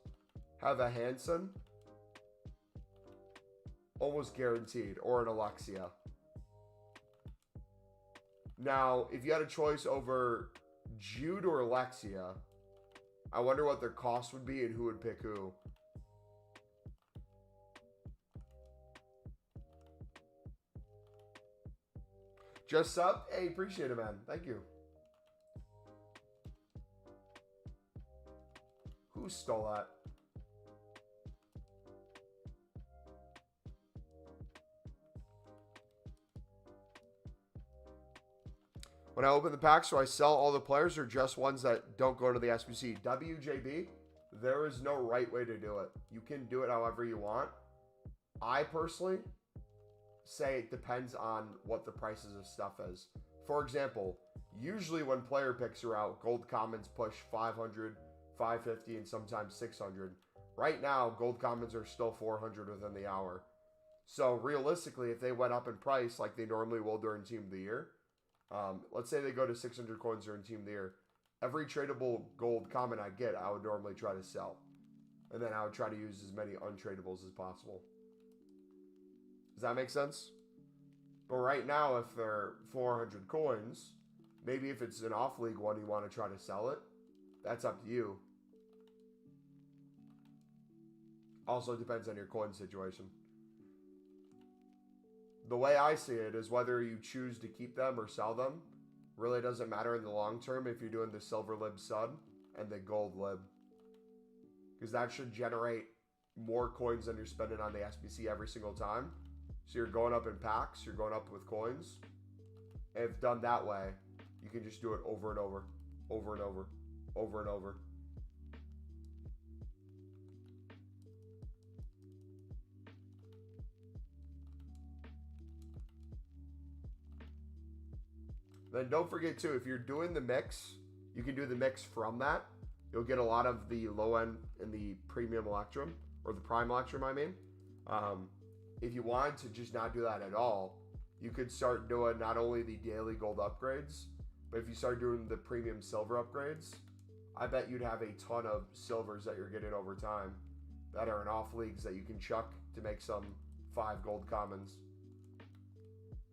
have a Hansen almost guaranteed, or an Alexia. Now, if you had a choice over Jude or Alexia, I wonder what their cost would be and who would pick who. Just sub? Hey, appreciate it, man. Thank you. Who stole that? When I open the packs, do I sell all the players or just ones that don't go to the SBC? WJB, there is no right way to do it. You can do it however you want. I personally say it depends on what the prices of stuff is. For example, usually when player picks are out, gold commons push 500, 550, and sometimes 600. Right now, gold commons are still 400 within the hour. So realistically, if they went up in price like they normally will during Team of the Year, let's say they go to 600 coins during Team of the Year, every tradable gold common I get, I would normally try to sell. And then I would try to use as many untradables as possible. Does that make sense? But right now, if they're 400 coins, maybe if it's an off-league one, you want to try to sell it. That's up to you. Also depends on your coin situation. The way I see it is whether you choose to keep them or sell them really doesn't matter in the long term if you're doing the silver lib sud and the gold lib. Because that should generate more coins than you're spending on the SBC every single time. So you're going up in packs, you're going up with coins. And if done that way, you can just do it over and over, over and over, over and over. Then don't forget too, if you're doing the mix, you can do the mix from that. You'll get a lot of the low end in the premium Electrum, or the prime Electrum, I mean. If you wanted to just not do that at all, you could start doing not only the daily gold upgrades, but if you start doing the premium silver upgrades, I bet you'd have a ton of silvers that you're getting over time that are in off leagues that you can chuck to make some 5 gold commons.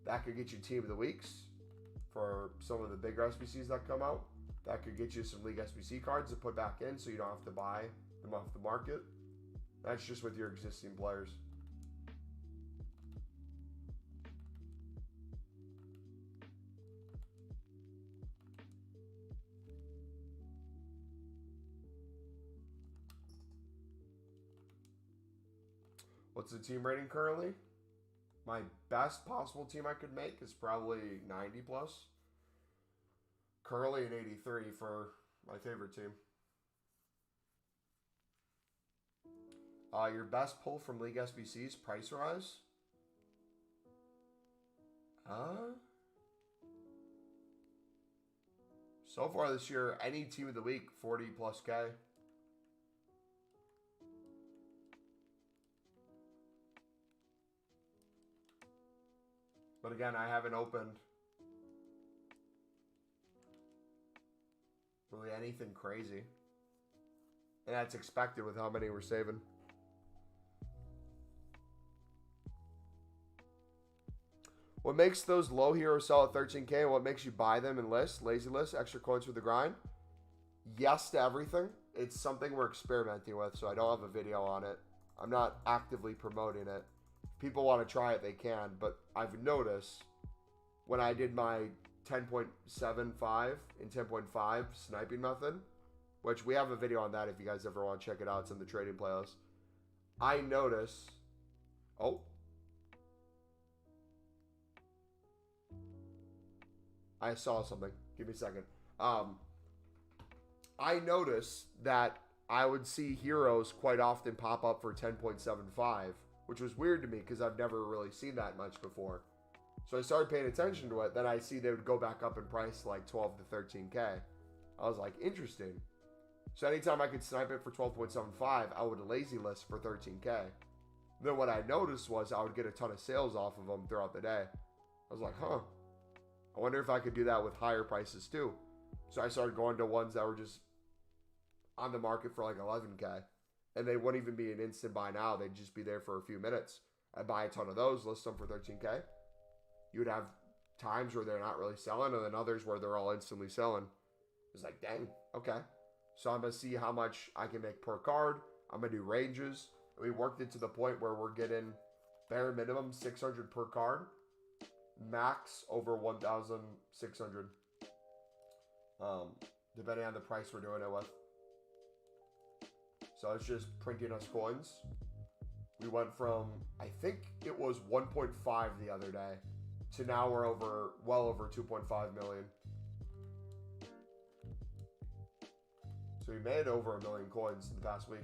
That could get you team of the weeks for some of the bigger SBCs that come out. That could get you some league SBC cards to put back in so you don't have to buy them off the market. That's just with your existing players. What's the team rating currently? My best possible team I could make is probably 90 plus. Currently an 83 for my favorite team. Your best pull from League SBCs, price rise? So far this year, any team of the week, 40 plus K. But again, I haven't opened really anything crazy. And that's expected with how many we're saving. What makes those low heroes sell at 13K and what makes you buy them and list? Lazy list, extra coins for the grind? Yes to everything. It's something we're experimenting with, so I don't have a video on it. I'm not actively promoting it. If people want to try it, they can. But I've noticed when I did my 10.75 and 10.5 sniping method, which we have a video on that if you guys ever want to check it out. It's in the trading playlist. I notice... Oh. I saw something. Give me a second. I noticed that I would see heroes quite often pop up for 10.75, which was weird to me because I've never really seen that much before. So I started paying attention to it. Then I see they would go back up in price to like 12 to 13K. I was like, interesting. So anytime I could snipe it for 12.75, I would lazy list for 13K. Then what I noticed was I would get a ton of sales off of them throughout the day. I was like, huh. I wonder if I could do that with higher prices too. So I started going to ones that were just on the market for like 11K. And they wouldn't even be an instant buy now. They'd just be there for a few minutes. I'd buy a ton of those, list them for 13K. You would have times where they're not really selling, and then others where they're all instantly selling. It's like, dang, okay. So I'm going to see how much I can make per card. I'm going to do ranges. And we worked it to the point where we're getting bare minimum 600 per card. Max over 1,600. Depending on the price we're doing it with. So it's just printing us coins. We went from, I think it was 1.5 the other day, to now we're over, well over 2.5 million. So we made over 1 million coins in the past week.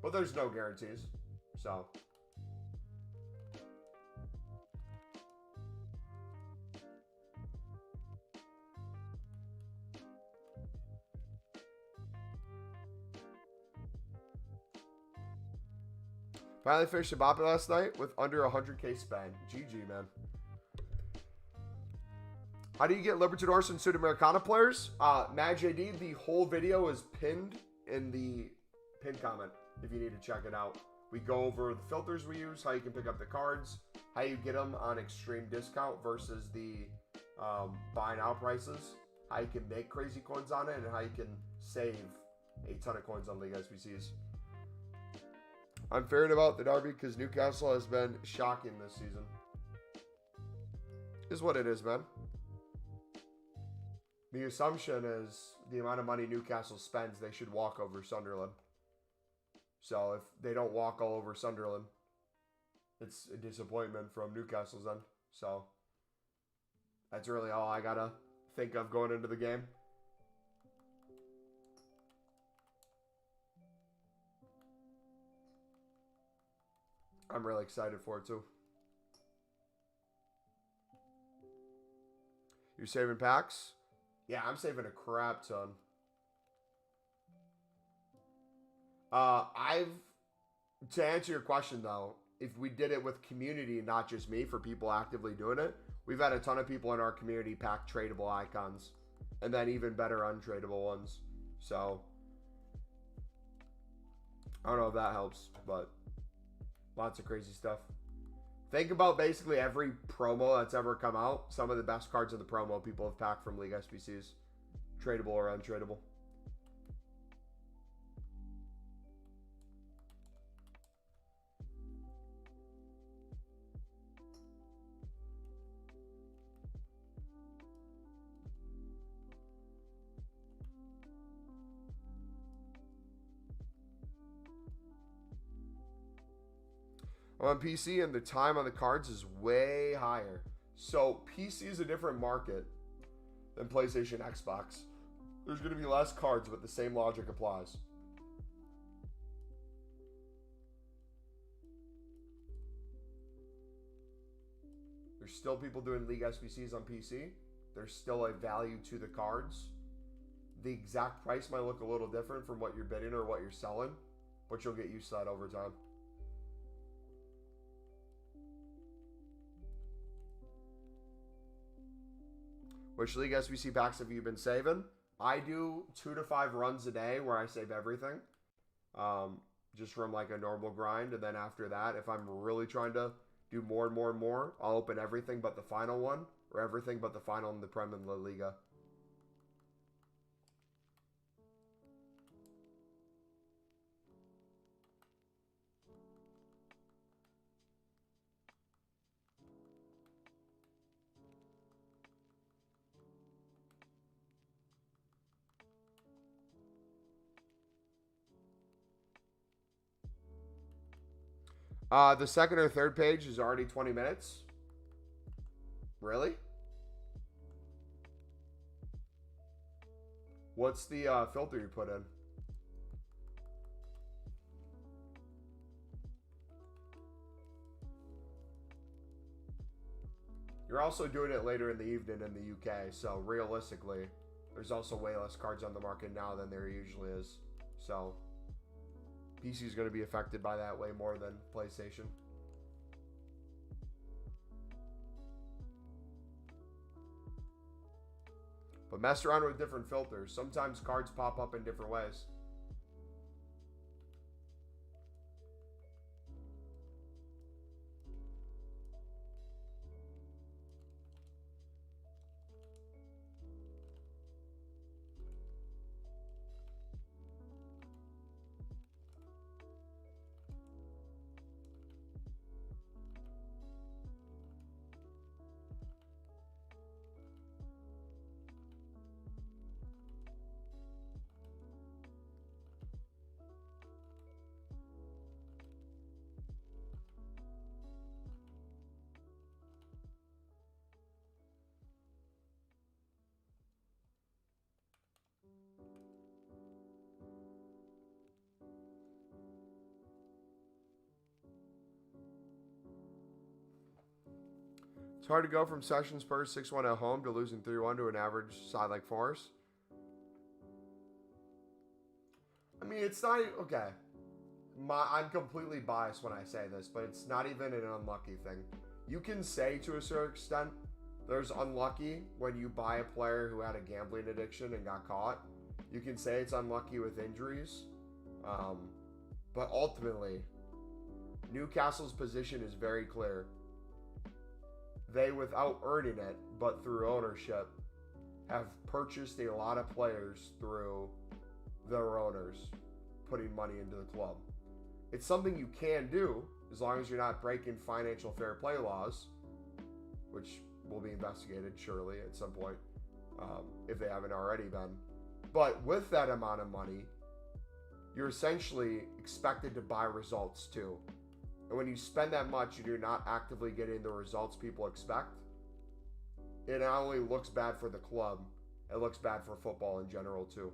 But there's no guarantees, so. Finally finished a bop last night with under 100K spend. GG, man. How do you get Libertadores and Sudamericana players? Mad JD, the whole video is pinned in the pinned comment if you need to check it out. We go over the filters we use, how you can pick up the cards, how you get them on extreme discount versus the buying out prices, how you can make crazy coins on it, and how you can save a ton of coins on League SBCs. I'm fearing about the derby because Newcastle has been shocking this season. Is what it is, man. The assumption is the amount of money Newcastle spends, they should walk over Sunderland. So if they don't walk all over Sunderland, it's a disappointment from Newcastle's end. So that's really all I gotta think of going into the game. I'm really excited for it too. You saving packs? Yeah, I'm saving a crap ton. To answer your question though, if we did it with community, not just me, for people actively doing it, we've had a ton of people in our community pack tradable icons, and then even better untradeable ones. So I don't know if that helps, but lots of crazy stuff. Think about basically every promo that's ever come out. Some of the best cards in the promo people have packed from League SBCs, tradable or untradeable. On PC, and the time on the cards is way higher. So PC is a different market than PlayStation, Xbox. There's going to be less cards, but the same logic applies. There's still people doing League SBCs on PC. There's still a value to the cards. The exact price might look a little different from what you're bidding or what you're selling, but you'll get used to that over time. Which League SBC packs have you been saving? I do 2 to 5 runs a day where I save everything. Just from like a normal grind. And then after that, if I'm really trying to do more and more and more, I'll open everything but the final one. Or everything but the final in the Prem and La Liga. The second or third page is already 20 minutes. Really? What's the filter you put in? You're also doing it later in the evening in the UK, so realistically, there's also way less cards on the market now than there usually is. So PC is going to be affected by that way more than PlayStation. But mess around with different filters. Sometimes cards pop up in different ways. It's hard to go from Sessions Spurs 6-1 at home to losing 3-1 to an average side like Forest. I mean, it's not... Okay. I'm completely biased when I say this, but it's not even an unlucky thing. You can say to a certain extent there's unlucky when you buy a player who had a gambling addiction and got caught. You can say it's unlucky with injuries. But ultimately, Newcastle's position is very clear. they, without earning it, but through ownership, have purchased a lot of players through their owners putting money into the club. It's something you can do as long as you're not breaking financial fair play laws, which will be investigated surely at some point, if they haven't already been. But with that amount of money, you're essentially expected to buy results too. And when you spend that much and you're not actively getting the results people expect, it not only looks bad for the club, it looks bad for football in general too.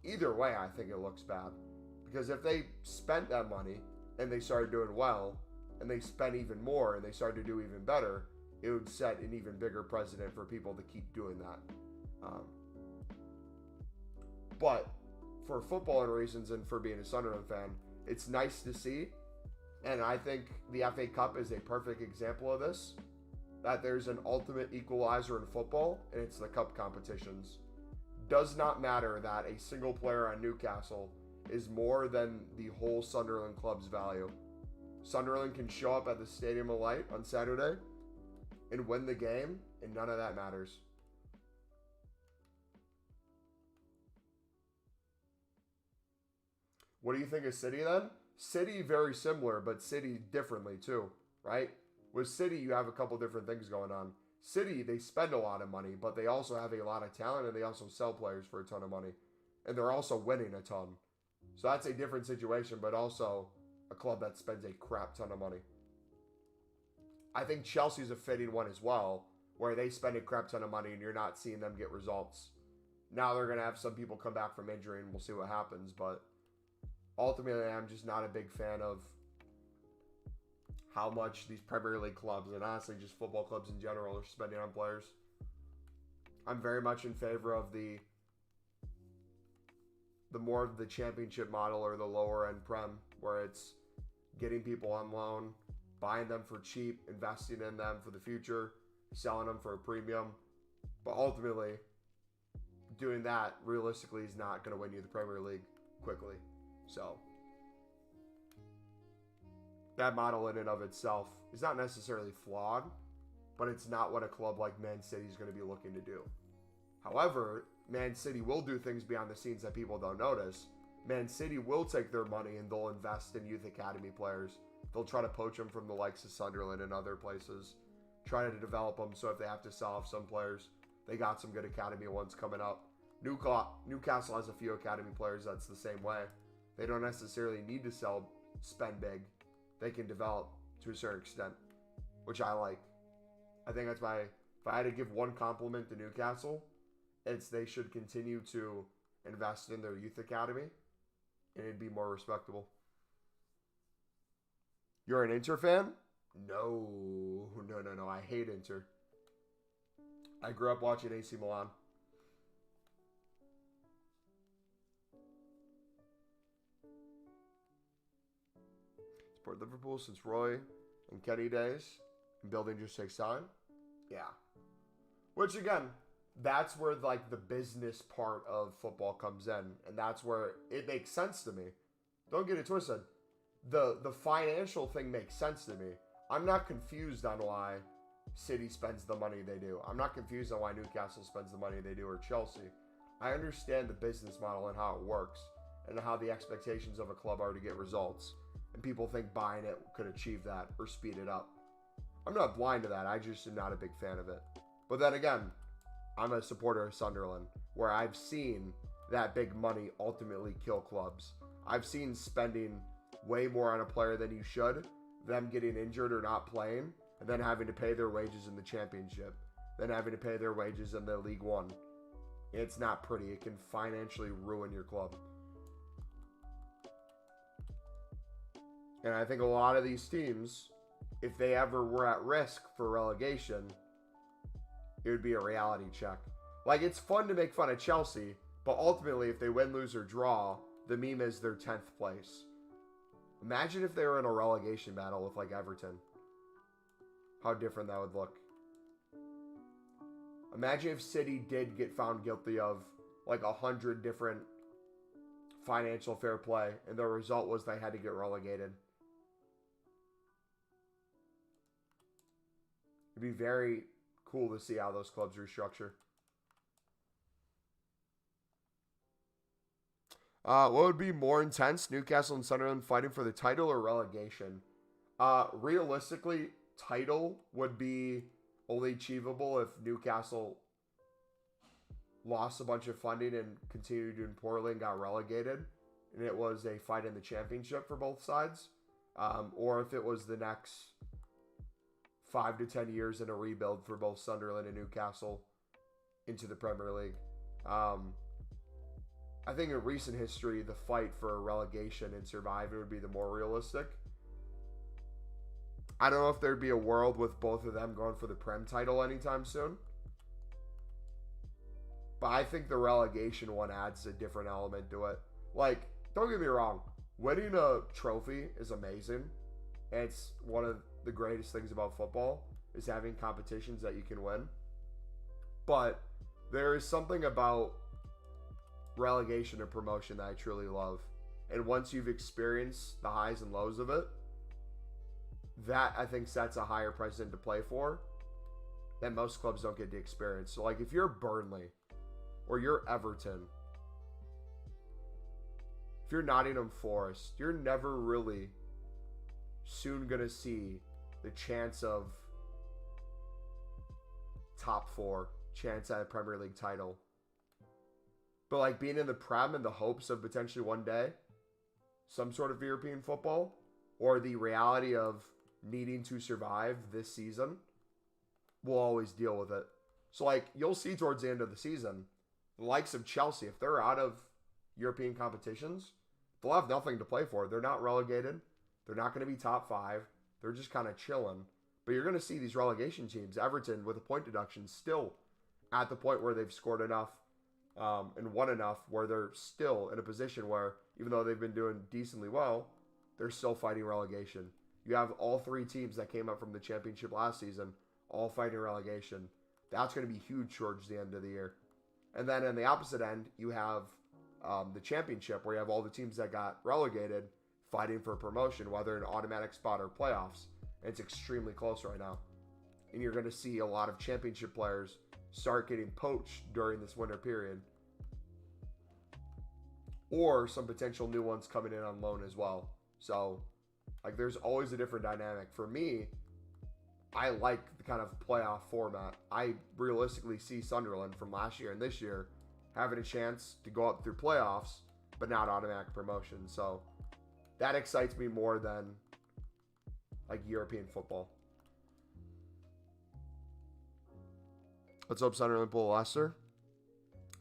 Either way, I think it looks bad. Because if they spent that money and they started doing well, and they spent even more and they started to do even better, it would set an even bigger precedent for people to keep doing that. But for footballing reasons and for being a Sunderland fan, it's nice to see. And I think the FA Cup is a perfect example of this. That there's an ultimate equalizer in football, and it's the cup competitions. Does not matter that a single player on Newcastle is more than the whole Sunderland club's value. Sunderland can show up at the Stadium of Light on Saturday and win the game, and none of that matters. What do you think of City then? City, very similar, but City differently too, right? With City, you have a couple different things going on. City, they spend a lot of money, but they also have a lot of talent, and they also sell players for a ton of money. And they're also winning a ton. So that's a different situation, but also a club that spends a crap ton of money. I think Chelsea's a fitting one as well, where they spend a crap ton of money and you're not seeing them get results. Now they're going to have some people come back from injury, and we'll see what happens, but ultimately, I'm just not a big fan of how much these Premier League clubs, and honestly just football clubs in general, are spending on players. I'm very much in favor of the more of the championship model or the lower end Prem, where it's getting people on loan, buying them for cheap, investing in them for the future, selling them for a premium. But ultimately, doing that realistically is not going to win you the Premier League quickly. So that model in and of itself is not necessarily flawed, but it's not what a club like Man City is going to be looking to do. However, Man City will do things behind the scenes that people don't notice. Man City will take their money and they'll invest in youth academy players. They'll try to poach them from the likes of Sunderland and other places, try to develop them, so if they have to sell off some players, they got some good academy ones coming up. Newcastle has a few academy players that's the same way. They don't necessarily need to spend big. They can develop to a certain extent, which I like. I think that's why, if I had to give one compliment to Newcastle, it's they should continue to invest in their youth academy, and it'd be more respectable. You're an Inter fan? No. I hate Inter. I grew up watching AC Milan. Support Liverpool since Roy and Kenny days, and building just takes time. Yeah. Which again, that's where like the business part of football comes in, and that's where it makes sense to me. Don't get it twisted. The financial thing makes sense to me. I'm not confused on why City spends the money they do. I'm not confused on why Newcastle spends the money they do, or Chelsea. I understand the business model and how it works, and how the expectations of a club are to get results. And people think buying it could achieve that or speed it up. I'm not blind to that. I just am not a big fan of it. But then again, I'm a supporter of Sunderland, where I've seen that big money ultimately kill clubs. I've seen spending way more on a player than you should, them getting injured or not playing, and then having to pay their wages in the championship, then having to pay their wages in the League One. It's not pretty. It can financially ruin your club. And I think a lot of these teams, if they ever were at risk for relegation, it would be a reality check. Like, it's fun to make fun of Chelsea, but ultimately, if they win, lose, or draw, the meme is their 10th place. Imagine if they were in a relegation battle with, like, Everton. How different that would look. Imagine if City did get found guilty of, like, 100 different financial fair play, and the result was they had to get relegated. It'd be very cool to see how those clubs restructure. What would be more intense, Newcastle and Sunderland fighting for the title or relegation? Realistically, title would be only achievable if Newcastle lost a bunch of funding and continued doing poorly and got relegated, and it was a fight in the championship for both sides, or if it was the next 5 to 10 years in a rebuild for both Sunderland and Newcastle into the Premier League. I think in recent history, the fight for relegation and surviving would be the more realistic. I don't know if there'd be a world with both of them going for the Prem title anytime soon. But I think the relegation one adds a different element to it. Like, don't get me wrong, winning a trophy is amazing. And it's one of the greatest things about football is having competitions that you can win. But there is something about relegation and promotion that I truly love. And once you've experienced the highs and lows of it, that I think sets a higher precedent to play for that most clubs don't get to experience. So like if you're Burnley or you're Everton, if you're Nottingham Forest, you're never really soon going to see the chance of top 4, chance at a Premier League title. But like being in the Prem in the hopes of potentially one day some sort of European football, or the reality of needing to survive this season, we'll always deal with it. So like you'll see towards the end of the season, the likes of Chelsea, if they're out of European competitions, they'll have nothing to play for. They're not relegated. They're not going to be top 5. They're just kind of chilling. But you're going to see these relegation teams, Everton with a point deduction, still at the point where they've scored enough and won enough where they're still in a position where, even though they've been doing decently well, they're still fighting relegation. You have all 3 teams that came up from the championship last season all fighting relegation. That's going to be huge towards the end of the year. And then in the opposite end, you have the championship where you have all the teams that got relegated fighting for promotion, whether an automatic spot or playoffs. And it's extremely close right now. And you're going to see a lot of championship players start getting poached during this winter period. Or some potential new ones coming in on loan as well. So, like, there's always a different dynamic. For me, I like the kind of playoff format. I realistically see Sunderland from last year and this year having a chance to go up through playoffs, but not automatic promotion. So, that excites me more than, like, European football. Let's hope Sunderland pull Leicester.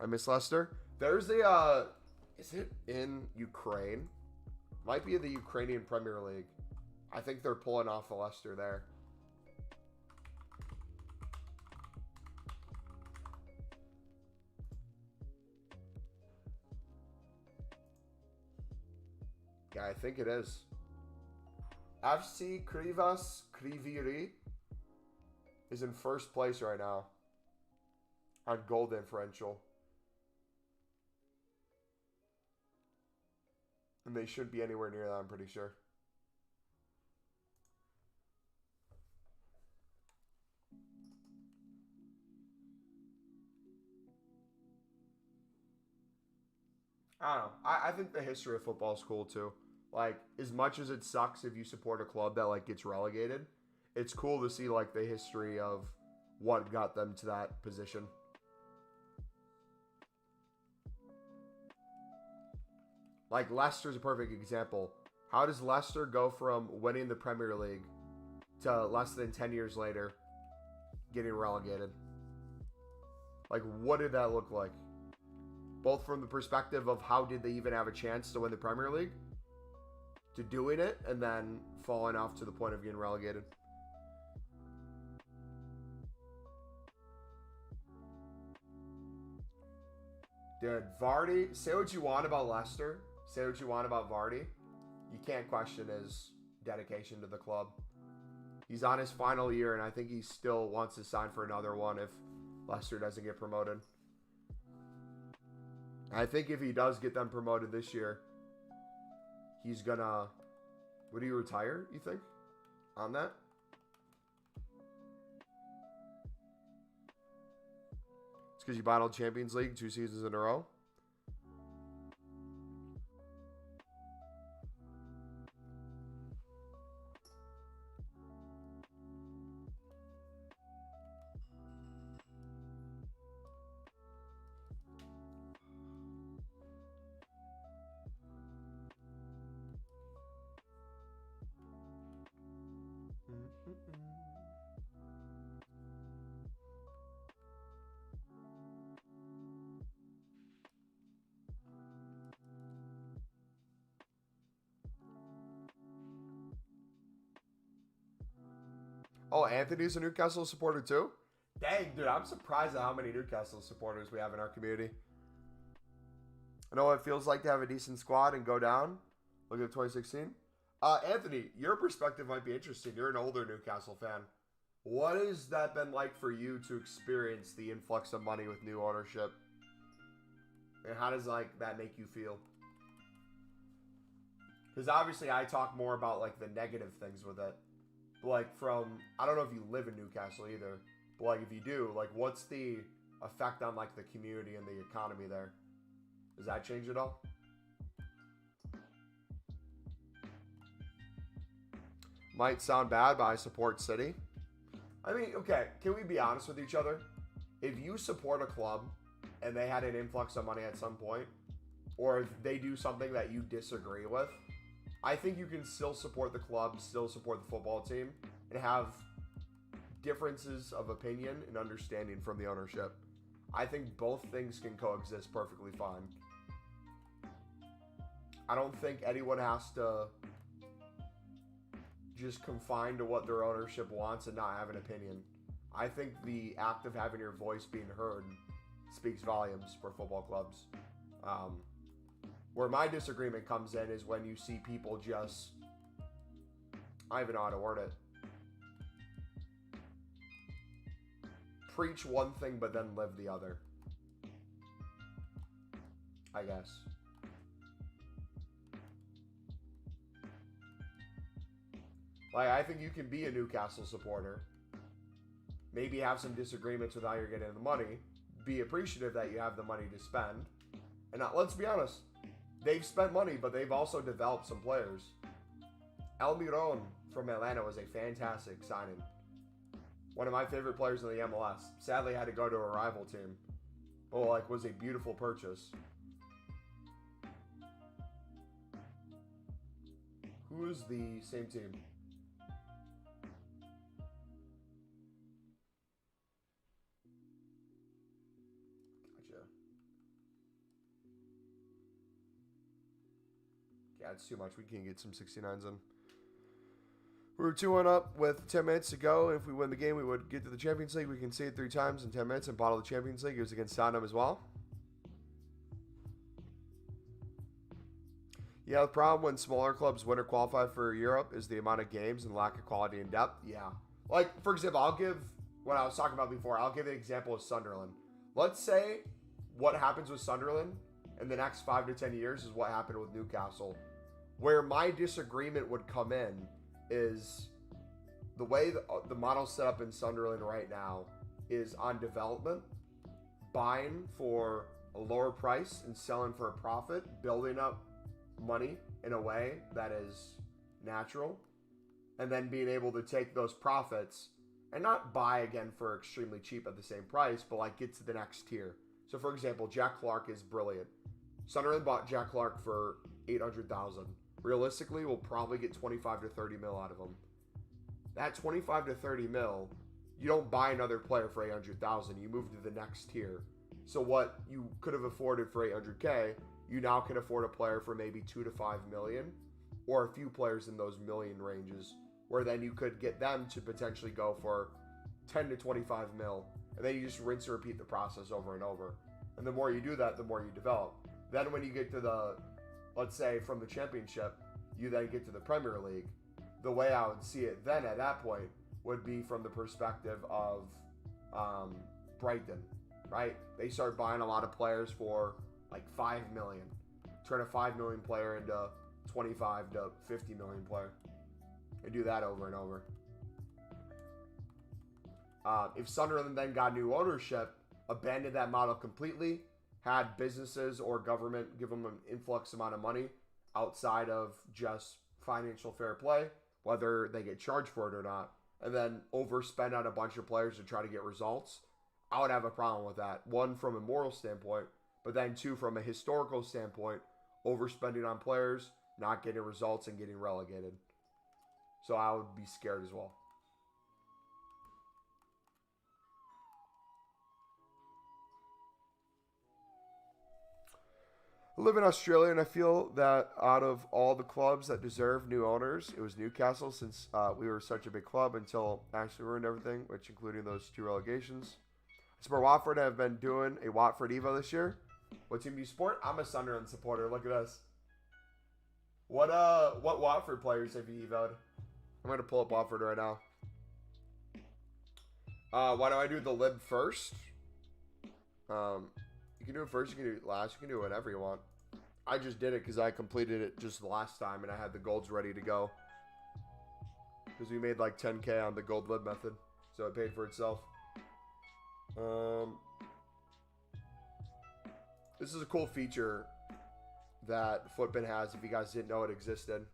I miss Leicester. There's a, is it in Ukraine? Might be in the Ukrainian Premier League. I think they're pulling off a Leicester there. Yeah, I think it is. FC Krivas Kriviri is in first place right now on goal differential. And they shouldn't be anywhere near that, I'm pretty sure. I don't know. I think the history of football is cool too. Like, as much as it sucks if you support a club that like gets relegated, it's cool to see like the history of what got them to that position. Like, Leicester's a perfect example. How does Leicester go from winning the Premier League to less than 10 years later getting relegated? Like, what did that look like? Both from the perspective of how did they even have a chance to win the Premier League, to doing it and then falling off to the point of getting relegated. Dude, Vardy, say what you want about Leicester. Say what you want about Vardy. You can't question his dedication to the club. He's on his final year, and I think he still wants to sign for another one if Leicester doesn't get promoted. I think if he does get them promoted this year, he's gonna... Would he retire, you think? On that? because you battled Champions League 2 seasons in a row. Oh, Anthony's a Newcastle supporter too? Dang, dude, I'm surprised at how many Newcastle supporters we have in our community. I know what it feels like to have a decent squad and go down. Look at 2016. Anthony, your perspective might be interesting. You're an older Newcastle fan. What has that been like for you to experience the influx of money with new ownership? And how does that make you feel? Because obviously I talk more about the negative things with it. But I don't know if you live in Newcastle either. But if you do, what's the effect on the community and the economy there? Does that change at all? Might sound bad, but I support City. I mean, okay, can we be honest with each other? If you support a club and they had an influx of money at some point, or if they do something that you disagree with, I think you can still support the club, still support the football team, and have differences of opinion and understanding from the ownership. I think both things can coexist perfectly fine. I don't think anyone has to just confine to what their ownership wants and not have an opinion. I think the act of having your voice being heard speaks volumes for football clubs. Where my disagreement comes in is when you see people just, I don't even know how to word it, preach one thing but then live the other, I guess. I think you can be a Newcastle supporter, maybe have some disagreements with how you're getting the money, be appreciative that you have the money to spend, and let's be honest, they've spent money, but they've also developed some players. Almiron from Atlanta was a fantastic signing. One of my favorite players in the MLS. Sadly, had to go to a rival team, but was a beautiful purchase. Who is the same team? Yeah, it's too much. We can get some 69s in. We were 2-1 up with 10 minutes to go. If we win the game, we would get to the Champions League. We can see it 3 times in 10 minutes and bottle the Champions League. It was against Tottenham as well. Yeah, the problem when smaller clubs win or qualify for Europe is the amount of games and lack of quality and depth. Yeah. For example, I'll give what I was talking about before. I'll give an example of Sunderland. Let's say what happens with Sunderland in the next 5 to 10 years is what happened with Newcastle. Where my disagreement would come in is the way the model's set up in Sunderland right now is on development, buying for a lower price and selling for a profit, building up money in a way that is natural, and then being able to take those profits and not buy again for extremely cheap at the same price, but get to the next tier. So for example, Jack Clark is brilliant. Sunderland bought Jack Clark for $800,000. Realistically, we'll probably get 25 to 30 mil out of him. That 25 to 30 mil, you don't buy another player for 800,000. You move to the next tier. So what you could have afforded for 800K, you now can afford a player for maybe 2 to 5 million, or a few players in those million ranges, where then you could get them to potentially go for 10 to 25 mil, and then you just rinse and repeat the process over and over. And the more you do that, the more you develop. Then when you get to the, let's say from the championship, you then get to the Premier League. The way I would see it then at that point would be from the perspective of Brighton, right? They start buying a lot of players for 5 million. Turn a 5 million player into 25 to 50 million player. And do that over and over. If Sunderland then got new ownership, abandoned that model completely, had businesses or government give them an influx amount of money outside of just financial fair play, whether they get charged for it or not, and then overspend on a bunch of players to try to get results, I would have a problem with that. One, from a moral standpoint, but then two, from a historical standpoint, overspending on players, not getting results, and getting relegated. So I would be scared as well. I live in Australia, and I feel that out of all the clubs that deserve new owners, it was Newcastle, since we were such a big club until actually ruined everything, which including those 2 relegations. I support Watford. I've been doing a Watford Evo this year. What team do you support? I'm a Sunderland supporter. Look at us. What Watford players have you evoed? I'm going to pull up Watford right now. Why do I do the lib first? You can do it first, you can do it last, you can do it whenever you want. I just did it because I completed it just last time and I had the golds ready to go. Because we made like 10K on the gold lib method. So it paid for itself. This is a cool feature that Footbin has if you guys didn't know it existed.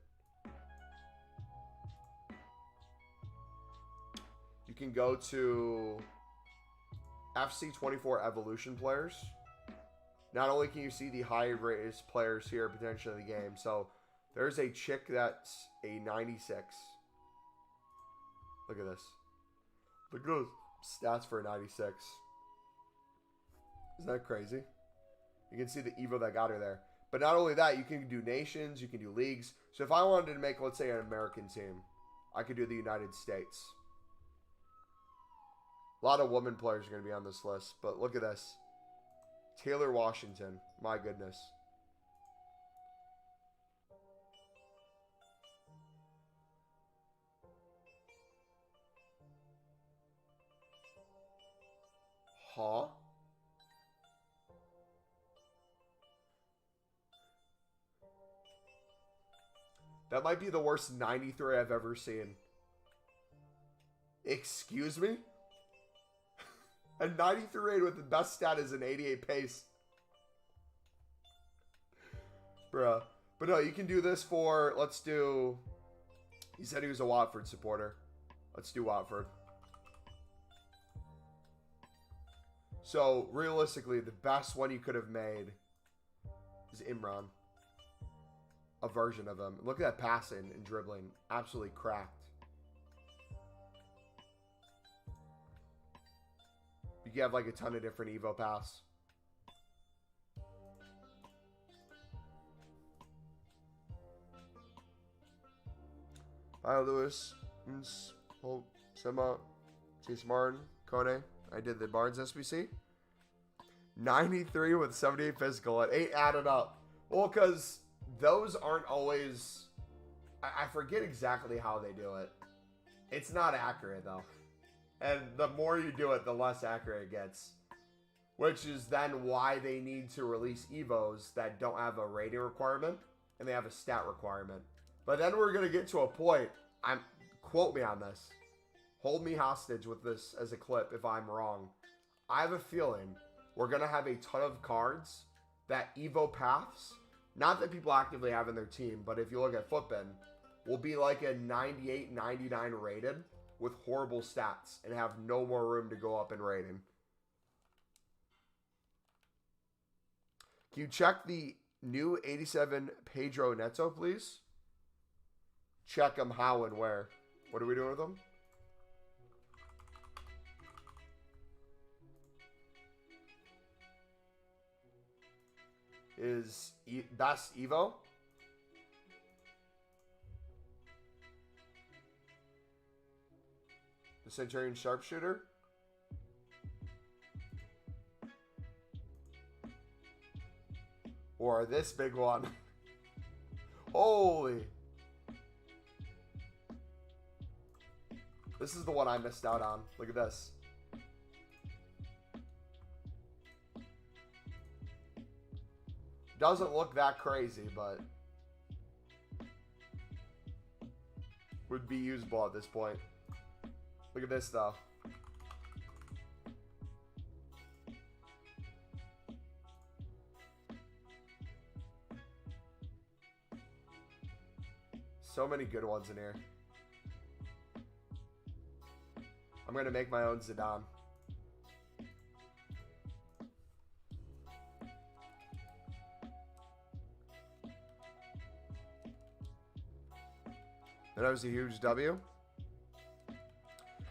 You can go to FC24 Evolution players. Not only can you see the high-rated players here potentially in the game, so there's a chick that's a 96. Look at this. Look at those stats for a 96. Isn't that crazy? You can see the Evo that got her there. But not only that, you can do nations, you can do leagues. So if I wanted to make, let's say, an American team, I could do the United States. A lot of women players are going to be on this list, but look at this. Taylor Washington. My goodness. Huh? That might be the worst 93 I've ever seen. Excuse me? A 93 with the best stat is an 88 pace. Bruh. But no, you can do this for, let's do... He said he was a Watford supporter. Let's do Watford. So, realistically, the best one you could have made is Imran. A version of him. Look at that passing and dribbling. Absolutely cracked. You can have like a ton of different Evo pass. Hi, Lewis. Hope, Sema, Chase Martin, Kone. I did the Barnes SBC. 93 with 78 physical at 8 added up. Well, because those aren't always... I forget exactly how they do it. It's not accurate, though. And the more you do it, the less accurate it gets. Which is then why they need to release Evos that don't have a rating requirement. And they have a stat requirement. But then we're going to get to a point. Quote me on this. Hold me hostage with this as a clip if I'm wrong. I have a feeling we're going to have a ton of cards that Evo paths, not that people actively have in their team, but if you look at Footbin, will be like a 98, 99 rated with horrible stats and have no more room to go up in rating. Can you check the new 87 Pedro Neto, please? Check them how and where. What are we doing with them? Is best Evo? The Centurion Sharpshooter? Or this big one? Holy! This is the one I missed out on. Look at this. Doesn't look that crazy, but would be usable at this point. Look at this, though. So many good ones in here. I'm going to make my own Zidane. That was a huge W.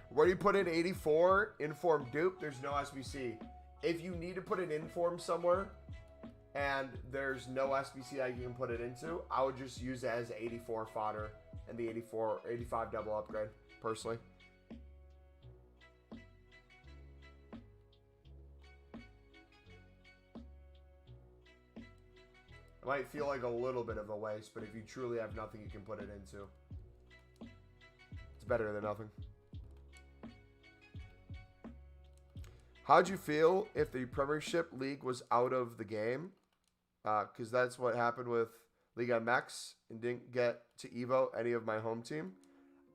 Where do you put in 84? Inform dupe? There's no SBC. If you need to put an inform somewhere and there's no SBC that you can put it into, I would just use it as 84 fodder and the 85 double upgrade, personally. It might feel like a little bit of a waste, but if you truly have nothing you can put it into, it's better than nothing. How'd you feel if the Premiership League was out of the game? Because that's what happened with Liga MX and didn't get to Evo any of my home team.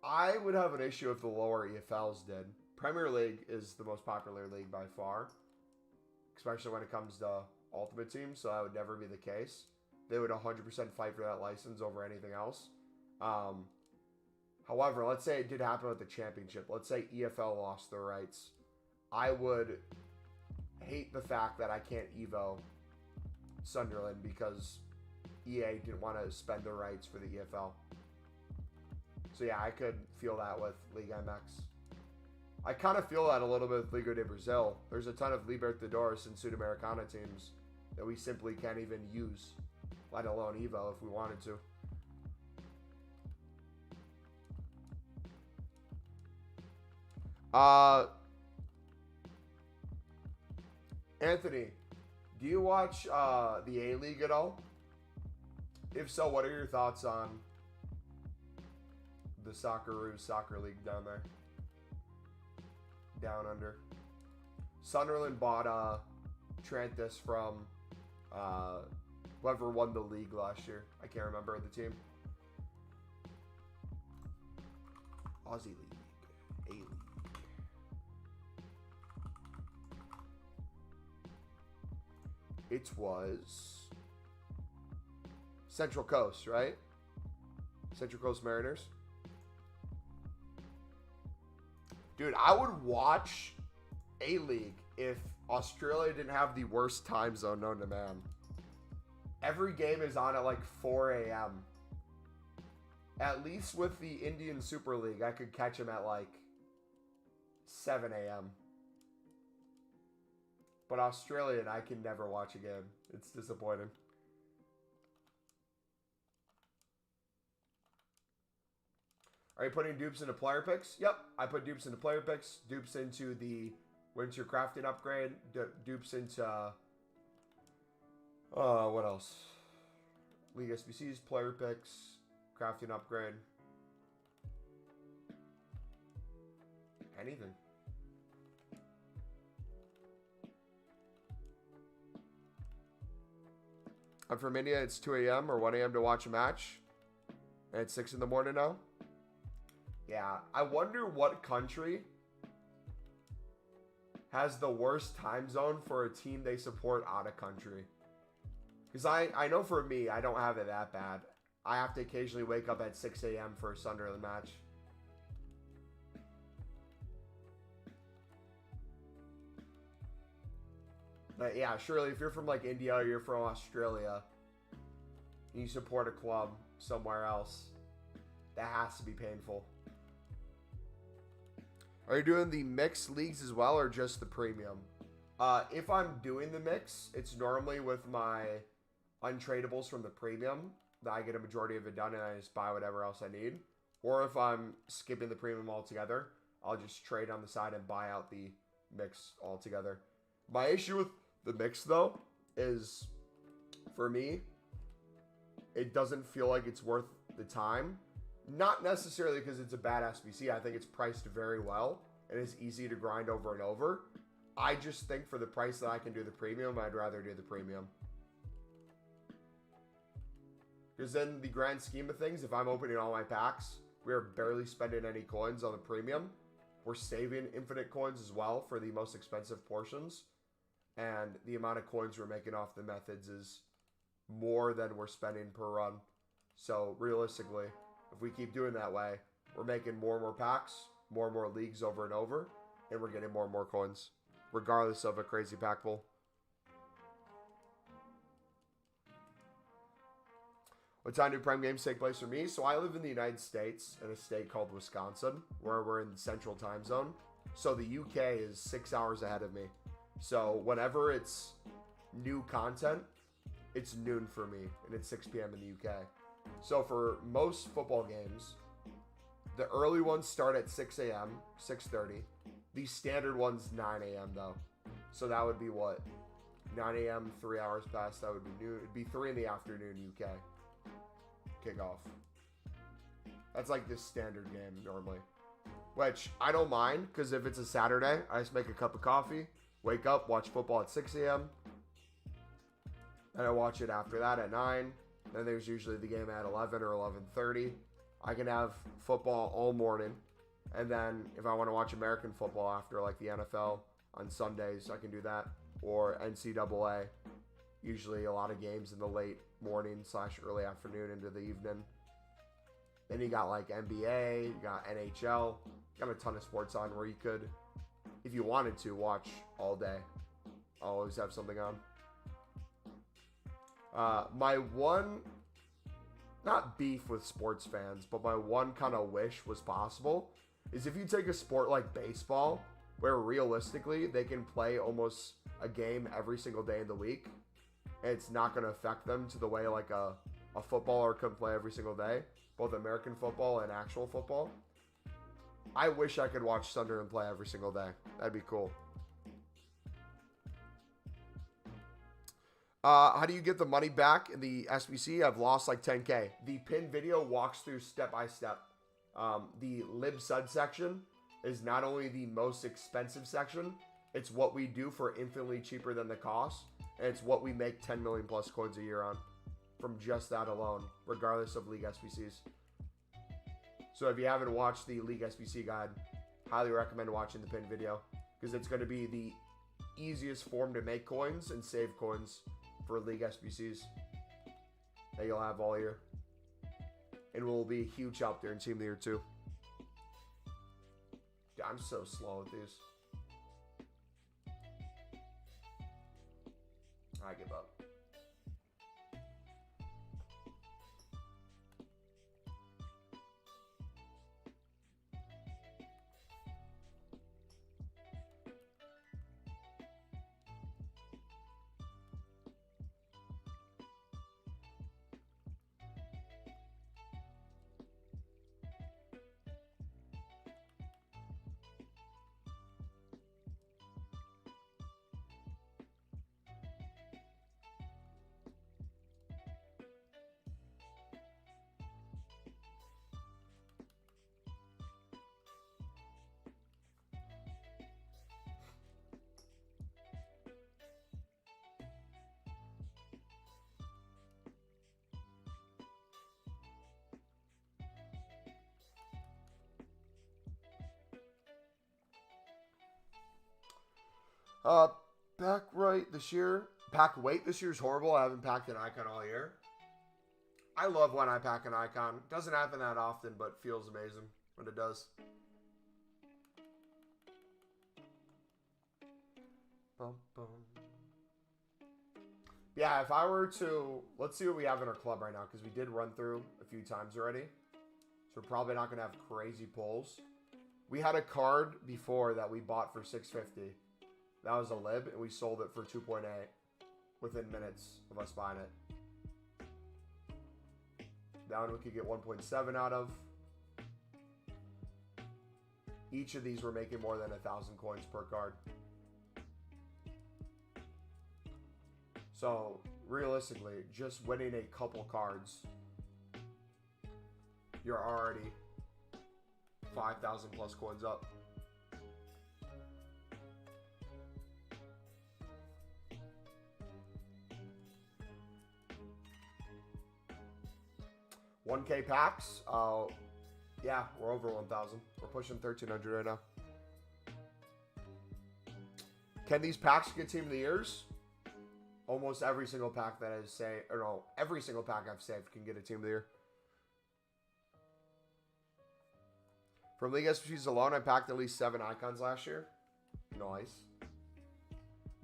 I would have an issue if the lower EFLs did. Premier League is the most popular league by far, especially when it comes to Ultimate Team, so that would never be the case. They would 100% fight for that license over anything else. However, let's say it did happen with the Championship. Let's say EFL lost their rights. I would hate the fact that I can't Evo Sunderland because EA didn't want to spend their rights for the EFL. So yeah, I could feel that with Liga MX. I kind of feel that a little bit with Liga de Brazil. There's a ton of Libertadores and Sudamericana teams that we simply can't even use, let alone Evo if we wanted to. Anthony, do you watch the A-League at all? If so, what are your thoughts on the Socceroos Soccer League down there? Down under. Sunderland bought Trantis from whoever won the league last year. I can't remember the team. Aussie League. A-League. It was Central Coast, right? Central Coast Mariners. Dude, I would watch A-League if Australia didn't have the worst time zone known to man. Every game is on at like 4 a.m. At least with the Indian Super League, I could catch them at like 7 a.m. But Australian, I can never watch a game. It's disappointing. Are you putting dupes into player picks? Yep, I put dupes into player picks. Dupes into the winter crafting upgrade. Dupes into what else? League SBCs, player picks, crafting upgrade. Anything. I'm from India. It's 2 a.m. or 1 a.m. to watch a match. And it's 6 in the morning now. Yeah, I wonder what country has the worst time zone for a team they support out of country. Because I know for me, I don't have it that bad. I have to occasionally wake up at 6 a.m. for a Sunderland match. But yeah, surely if you're from like India or you're from Australia and you support a club somewhere else, that has to be painful. Are you doing the mixed leagues as well or just the premium? If I'm doing the mix, it's normally with my untradables from the premium that I get a majority of it done and I just buy whatever else I need. Or if I'm skipping the premium altogether, I'll just trade on the side and buy out the mix altogether. My issue with the mix, though, is, for me, it doesn't feel like it's worth the time. Not necessarily because it's a bad SBC. I think it's priced very well, and it's easy to grind over and over. I just think for the price that I can do the premium, I'd rather do the premium. Because in the grand scheme of things, if I'm opening all my packs, we are barely spending any coins on the premium. We're saving infinite coins as well for the most expensive portions. And the amount of coins we're making off the methods is more than we're spending per run. So realistically, if we keep doing that way, we're making more and more packs, more and more leagues over and over, and we're getting more and more coins, regardless of a crazy pack pull. What time do Prime games take place for me? So I live in the United States in a state called Wisconsin, where we're in the central time zone. So the UK is 6 hours ahead of me. So whenever it's new content, it's noon for me, and it's 6 p.m. in the UK. So for most football games, the early ones start at 6 a.m., 6:30. The standard ones, 9 a.m. though. So that would be what? 9 a.m., 3 hours past, that would be noon. It'd be 3 in the afternoon UK. Kickoff. That's like the standard game normally. Which I don't mind, because if it's a Saturday, I just make a cup of coffee, wake up, watch football at 6 a.m. And I watch it after that at 9. Then there's usually the game at 11 or 11:30. I can have football all morning. And then if I want to watch American football after, like the NFL on Sundays, I can do that. Or NCAA. Usually a lot of games in the late morning / early afternoon into the evening. Then you got like NBA, you got NHL, got a ton of sports on where you could, if you wanted to, watch all day. I'll always have something on. My one, not beef with sports fans, but my one kind of wish was possible is if you take a sport like baseball, where realistically they can play almost a game every single day of the week, and it's not going to affect them to the way like a footballer could play every single day, both American football and actual football. I wish I could watch Sunderland play every single day. That'd be cool. How do you get the money back in the SBC? I've lost like 10K. The pinned video walks through step by step. The lib sud section is not only the most expensive section, it's what we do for infinitely cheaper than the cost. And it's what we make 10 million plus coins a year on from just that alone, regardless of League SBCs. So if you haven't watched the League SBC guide, highly recommend watching the pinned video, because it's going to be the easiest form to make coins and save coins for League SBCs that you'll have all year. And will be a huge help there in Team of the Year too. Yeah, I'm so slow with these. I give up. Pack right this year. Pack weight this year is horrible. I haven't packed an icon all year. I love when I pack an icon. Doesn't happen that often, but feels amazing when it does. Bum, bum. Yeah, if I were to, let's see what we have in our club right now, because we did run through a few times already. So we're probably not going to have crazy pulls. We had a card before that we bought for $650. That was a lib, and we sold it for 2.8 within minutes of us buying it. That one we could get 1.7 out of. Each of these were making more than 1,000 coins per card. So, realistically, just winning a couple cards, you're already 5,000 plus coins up. $1K packs. Yeah, we're over 1,000. We're pushing 1,300 right now. Can these packs get Team of the Years? Almost every single pack that I say, or no, every single pack I've saved can get a Team of the Year. From League SBCs alone, I packed at least 7 icons last year. Nice.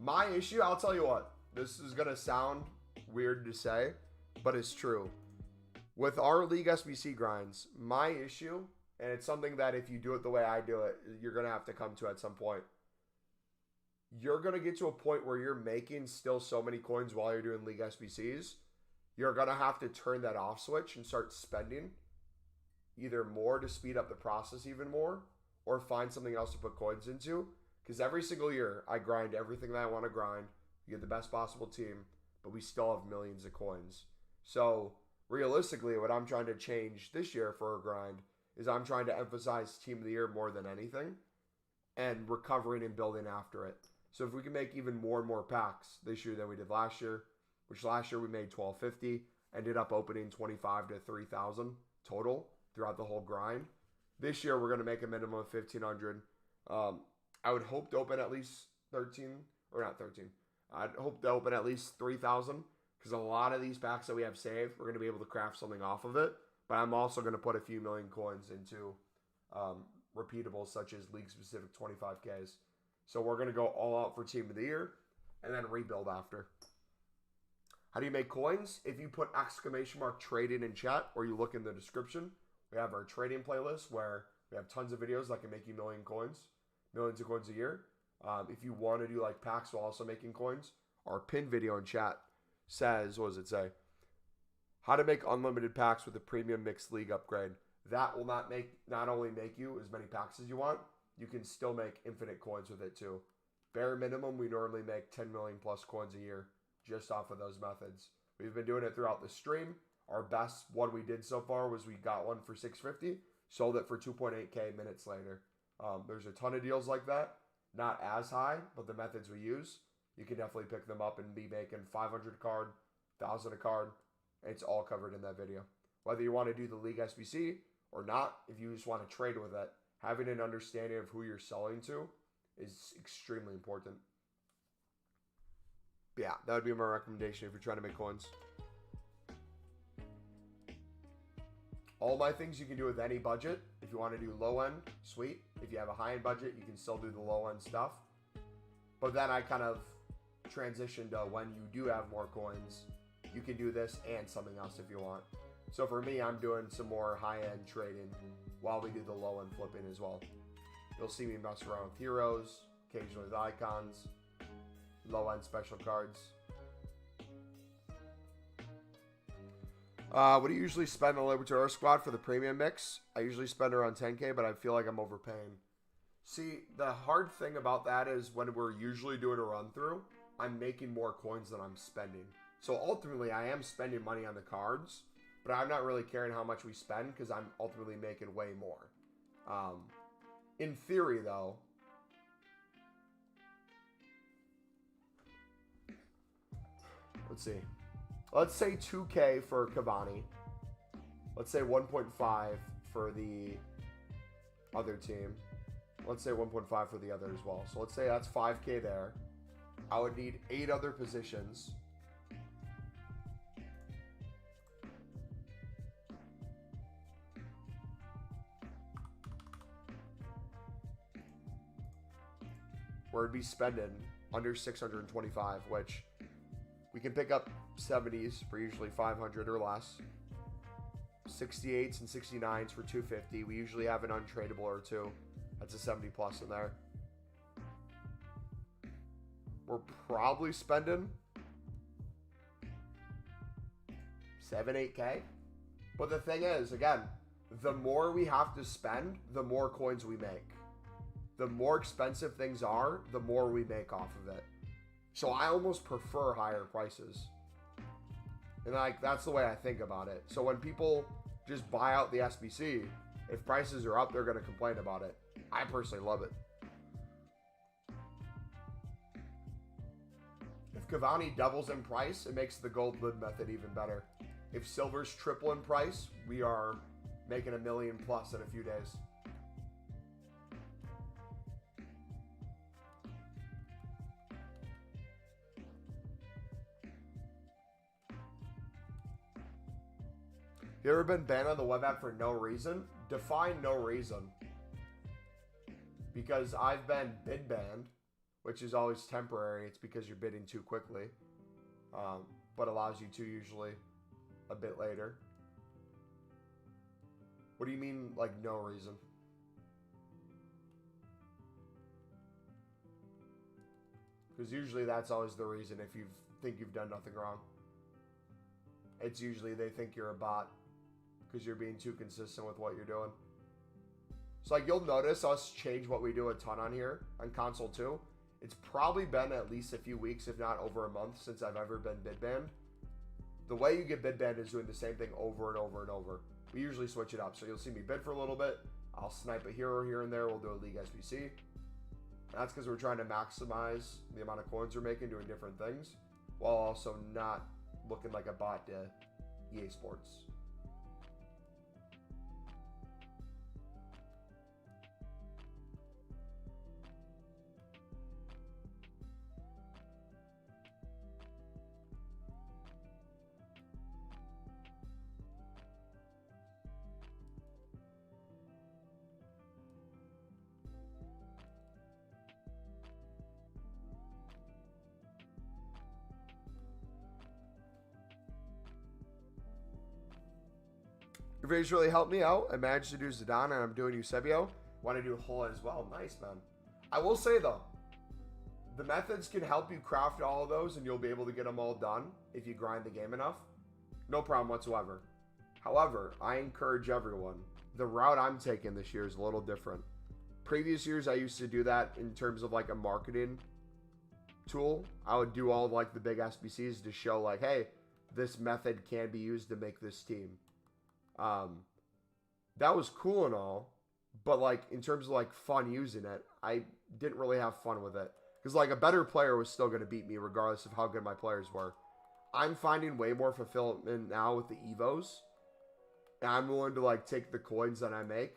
My issue, I'll tell you what. This is going to sound weird to say, but it's true. With our League SBC grinds, my issue, and it's something that if you do it the way I do it, you're going to have to come to at some point. You're going to get to a point where you're making still so many coins while you're doing League SBCs. You're going to have to turn that off switch and start spending either more to speed up the process even more or find something else to put coins into. Because every single year, I grind everything that I want to grind. We get the best possible team, but we still have millions of coins. So realistically, what I'm trying to change this year for a grind is I'm trying to emphasize Team of the Year more than anything and recovering and building after it. So if we can make even more and more packs this year than we did last year, which last year we made 1250, ended up opening 25 to 3,000 total throughout the whole grind. This year we're going to make a minimum of 1,500. I would hope to open at least 13, or not 13. I'd hope to open at least 3,000 because a lot of these packs that we have saved, we're going to be able to craft something off of it. But I'm also going to put a few million coins into repeatables such as league-specific 25Ks. So we're going to go all out for Team of the Year and then rebuild after. How do you make coins? If you put !trading in chat or you look in the description, we have our trading playlist where we have tons of videos that can make you millions of coins a year. If you want to do like packs while also making coins, our pinned video in chat says, what does it say? How to make unlimited packs with a premium mixed league upgrade. That will not only make you as many packs as you want, you can still make infinite coins with it too. Bare minimum, we normally make 10 million plus coins a year just off of those methods. We've been doing it throughout the stream. Our best one we did so far was we got one for 650, sold it for 2.8K minutes later. There's a ton of deals like that. Not as high, but the methods we use, you can definitely pick them up and be making 500 a card, 1,000 a card. It's all covered in that video. Whether you want to do the League SBC or not, if you just want to trade with it, having an understanding of who you're selling to is extremely important. But yeah, that would be my recommendation if you're trying to make coins. All my things you can do with any budget. If you want to do low end, sweet. If you have a high end budget, you can still do the low end stuff. But then I kind of transitioned to when you do have more coins, you can do this and something else if you want. So for me, I'm doing some more high end trading while we do the low end flipping as well. You'll see me mess around with heroes, occasionally with icons, low end special cards. What do you usually spend on Libertador Squad for the premium mix? I usually spend around 10K, but I feel like I'm overpaying. See, the hard thing about that is when we're usually doing a run through, I'm making more coins than I'm spending. So ultimately, I am spending money on the cards, but I'm not really caring how much we spend because I'm ultimately making way more. In theory, though, let's see. Let's say 2K for Cavani. Let's say 1.5 for the other team. Let's say 1.5 for the other as well. So let's say that's 5K there. I would need 8 other positions. Where it'd be spending under 625, which we can pick up 70s for usually 500 or less. 68s and 69s for 250. We usually have an untradeable or two. That's a 70 plus in there. We're probably spending 7, 8K. But the thing is, again, the more we have to spend, the more coins we make. The more expensive things are, the more we make off of it. So I almost prefer higher prices. And like that's the way I think about it. So when people just buy out the SBC, if prices are up, they're going to complain about it. I personally love it. If Cavani doubles in price, it makes the gold lid method even better. If silver's triple in price, we are making $1 million plus in a few days. You ever been banned on the web app for no reason? Define no reason. because I've been bid banned, which is always temporary. It's because you're bidding too quickly, but allows you to usually a bit later. What do you mean, like, no reason? Because usually that's always the reason if you think you've done nothing wrong. It's usually they think you're a bot because you're being too consistent with what you're doing. So, like, you'll notice us change what we do a ton on here on console 2. It's probably been at least a few weeks, if not over a month, since I've ever been bid banned. The way you get bid banned is doing the same thing over and over and over. We usually switch it up. So you'll see me bid for a little bit. I'll snipe a hero here and there. We'll do a League SBC. That's because we're trying to maximize the amount of coins we're making doing different things, while also not looking like a bot to EA Sports. Your videos really helped me out. I managed to do Zidane and I'm doing Eusebio. Want to do Hull as well. Nice, man. I will say, though, the methods can help you craft all of those and you'll be able to get them all done if you grind the game enough. No problem whatsoever. However, I encourage everyone. The route I'm taking this year is a little different. Previous years, I used to do that in terms of like a marketing tool. I would do all of like the big SBCs to show like, hey, this method can be used to make this team. That was cool and all, but like in terms of like fun using it, I didn't really have fun with it because like a better player was still going to beat me regardless of how good my players were. I'm finding way more fulfillment now with the Evos, and I'm willing to like take the coins that I make.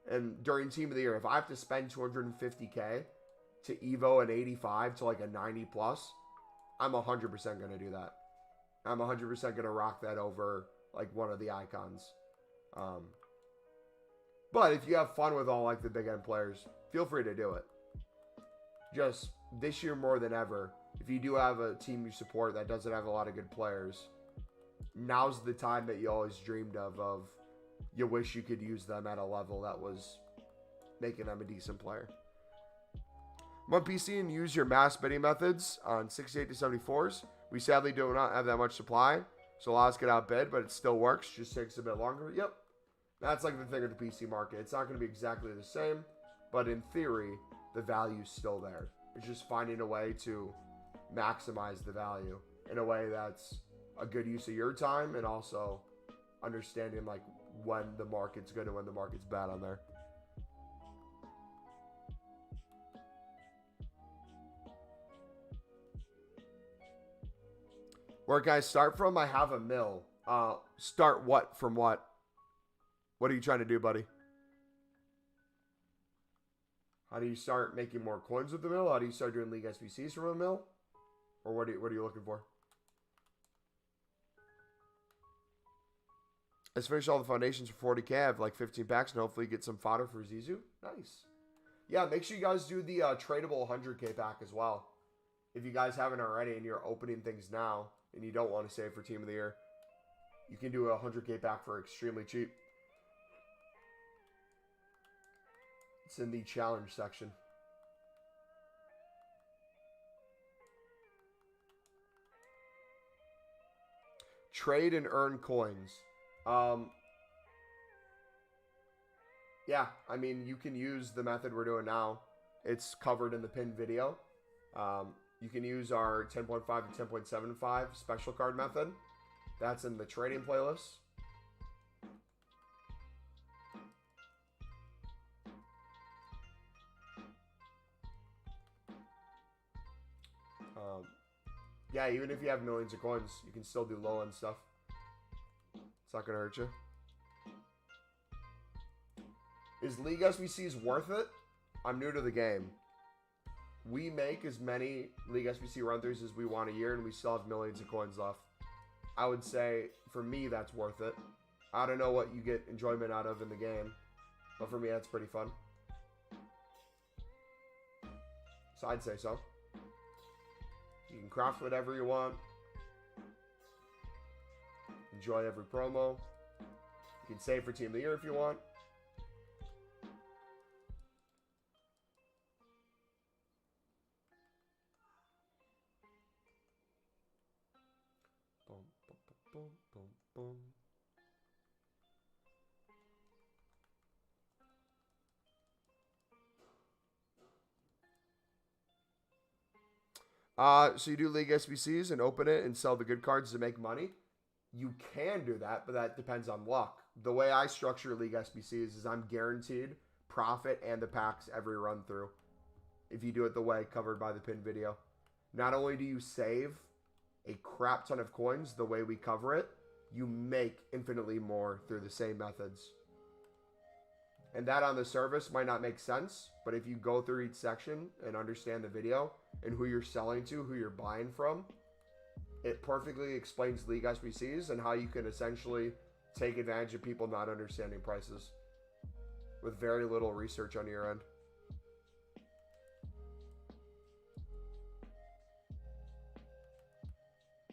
And during Team of the Year, if I have to spend 250k to Evo an 85 to like a 90 plus, I'm 100% going to do that. I'm 100% going to rock that over like one of the icons. But if you have fun with all like the big end players, feel free to do it. Just this year more than ever, if you do have a team you support that doesn't have a lot of good players, now's the time that you always dreamed of you wish you could use them at a level that was making them a decent player. I'm on PC and use your mass bidding methods on 68 to 74s. We sadly do not have that much supply, so a lot of us get outbid, but it still works. Just takes a bit longer. Yep. That's like the thing with the PC market. It's not going to be exactly the same, but in theory, the value's still there. It's just finding a way to maximize the value in a way that's a good use of your time and also understanding like when the market's good and when the market's bad on there. Where can I start from? I have a mill. Start what from what? What are you trying to do, buddy? How do you start making more coins with the mill? How do you start doing League SBCs from a mill? Or what are you looking for? Let's finish all the foundations for 40k. I have like 15 packs and hopefully get some fodder for Zizou. Nice. Yeah, make sure you guys do the tradable 100k pack as well. If you guys haven't already and you're opening things now and you don't want to save for Team of the Year, you can do a 100k pack for extremely cheap. It's in the challenge section. Trade and earn coins. Yeah, I mean, you can use the method we're doing now. It's covered in the pinned video. You can use our 10.5 to 10.75 special card method. That's in the trading playlist. Yeah, even if you have millions of coins, you can still do low end stuff. It's not going to hurt you. Is League SBCs worth it? I'm new to the game. We make as many League SBC run-throughs as we want a year, and we still have millions of coins left. I would say, for me, that's worth it. I don't know what you get enjoyment out of in the game, but for me, that's pretty fun. So I'd say so. You can craft whatever you want. Enjoy every promo. You can save for Team of the Year if you want. Boom, boom, boom, boom, boom. So you do League SBCs and open it and sell the good cards to make money. You can do that, but that depends on luck. The way I structure League SBCs is I'm guaranteed profit and the packs every run through. If you do it the way covered by the pinned video. Not only do you save a crap ton of coins the way we cover it, you make infinitely more through the same methods. And that on the surface might not make sense, but if you go through each section and understand the video and who you're selling to, who you're buying from, it perfectly explains League SBCs and how you can essentially take advantage of people not understanding prices with very little research on your end.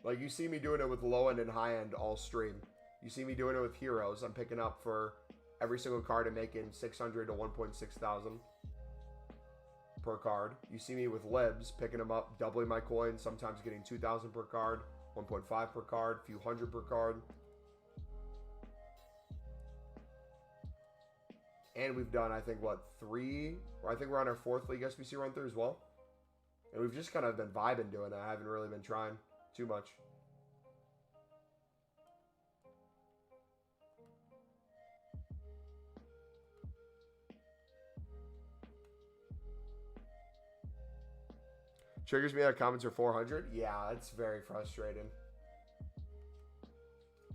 Like, you see me doing it with low end and high end all stream. You see me doing it with heroes. I'm picking up for every single card and making 600 to 1.6 thousand per card. You see me with libs, picking them up, doubling my coins, sometimes getting 2,000 per card, 1.5 per card, a few hundred per card. And we've done, I think, what, 3? Or I think we're on our 4th League SBC run through as well. And we've just kind of been vibing doing it. I haven't really been trying too much. Triggers me that comments are 400. Yeah, it's very frustrating.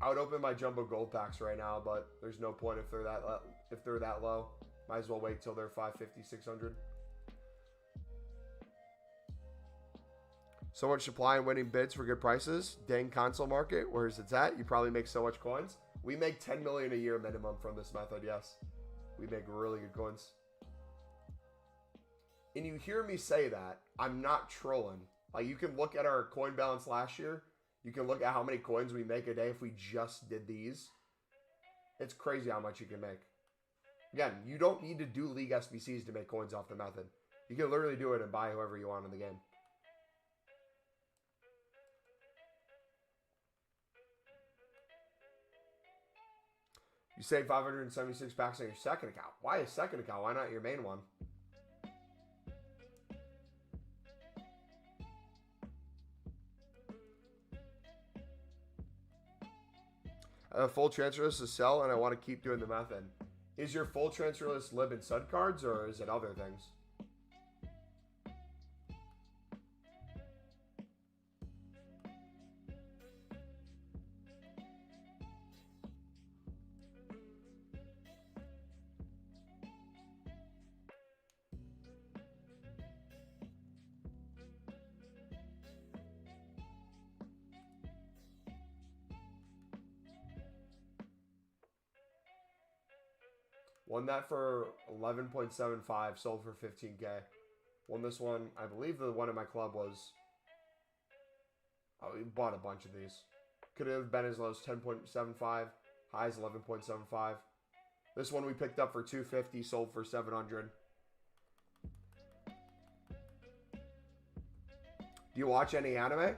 I would open my jumbo gold packs right now, but there's no point if they're that low. Might as well wait till they're 550, 600. So much supply and winning bids for good prices. Dang console market, where's it's at? You probably make so much coins. We make 10 million a year minimum from this method, yes. We make really good coins. And you hear me say that, I'm not trolling. Like, you can look at our coin balance last year. You can look at how many coins we make a day if we just did these. It's crazy how much you can make. Again, you don't need to do League SBCs to make coins off the method. You can literally do it and buy whoever you want in the game. You save 576 packs on your second account. Why a second account? Why not your main one? A full transfer list to sell, and I want to keep doing the method. Is your full transfer list lib and sud cards, or is it other things? Won that for 11.75, sold for 15K. Won this one, I believe the one in my club was... Oh, we bought a bunch of these. Could have been as low as 10.75, high as 11.75. This one we picked up for 250, sold for 700. Do you watch any anime?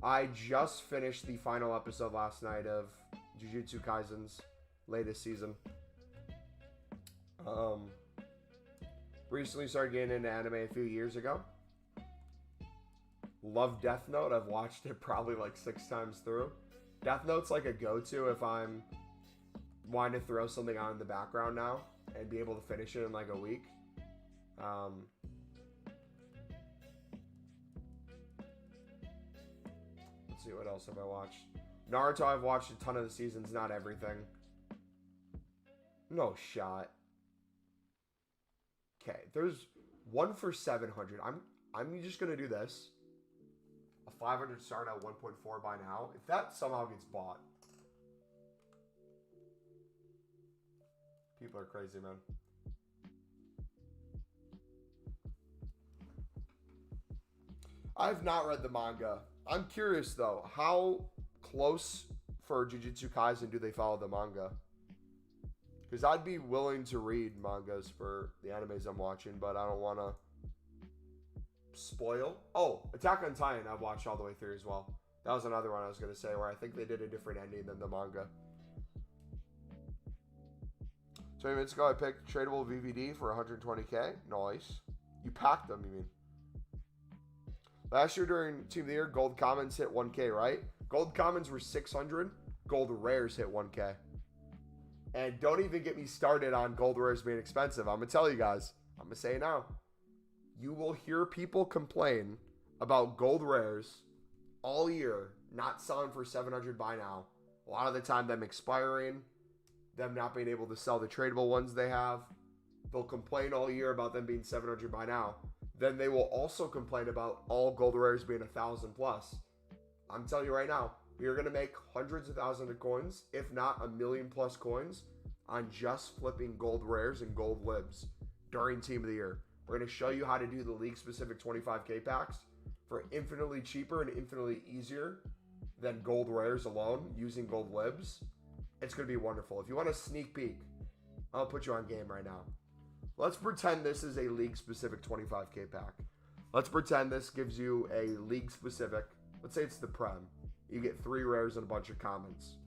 I just finished the final episode last night of Jujutsu Kaisen's latest season. Recently started getting into anime a few years ago. Love Death Note. I've watched it probably like 6 times through. Death Note's like a go-to if I'm wanting to throw something on in the background now and be able to finish it in like a week. Let's see, what else have I watched? Naruto, I've watched a ton of the seasons, not everything. No shot. Okay, there's one for 700. I'm just gonna do this. A 500 start at 1.4 by now. If that somehow gets bought, people are crazy, man. I've not read the manga. I'm curious though, how close for Jujutsu Kaisen do they follow the manga? Because I'd be willing to read mangas for the animes I'm watching, but I don't want to spoil. Oh, Attack on Titan I've watched all the way through as well. That was another one I was going to say where I think they did a different ending than the manga. 20 minutes ago, I picked tradable VVD for 120k. Nice. You packed them, you mean? Last year during Team of the Year, gold commons hit 1k, right? Gold commons were 600. Gold rares hit 1k. And don't even get me started on gold rares being expensive. I'm going to tell you guys. I'm going to say it now. You will hear people complain about gold rares all year, not selling for 700 by now. A lot of the time, them expiring, them not being able to sell the tradable ones they have. They'll complain all year about them being 700 by now. Then they will also complain about all gold rares being 1,000 plus. I'm telling you right now, we are going to make hundreds of thousands of coins, if not 1 million plus coins, on just flipping gold rares and gold libs during Team of the Year. We're going to show you how to do the league-specific 25k packs for infinitely cheaper and infinitely easier than gold rares alone using gold libs. It's going to be wonderful. If you want a sneak peek, I'll put you on game right now. Let's pretend this is a league-specific 25k pack. Let's pretend this gives you a league-specific, let's say it's the Prem. You get 3 rares and a bunch of commons.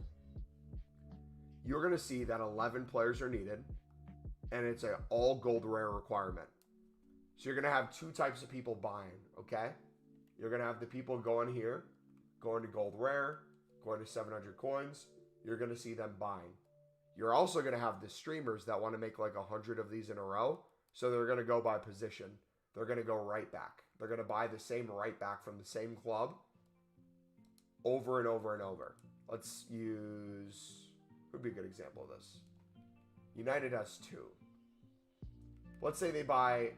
You're going to see that 11 players are needed, and it's an all gold rare requirement. So you're going to have 2 types of people buying, okay? You're going to have the people going here, going to gold rare, going to 700 coins. You're going to see them buying. You're also going to have the streamers that want to make like 100 of these in a row. So they're going to go by position. They're going to go right back. They're going to buy the same right back from the same club over and over and over. Let's use, who would be a good example of this? United has 2. Let's say they buy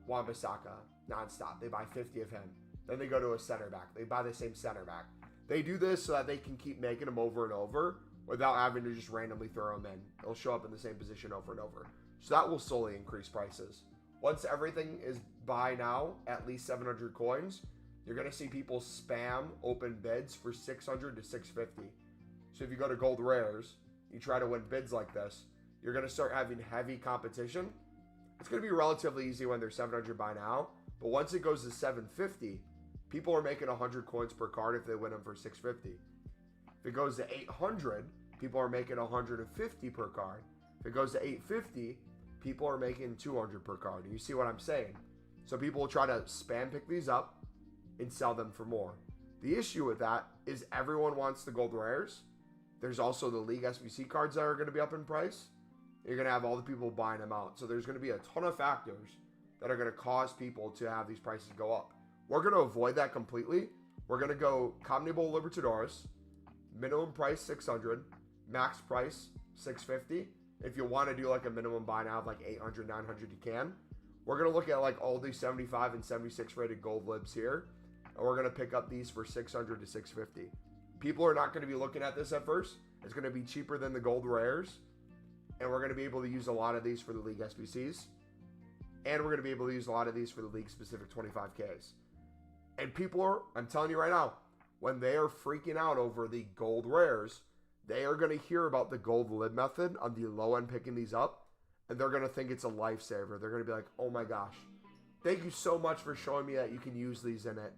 Wan-Bissaka nonstop. They buy 50 of him. Then they go to a center back. They buy the same center back. They do this so that they can keep making them over and over without having to just randomly throw them in. They'll show up in the same position over and over. So that will slowly increase prices. Once everything is buy now, at least 700 coins, you're going to see people spam open bids for 600 to 650. So if you go to gold rares, you try to win bids like this, you're going to start having heavy competition. It's going to be relatively easy when they're 700 by now, but once it goes to 750, people are making 100 coins per card if they win them for 650. If it goes to 800, people are making 150 per card. If it goes to 850, people are making 200 per card. And you see what I'm saying? So people will try to spam pick these up and sell them for more. The issue with that is everyone wants the gold rares. There's also the League SBC cards that are going to be up in price. You're going to have all the people buying them out. So there's going to be a ton of factors that are going to cause people to have these prices go up. We're going to avoid that completely. We're going to go Communable Libertadores, minimum price 600, max price 650. If you want to do like a minimum buy now of like 800, 900, you can. We're going to look at like all these 75 and 76 rated gold libs here, and we're going to pick up these for 600 to 650. People are not going to be looking at this at first. It's going to be cheaper than the gold rares, and we're going to be able to use a lot of these for the League SBCs, and we're going to be able to use a lot of these for the League specific 25Ks. And people are, I'm telling you right now, when they are freaking out over the gold rares, they are going to hear about the gold lib method on the low end picking these up, and they're going to think it's a lifesaver. They're going to be like, oh my gosh, thank you so much for showing me that you can use these in it.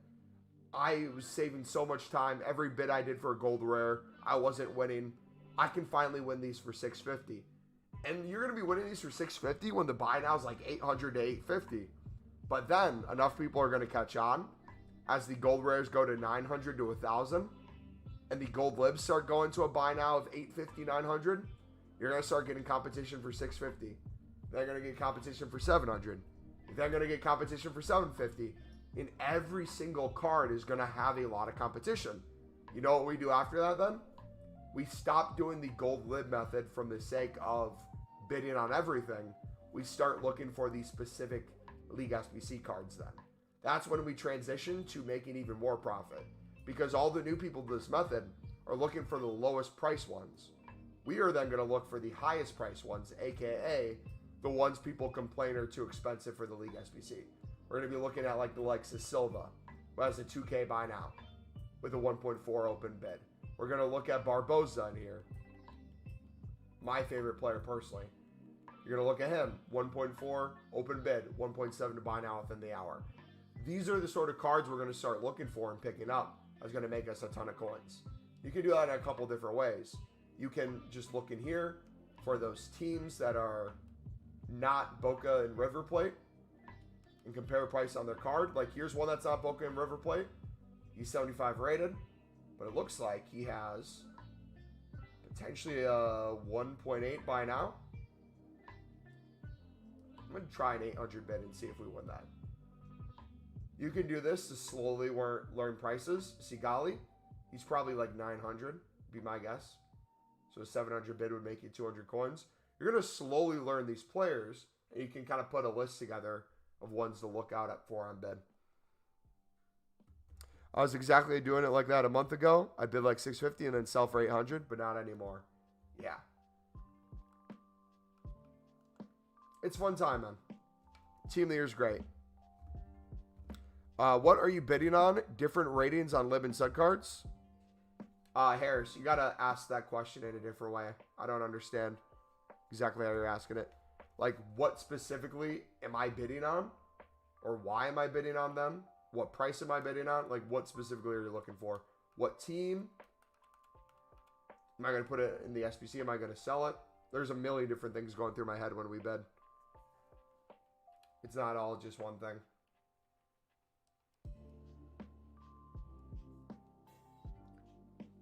I was saving so much time. Every bid I did for a gold rare, I wasn't winning. I can finally win these for 650. And you're going to be winning these for 650 when the buy now is like 800 to 850. But then enough people are going to catch on as the gold rares go to 900 to 1,000, and the gold libs start going to a buy now of 850, 900, you're going to start getting competition for 650. They're going to get competition for 700. They're going to get competition for 750. And every single card is going to have a lot of competition. You know what we do after that then? We stop doing the gold lib method from the sake of bidding on everything. We start looking for the specific League SBC cards then. That's when we transition to making even more profit, because all the new people to this method are looking for the lowest price ones. We are then going to look for the highest price ones, aka the ones people complain are too expensive for the League SBC. We're going to be looking at like the likes of Silva, who has a 2K buy now with a 1.4 open bid. We're going to look at Barboza in here. My favorite player personally. You're going to look at him. 1.4 open bid, 1.7 to buy now within the hour. These are the sort of cards we're going to start looking for and picking up. That's going to make us a ton of coins. You can do that in a couple different ways. You can just look in here for those teams that are not Boca and River Plate and compare price on their card. Like here's one that's not Boca and River Plate. He's 75 rated, but it looks like he has potentially a 1.8 buy now. I'm going to try an 800 bid and see if we win that. You can do this to slowly learn prices. Sigali, he's probably like 900, be my guess. So a 700 bid would make you 200 coins. You're going to slowly learn these players, and you can kind of put a list together of ones to look out for on bid. I was exactly doing it like that a month ago. I bid like 650 and then sell for 800, but not anymore. Yeah. It's fun time, man. Team of the Year is great. What are you bidding on? Different ratings on Lib and Sud cards? Harris, you got to ask that question in a different way. I don't understand exactly how you're asking it. Like, what specifically am I bidding on? Or why am I bidding on them? What price am I bidding on? Like, what specifically are you looking for? What team? Am I going to put it in the SBC? Am I going to sell it? There's a million different things going through my head when we bid. It's not all just one thing.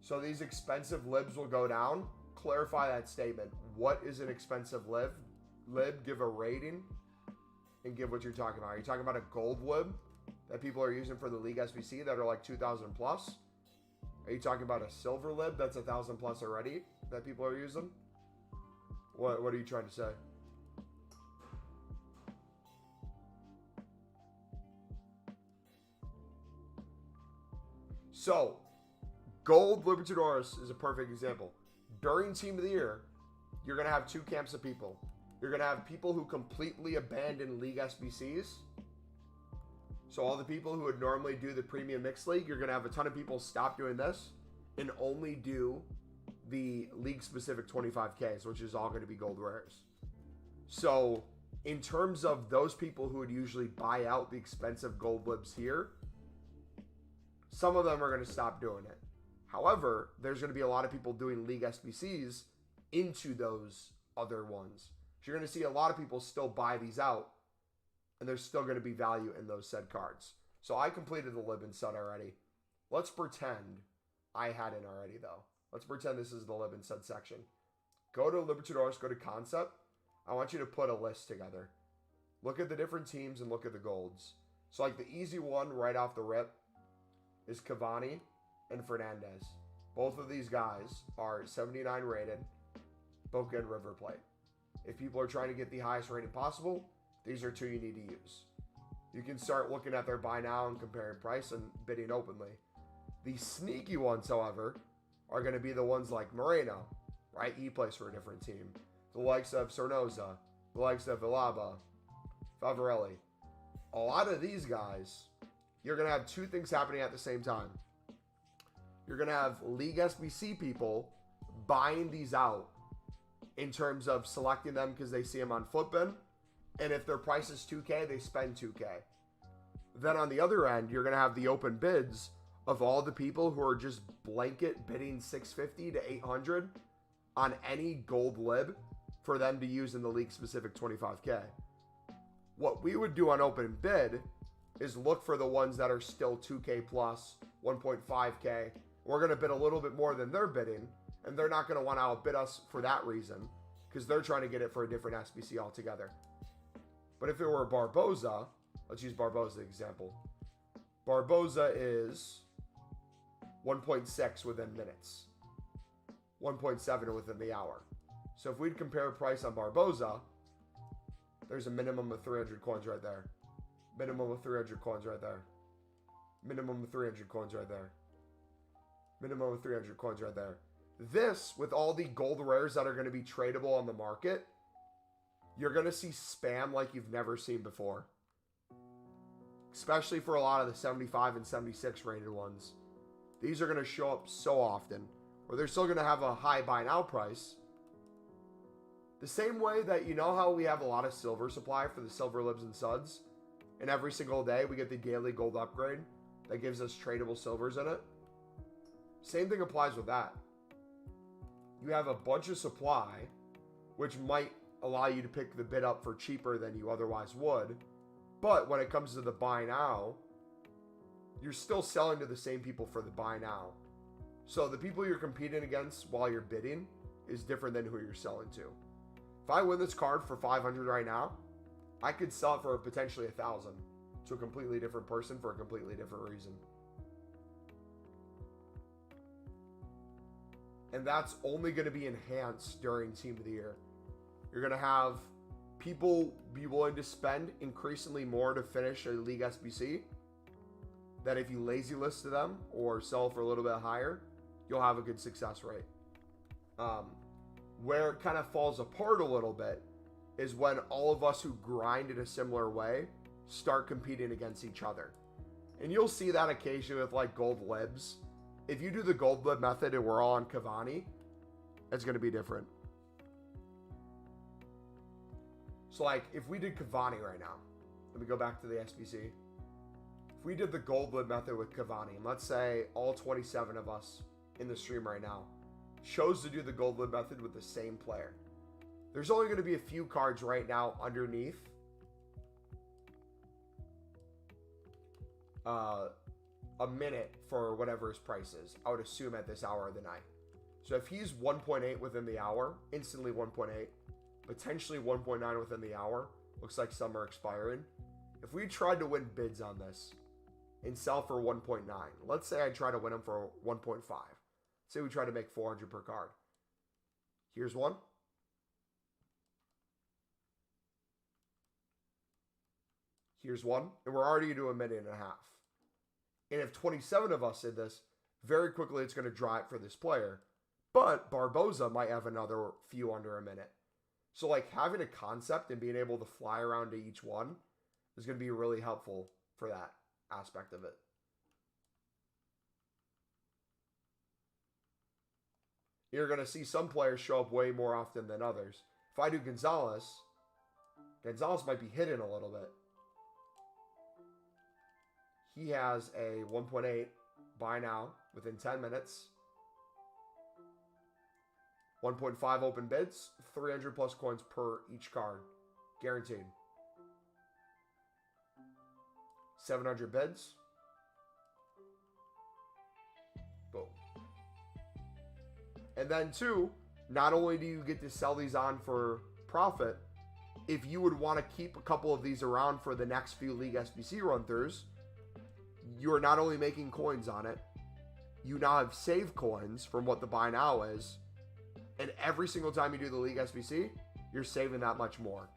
So these expensive libs will go down. Clarify that statement. What is an expensive lib? Give a rating and give what you're talking about. Are you talking about a gold lib that people are using for the League SBC that are like 2,000 plus? Are you talking about a silver lib that's 1,000 plus already that people are using? What are you trying to say? So, Gold Libertadores is a perfect example. During Team of the Year, you're going to have two camps of people. You're going to have people who completely abandon League SBCs. So all the people who would normally do the Premium Mixed League, you're going to have a ton of people stop doing this and only do the League-specific 25Ks, which is all going to be gold rares. So in terms of those people who would usually buy out the expensive gold libs here, some of them are going to stop doing it. However, there's going to be a lot of people doing League SBCs into those other ones. So you're going to see a lot of people still buy these out, and there's still going to be value in those said cards. So I completed the Lib and Sud already. Let's pretend I hadn't already, though. Let's pretend this is the Lib and Sud section. Go to Libertadores, go to Concept. I want you to put a list together. Look at the different teams and look at the golds. So like the easy one right off the rip is Cavani and Fernandez. Both of these guys are 79 rated, Boca and River Plate. If people are trying to get the highest rating possible, these are two you need to use. You can start looking at their buy now and comparing price and bidding openly. The sneaky ones, however, are going to be the ones like Moreno, right? He plays for a different team. The likes of Sornosa, the likes of Villalba, Favarelli. A lot of these guys, you're going to have two things happening at the same time. You're going to have League SBC people buying these out in terms of selecting them because they see them on Footbin. And if their price is 2K, they spend 2K. Then on the other end, you're going to have the open bids of all the people who are just blanket bidding 650 to 800 on any gold lib for them to use in the league specific 25K. What we would do on open bid is look for the ones that are still 2K plus, 1.5K. We're going to bid a little bit more than they're bidding, and they're not going to want to outbid us for that reason because they're trying to get it for a different SBC altogether. But if it were Barboza, let's use Barboza example. Barboza is 1.6 within minutes, 1.7 within the hour. So if we'd compare price on Barboza, there's a minimum of 300 coins right there. Minimum of 300 coins right there. Minimum of 300 coins right there. Minimum of 300 coins right there. This, with all the gold rares that are going to be tradable on the market, you're going to see spam like you've never seen before. especially for a lot of the 75 and 76 rated ones. These are going to show up so often, or they're still going to have a high buy now price. The same way that, you know how we have a lot of silver supply for the silver libs and suds, and every single day we get the daily gold upgrade that gives us tradable silvers in it? Same thing applies with that. You have a bunch of supply, which might allow you to pick the bid up for cheaper than you otherwise would, but when it comes to the buy now, you're still selling to the same people for the buy now. So the people you're competing against while you're bidding is different than who you're selling to. If I win this card for 500 right now, I could sell it for potentially 1,000 to a completely different person for a completely different reason. And that's only going to be enhanced during Team of the Year. You're going to have people be willing to spend increasingly more to finish a League SBC. That if you lazy list to them or sell for a little bit higher, you'll have a good success rate. Where it kind of falls apart a little bit is when all of us who grind in a similar way start competing against each other. And you'll see that occasionally with like gold libs. If you do the gold lib method and we're all on Cavani, it's going to be different. So like if we did Cavani right now, let me go back to the SBC. If we did the gold lib method with Cavani, and let's say all 27 of us in the stream right now chose to do the gold lib method with the same player, there's only going to be a few cards right now underneath a minute for whatever his price is. I would assume at this hour of the night. So if he's 1.8 within the hour, instantly 1.8, potentially 1.9 within the hour, looks like some are expiring. If we tried to win bids on this and sell for 1.9, let's say I try to win them for 1.5. Say we try to make 400 per card. Here's one. Here's one. And we're already into a minute and a half. And if 27 of us did this, very quickly it's going to dry it for this player. But Barboza might have another few under a minute. So like having a concept and being able to fly around to each one is going to be really helpful for that aspect of it. You're going to see some players show up way more often than others. If I do Gonzalez might be hidden a little bit. He has a 1.8 buy now within 10 minutes. 1.5 open bids, 300 plus coins per each card. Guaranteed. 700 bids. Boom. And then two, not only do you get to sell these on for profit, if you would want to keep a couple of these around for the next few League SBC run-throughs, you are not only making coins on it, you now have saved coins from what the buy now is, and every single time you do the League SBC, you're saving that much more.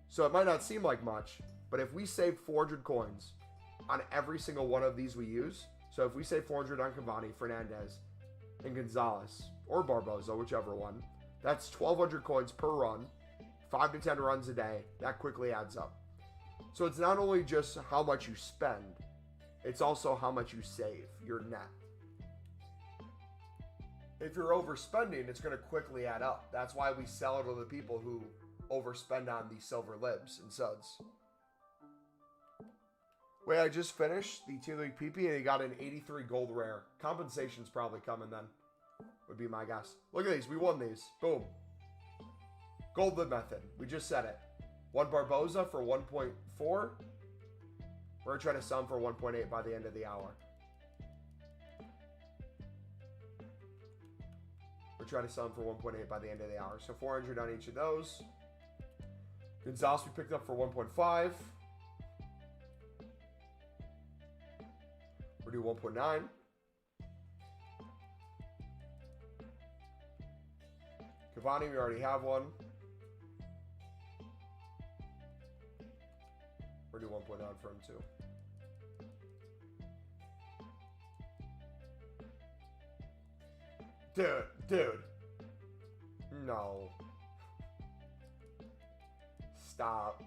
So it might not seem like much, but if we save 400 coins on every single one of these we use, so if we save 400 on Cavani, Fernandez, and Gonzalez, or Barboza, whichever one, that's 1,200 coins per run, 5 to 10 runs a day. That quickly adds up. So it's not only just how much you spend, it's also how much you save, your net. If you're overspending, it's going to quickly add up. That's why we sell it to the people who overspend on these silver libs and suds. Wait, I just finished the Team League PP and he got an 83 gold rare. Compensation's probably coming then, would be my guess. Look at these. We won these. Boom. Gold lib method. We just said it. One Barboza for 1.4. We're trying to sell him for 1.8 by the end of the hour. We're trying to sell him for 1.8 by the end of the hour. So 400 on each of those. Gonzalez we picked up for 1.5. We're due 1.9. Cavani, we already have one. We're due 1.9 for him too. Dude. No. Stop.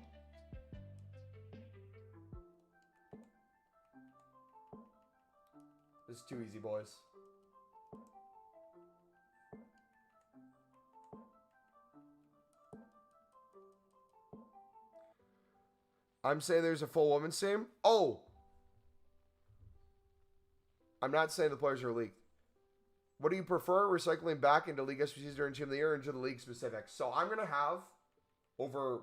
This is too easy, boys. I'm saying there's a full women's team. Oh! I'm not saying the players are leaked. What do you prefer? Recycling back into League SBCs during Team of the Year or into the League specifics? So I'm going to have over...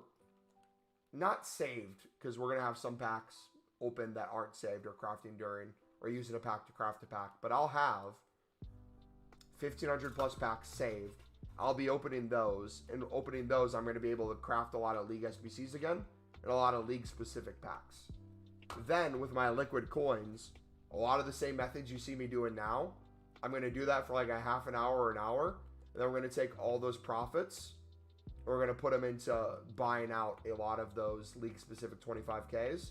Not saved, because we're going to have some packs open that aren't saved or crafting during, or using a pack to craft a pack. But I'll have 1,500 plus packs saved. I'll be opening those. And opening those, I'm going to be able to craft a lot of League SBCs again, and a lot of League-specific packs. Then, with my liquid coins, a lot of the same methods you see me doing now, I'm going to do that for like a half an hour or an hour. And then we're going to take all those profits. We're going to put them into buying out a lot of those league-specific 25Ks.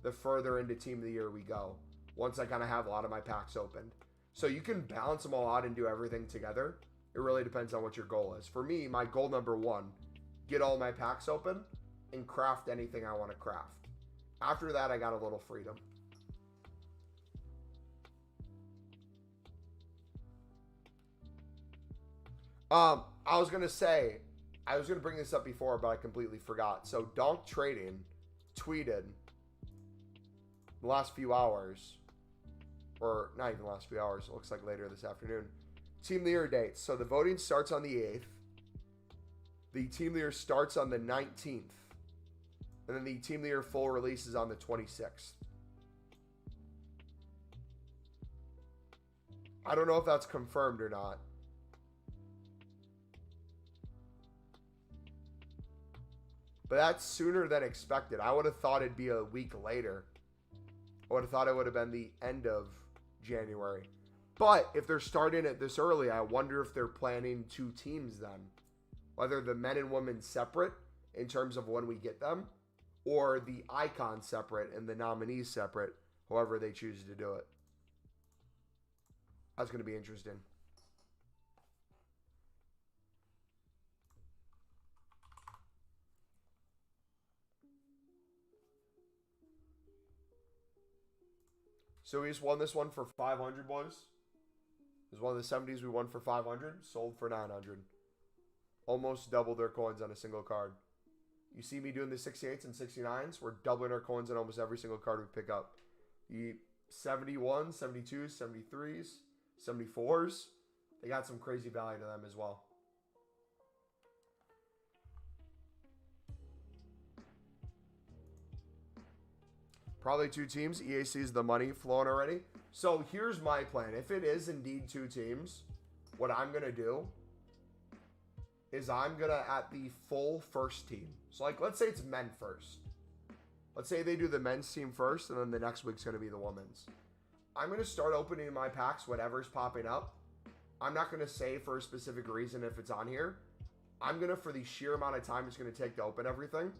The further into Team of the Year we go. Once I kind of have a lot of my packs opened. So you can balance them all out and do everything together. It really depends on what your goal is. For me, my goal number one, get all my packs open and craft anything I want to craft. After that, I got a little freedom. I was going to bring this up before, but I completely forgot. So Donk Trading tweeted the last few hours, or not even the last few hours, it looks like later this afternoon, Team of the Year dates. So the voting starts on the 8th. The Team of the Year starts on the 19th. And then the Team of the Year full release is on the 26th. I don't know if that's confirmed or not. But that's sooner than expected. I would have thought it'd be a week later. I would have thought it would have been the end of January. But if they're starting it this early, I wonder if they're planning 2 teams then. Whether the men and women separate in terms of when we get them, or the icons separate and the nominees separate, however they choose to do it. That's going to be interesting. So we just won this one for 500, boys. It was one of the 70s we won for 500, sold for 900. Almost doubled their coins on a single card. You see me doing the 68s and 69s, we're doubling our coins on almost every single card we pick up. The 71s, 72s, 73s, 74s, they got some crazy value to them as well. Probably 2 teams. EA sees the money flowing already. So here's my plan. If it is indeed 2 teams, what I'm going to do is I'm going to, at the full first team. So like, let's say it's men first. Let's say they do the men's team first, and then the next week's going to be the women's. I'm going to start opening my packs, whatever's popping up. I'm not going to say for a specific reason if it's on here. I'm going to, for the sheer amount of time it's going to take to open everything,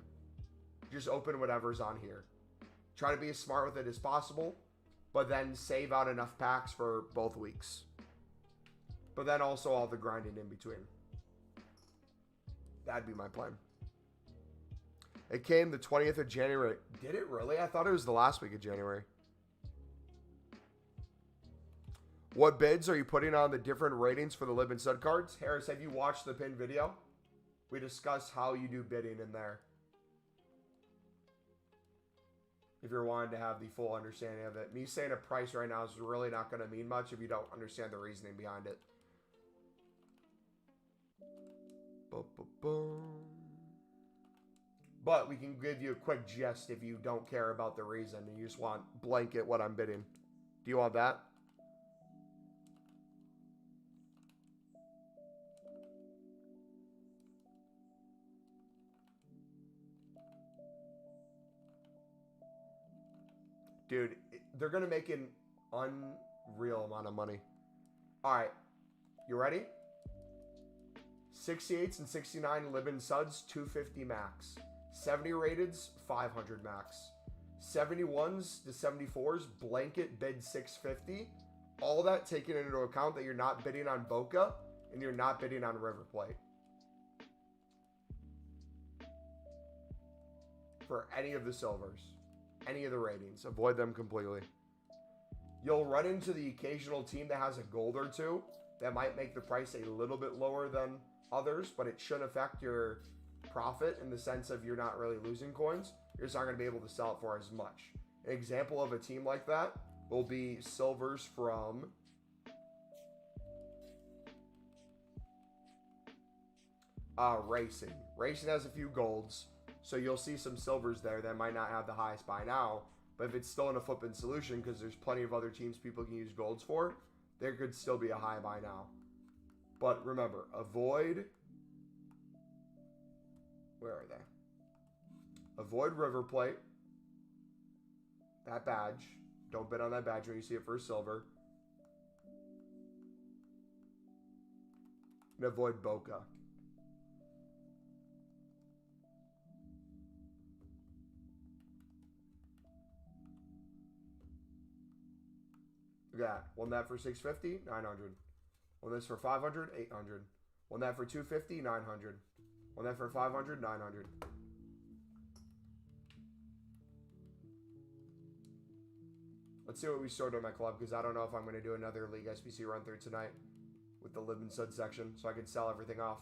just open whatever's on here. Try to be as smart with it as possible, but then save out enough packs for both weeks. But then also all the grinding in between. That'd be my plan. It came the 20th of January. Did it really? I thought it was the last week of January. What bids are you putting on the different ratings for the Lib and Stud cards? Harris, have you watched the pinned video? We discussed how you do bidding in there. If you're wanting to have the full understanding of it. Me saying a price right now is really not going to mean much if you don't understand the reasoning behind it. But we can give you a quick gist if you don't care about the reason and you just want blanket what I'm bidding. Do you want that? Dude, they're going to make an unreal amount of money. All right. You ready? 68s and 69 Libin Suds, 250 max. 70 rateds, 500 max. 71s to 74s, blanket bid 650. All that taken into account that you're not bidding on Boca and you're not bidding on River Plate. For any of the silvers. Any of the ratings. Avoid them completely. You'll run into the occasional team that has a gold or two that might make the price a little bit lower than others, but it shouldn't affect your profit in the sense of you're not really losing coins. You're just not going to be able to sell it for as much. An example of a team like that will be silvers from Racing. Racing has a few golds, so you'll see some silvers there that might not have the highest buy now, but if it's still in a flip-in solution, because there's plenty of other teams people can use golds for, there could still be a high buy now. But remember, avoid... Where are they? Avoid River Plate. That badge. Don't bid on that badge when you see it for silver. And avoid Boca. Look at that. One that for 650, 900. One this for 500, 800. One that for 250, 900. One that for 500, 900. Let's see what we stored on my club, because I don't know if I'm going to do another League SBC run through tonight with the Live and Sud section, so I can sell everything off.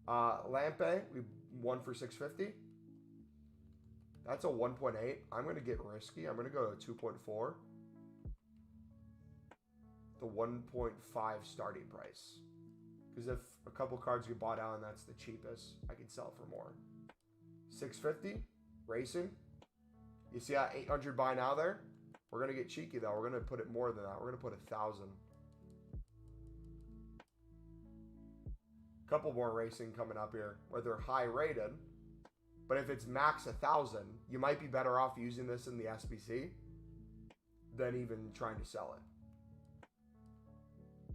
Lampe, we won for 650. That's a 1.8. I'm going to get risky. I'm going to go to 2.4. The 1.5 starting price. Because if a couple cards get bought out and that's the cheapest, I can sell for more. 650. Racing. You see that 800 buy now there? We're going to get cheeky though. We're going to put it more than that. We're going to put 1,000. Couple more racing coming up here where they're high rated. But if it's max 1,000, you might be better off using this in the SBC than even trying to sell it.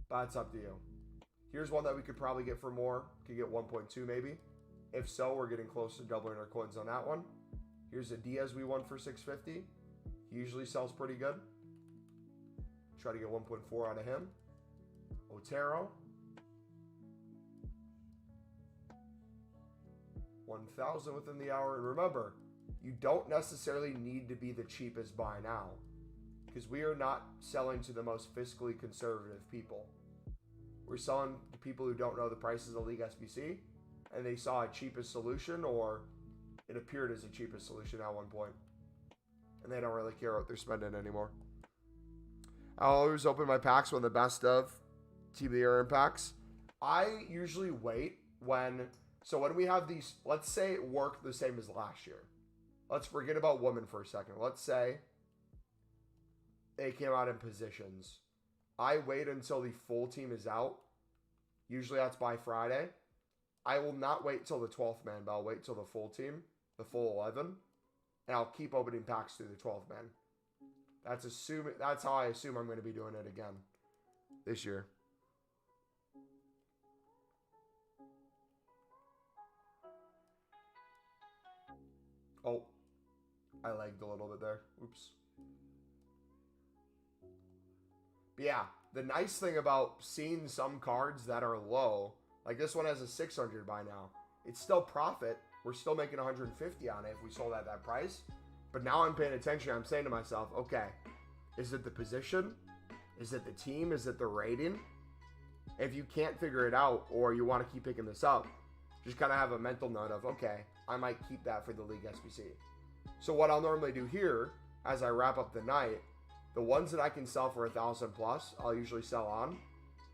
But it's up to you. Here's one that we could probably get for more. Could get 1.2 maybe. If so, we're getting close to doubling our coins on that one. Here's a Diaz we won for 650. He usually sells pretty good. Try to get 1.4 out of him. Otero. 1,000 within the hour. And remember, you don't necessarily need to be the cheapest buy now, because we are not selling to the most fiscally conservative people. We're selling to people who don't know the prices of League SBC, and they saw a cheapest solution, or it appeared as a cheapest solution at one point, and they don't really care what they're spending anymore. I'll always open my packs when the best of Team of the Year impacts. I usually wait when we have these, let's say it worked the same as last year. Let's forget about women for a second. Let's say they came out in positions. I wait until the full team is out. Usually that's by Friday. I will not wait till the 12th man, but I'll wait till the full team, the full 11, and I'll keep opening packs through the 12th man. That's how I assume I'm going to be doing it again this year. Oh, I lagged a little bit there. Oops. But yeah, the nice thing about seeing some cards that are low, like this one has a 600 by now. It's still profit. We're still making 150 on it if we sold at that price. But now I'm paying attention. I'm saying to myself, okay, is it the position? Is it the team? Is it the rating? If you can't figure it out or you want to keep picking this up, just kind of have a mental note of, okay, I might keep that for the League SBC. So what I'll normally do here, as I wrap up the night, the ones that I can sell for 1,000 plus, I'll usually sell on.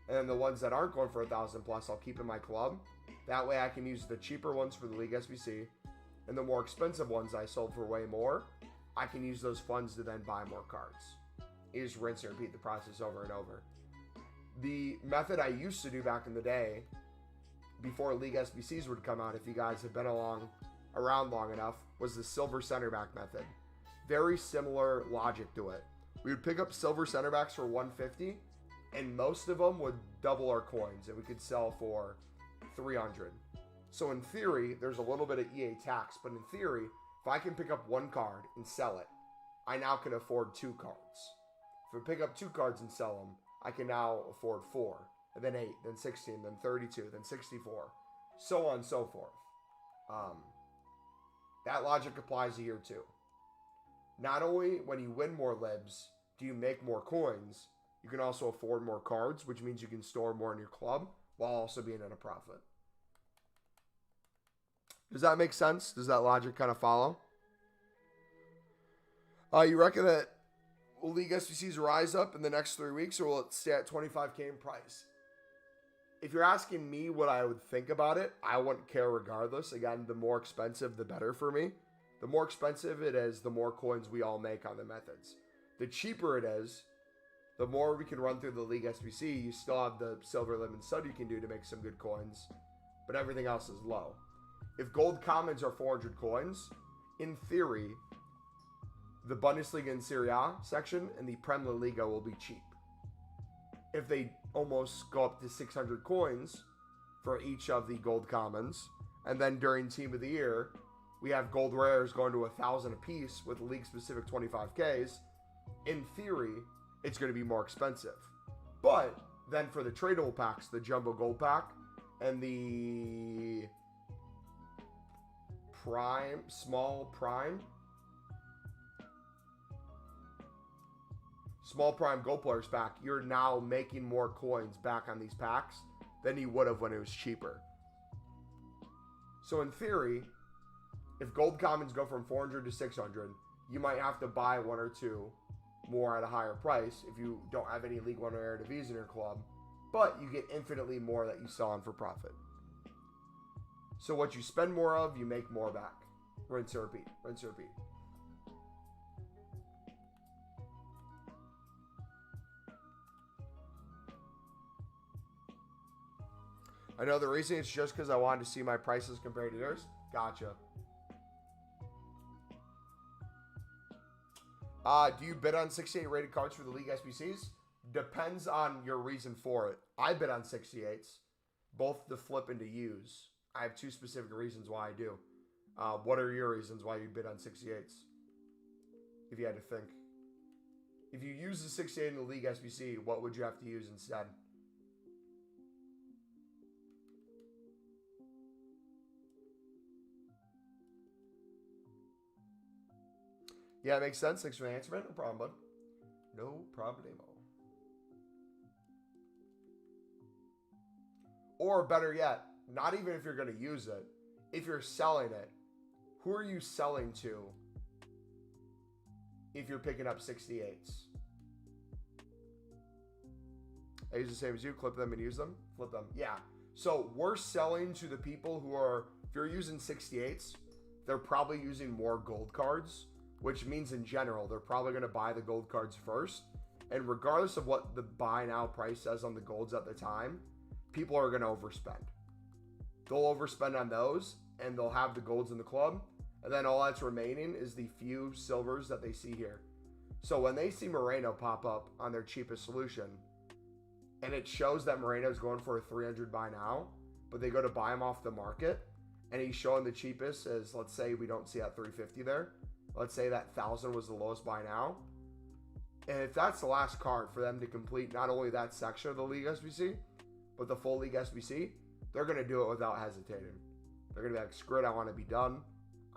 And then the ones that aren't going for 1,000 plus, I'll keep in my club. That way I can use the cheaper ones for the League SBC. And the more expensive ones I sold for way more, I can use those funds to then buy more cards. You just rinse and repeat the process over and over. The method I used to do back in the day, before League SBCs would come out, if you guys have been around long enough, was the silver center back method. Very similar logic to it. We would pick up silver center backs for 150, and most of them would double our coins, and we could sell for 300. So in theory, there's a little bit of EA tax, but in theory, if I can pick up one card and sell it, I now can afford 2 cards. If I pick up 2 cards and sell them, I can now afford 4, and then 8, then 16, then 32, then 64, so on and so forth. That logic applies here too. Not only when you win more libs do you make more coins, you can also afford more cards, which means you can store more in your club while also being at a profit. Does that make sense? Does that logic kind of follow? You reckon that will League SBCs rise up in the next 3 weeks, or will it stay at 25K in price? If you're asking me what I would think about it, I wouldn't care regardless. Again, the more expensive, the better for me. The more expensive it is, the more coins we all make on the methods. The cheaper it is, the more we can run through the League SBC. You still have the silver limit stud you can do to make some good coins, but everything else is low. If gold commons are 400 coins, in theory, the Bundesliga and Serie A section and the Premier Liga will be cheap. If they almost go up to 600 coins for each of the gold commons, and then during Team of the Year, we have gold rares going to 1,000 apiece with league-specific 25Ks, in theory, it's going to be more expensive. But then for the tradable packs, the Jumbo Gold Pack and the Small Prime Gold Players pack, you're now making more coins back on these packs than you would have when it was cheaper. So in theory, if gold commons go from 400 to 600, you might have to buy one or two more at a higher price if you don't have any League One or Eredivisie in your club, but you get infinitely more that you sell on for profit. So what you spend more of, you make more back. Rinse and repeat. Rinse and repeat. I know the reason it's just because I wanted to see my prices compared to yours. Gotcha. Do you bid on 68 rated cards for the League SBCs? Depends on your reason for it. I bid on 68s, both to flip and to use. I have two specific reasons why I do. What are your reasons why you bid on 68s? If you had to think. If you use the 68 in the League SBC, what would you have to use instead? Yeah, it makes sense. Thanks for the answer, man. No problem, bud. No problemo. Or better yet, not even if you're going to use it, if you're selling it, who are you selling to if you're picking up 68s? I use the same as you. Clip them and use them. Flip them. Yeah. So we're selling to the people who are, if you're using 68s, they're probably using more gold cards, which means in general, they're probably going to buy the gold cards first. And regardless of what the buy now price says on the golds at the time, people are going to overspend. They'll overspend on those, and they'll have the golds in the club. And then all that's remaining is the few silvers that they see here. So when they see Moreno pop up on their cheapest solution, and it shows that Moreno's going for a 300 buy now, but they go to buy him off the market, and he's showing the cheapest as, let's say we don't see that 350 there. Let's say that 1,000 was the lowest buy now. And if that's the last card for them to complete not only that section of the League SBC, but the full League SBC, they're going to do it without hesitating. They're going to be like, screw it, I want to be done.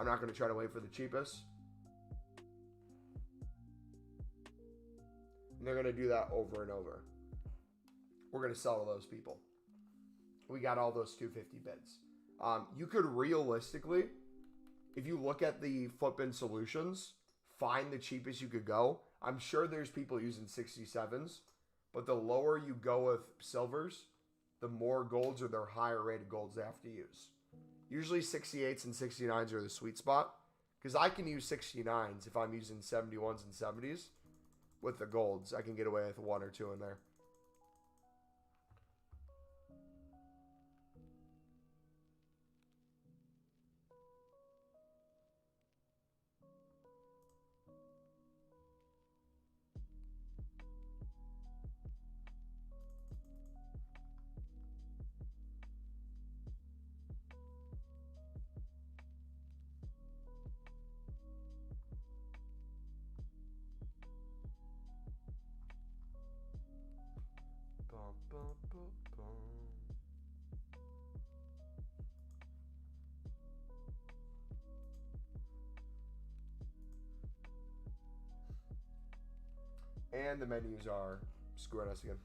I'm not going to try to wait for the cheapest. And they're going to do that over and over. We're going to sell to those people. We got all those 250 bids. You could realistically, if you look at the flip-in solutions, find the cheapest you could go. I'm sure there's people using 67s, but the lower you go with silvers, the more golds or their higher rated golds they have to use. Usually 68s and 69s are the sweet spot, because I can use 69s if I'm using 71s and 70s. With the golds, I can get away with one or two in there. And the menus are screwing us again.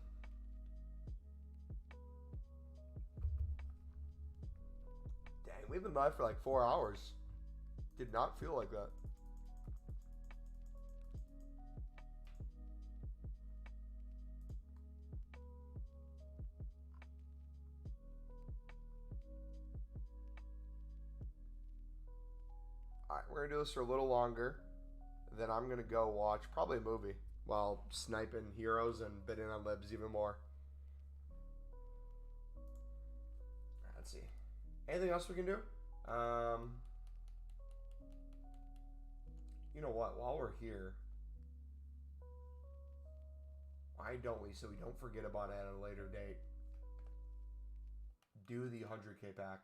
Dang, we've been live for like 4 hours. Did not feel like that. Alright, we're going to do this for a little longer. Then I'm going to go watch probably a movie while sniping heroes and bidding on libs even more. Let's see. Anything else we can do? You know what? While we're here, why don't we, so we don't forget about it at a later date, do the 100k pack.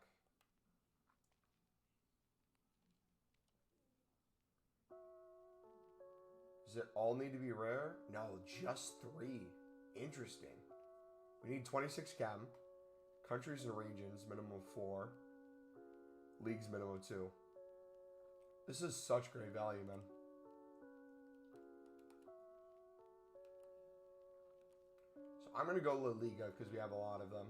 Does it all need to be rare? No, just 3. Interesting. We need 26 chem, countries and regions, minimum 4, leagues minimum 2. This is such great value, man. So I'm going to go La Liga because we have a lot of them.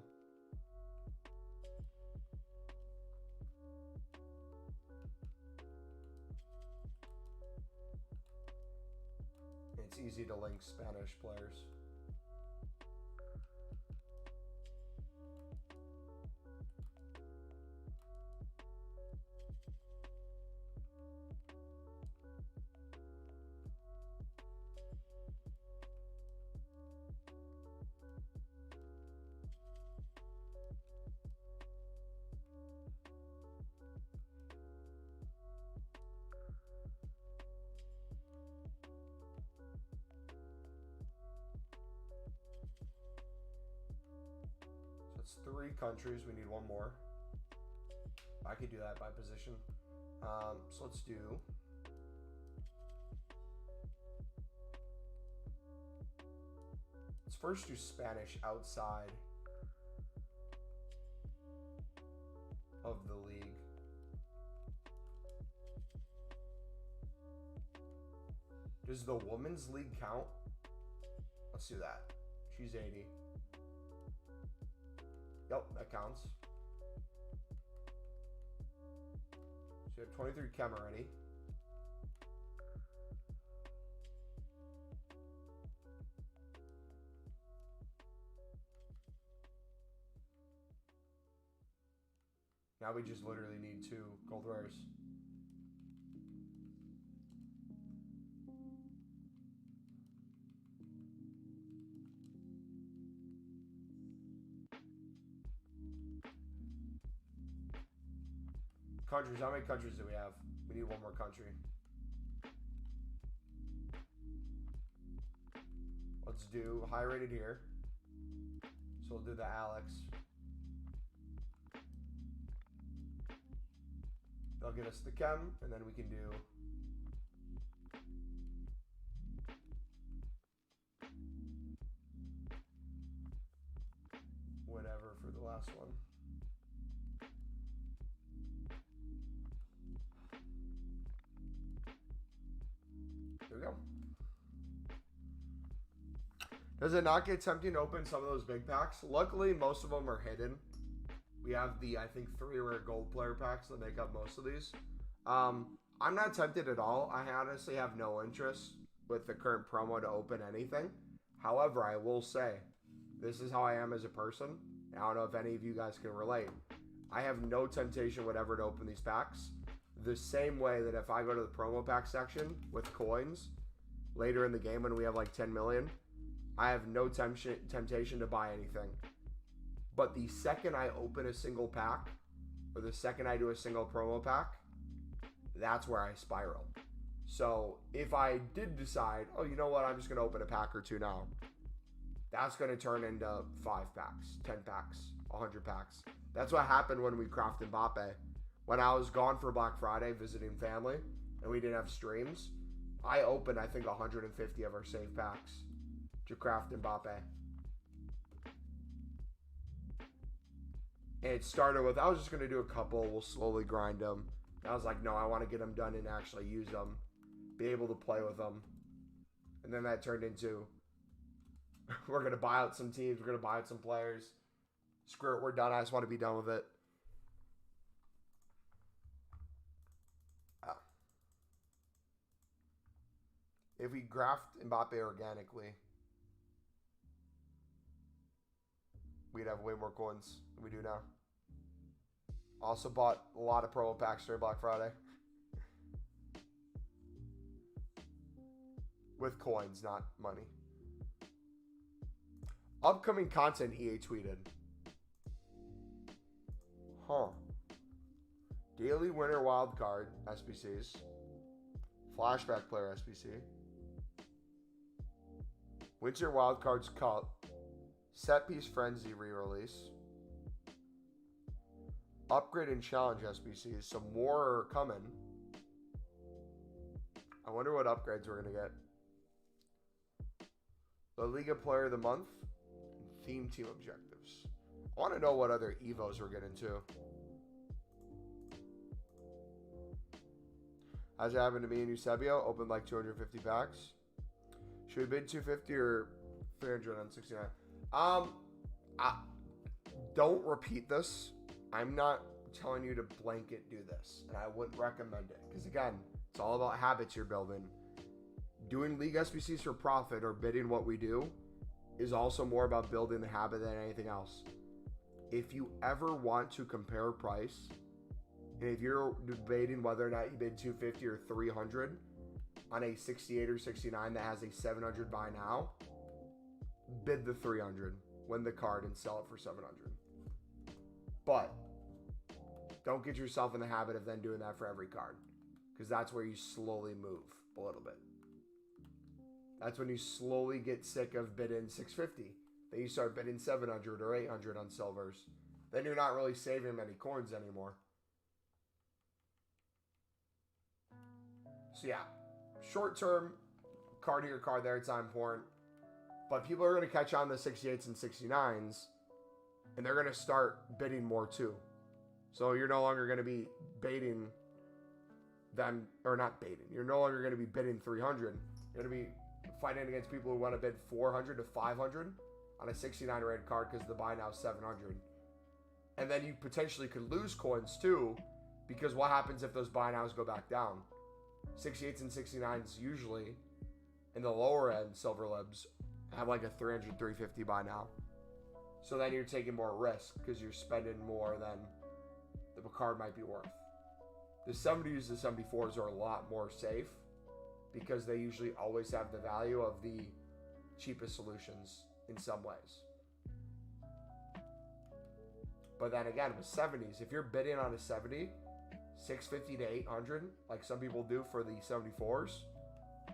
It's easy to link Spanish players. It's 3 countries. We need 1 more. I could do that by position. So let's do. Let's first do Spanish outside of the league. Does the women's league count? Let's do that. She's 80. Yep, that counts. So you have 23 chem already. Now we just literally need 2 gold rares. Countries, how many countries do we have? We need 1 more country. Let's do high rated here. So we'll do the Alex. They'll get us the chem, and then we can do whatever for the last one. There we go. Does it not get tempting to open some of those big packs? Luckily, most of them are hidden. We have the, I think, 3 rare gold player packs that make up most of these. I'm not tempted at all. I honestly have no interest with the current promo to open anything. However, I will say, this is how I am as a person. I don't know if any of you guys can relate. I have no temptation whatever to open these packs. The same way that if I go to the promo pack section with coins later in the game when we have like 10 million, I have no temptation to buy anything. But the second I open a single pack, or the second I do a single promo pack, that's where I spiral. So if I did decide, oh, you know what, I'm just going to open a pack or 2 now, that's going to turn into 5 packs, 10 packs, 100 packs. That's what happened when we crafted Mbappe. When I was gone for Black Friday visiting family and we didn't have streams, I opened, I think, 150 of our save packs to craft Mbappe. And it started with, I was just going to do a couple, we'll slowly grind them. And I was like, no, I want to get them done and actually use them, be able to play with them. And then that turned into, we're going to buy out some teams. We're going to buy out some players. Screw it. We're done. I just want to be done with it. If we graft Mbappe organically, we'd have way more coins than we do now. Also bought a lot of promo packs during Black Friday. With coins, not money. Upcoming content, EA tweeted. Huh. Daily winner wildcard, SBCs. Flashback player, SBC. Winter Wildcards Cup. Set Piece Frenzy re-release. Upgrade and Challenge SBCs. Some more are coming. I wonder what upgrades we're going to get. La Liga Player of the Month. And Theme Team Objectives. I want to know what other Evos we're getting to. As it happened to me and Eusebio, opened like 250 packs. Should we bid 250 or 300 on 69? Don't repeat this. I'm not telling you to blanket do this, and I wouldn't recommend it. Because again, it's all about habits you're building. Doing League SBCs for profit or bidding what we do is also more about building the habit than anything else. If you ever want to compare price, and if you're debating whether or not you bid 250 or 300 on a 68 or 69 that has a 700 buy now, bid the 300, win the card, and sell it for 700. But don't get yourself in the habit of then doing that for every card, because that's where you slowly move a little bit. That's when you slowly get sick of bidding 650. Then you start bidding 700 or 800 on silvers. Then you're not really saving many coins anymore. So yeah, short term, card here, card there, it's not important. But people are going to catch on the 68s and 69s, and they're going to start bidding more too. So you're no longer going to be baiting them, or not baiting. You're no longer going to be bidding 300. You're going to be fighting against people who want to bid 400 to 500 on a 69 red card because the buy now is 700. And then you potentially could lose coins too, because what happens if those buy nows go back down? 68s and 69s usually, in the lower end silver libs, have like a 300, 350 buy now. So then you're taking more risk because you're spending more than the card might be worth. The 70s to 74s are a lot more safe because they usually always have the value of the cheapest solutions in some ways. But then again, with 70s, if you're bidding on a 70, 650 to 800, like some people do for the 74s,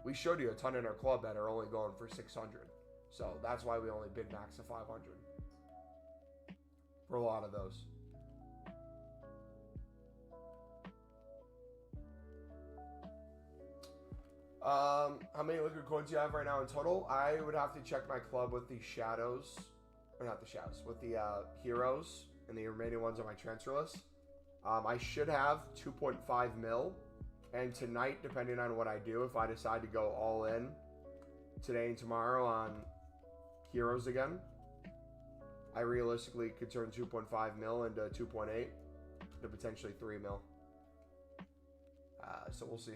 we showed you a ton in our club that are only going for 600. So that's why we only bid max to 500 for a lot of those. How many liquid coins do you have right now in total? I would have to check my club with the shadows, or not the shadows, with the heroes and the remaining ones on my transfer list. I should have 2.5 mil, and tonight, depending on what I do, if I decide to go all in today and tomorrow on heroes again, I realistically could turn 2.5 mil into 2.8 to potentially 3 mil. So we'll see.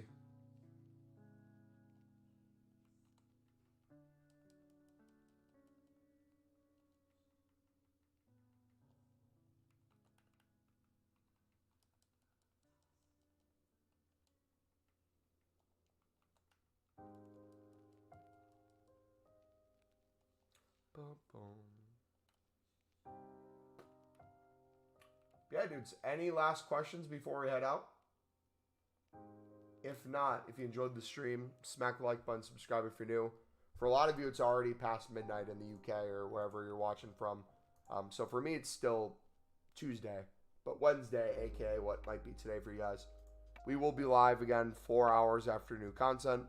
Yeah, dudes, any last questions before we head out? If not, if you enjoyed the stream, smack the like button, subscribe if you're new. For a lot of you, it's already past midnight in the UK or wherever you're watching from. So for me, it's still Tuesday, but Wednesday, aka what might be today for you guys. We will be live again 4 hours after new content,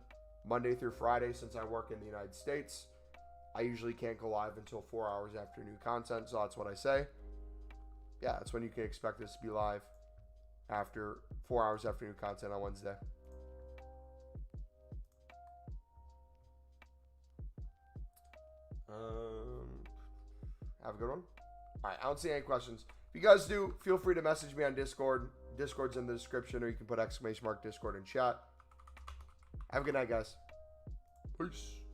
Monday through Friday. Since I work in the United States, I usually can't go live until 4 hours after new content, so that's what I say. Yeah, that's when you can expect us to be live, after 4 hours after new content on Wednesday. Have a good one. All right, I don't see any questions. If you guys do, feel free to message me on Discord. Discord's in the description, or you can put !Discord in chat. Have a good night, guys. Peace.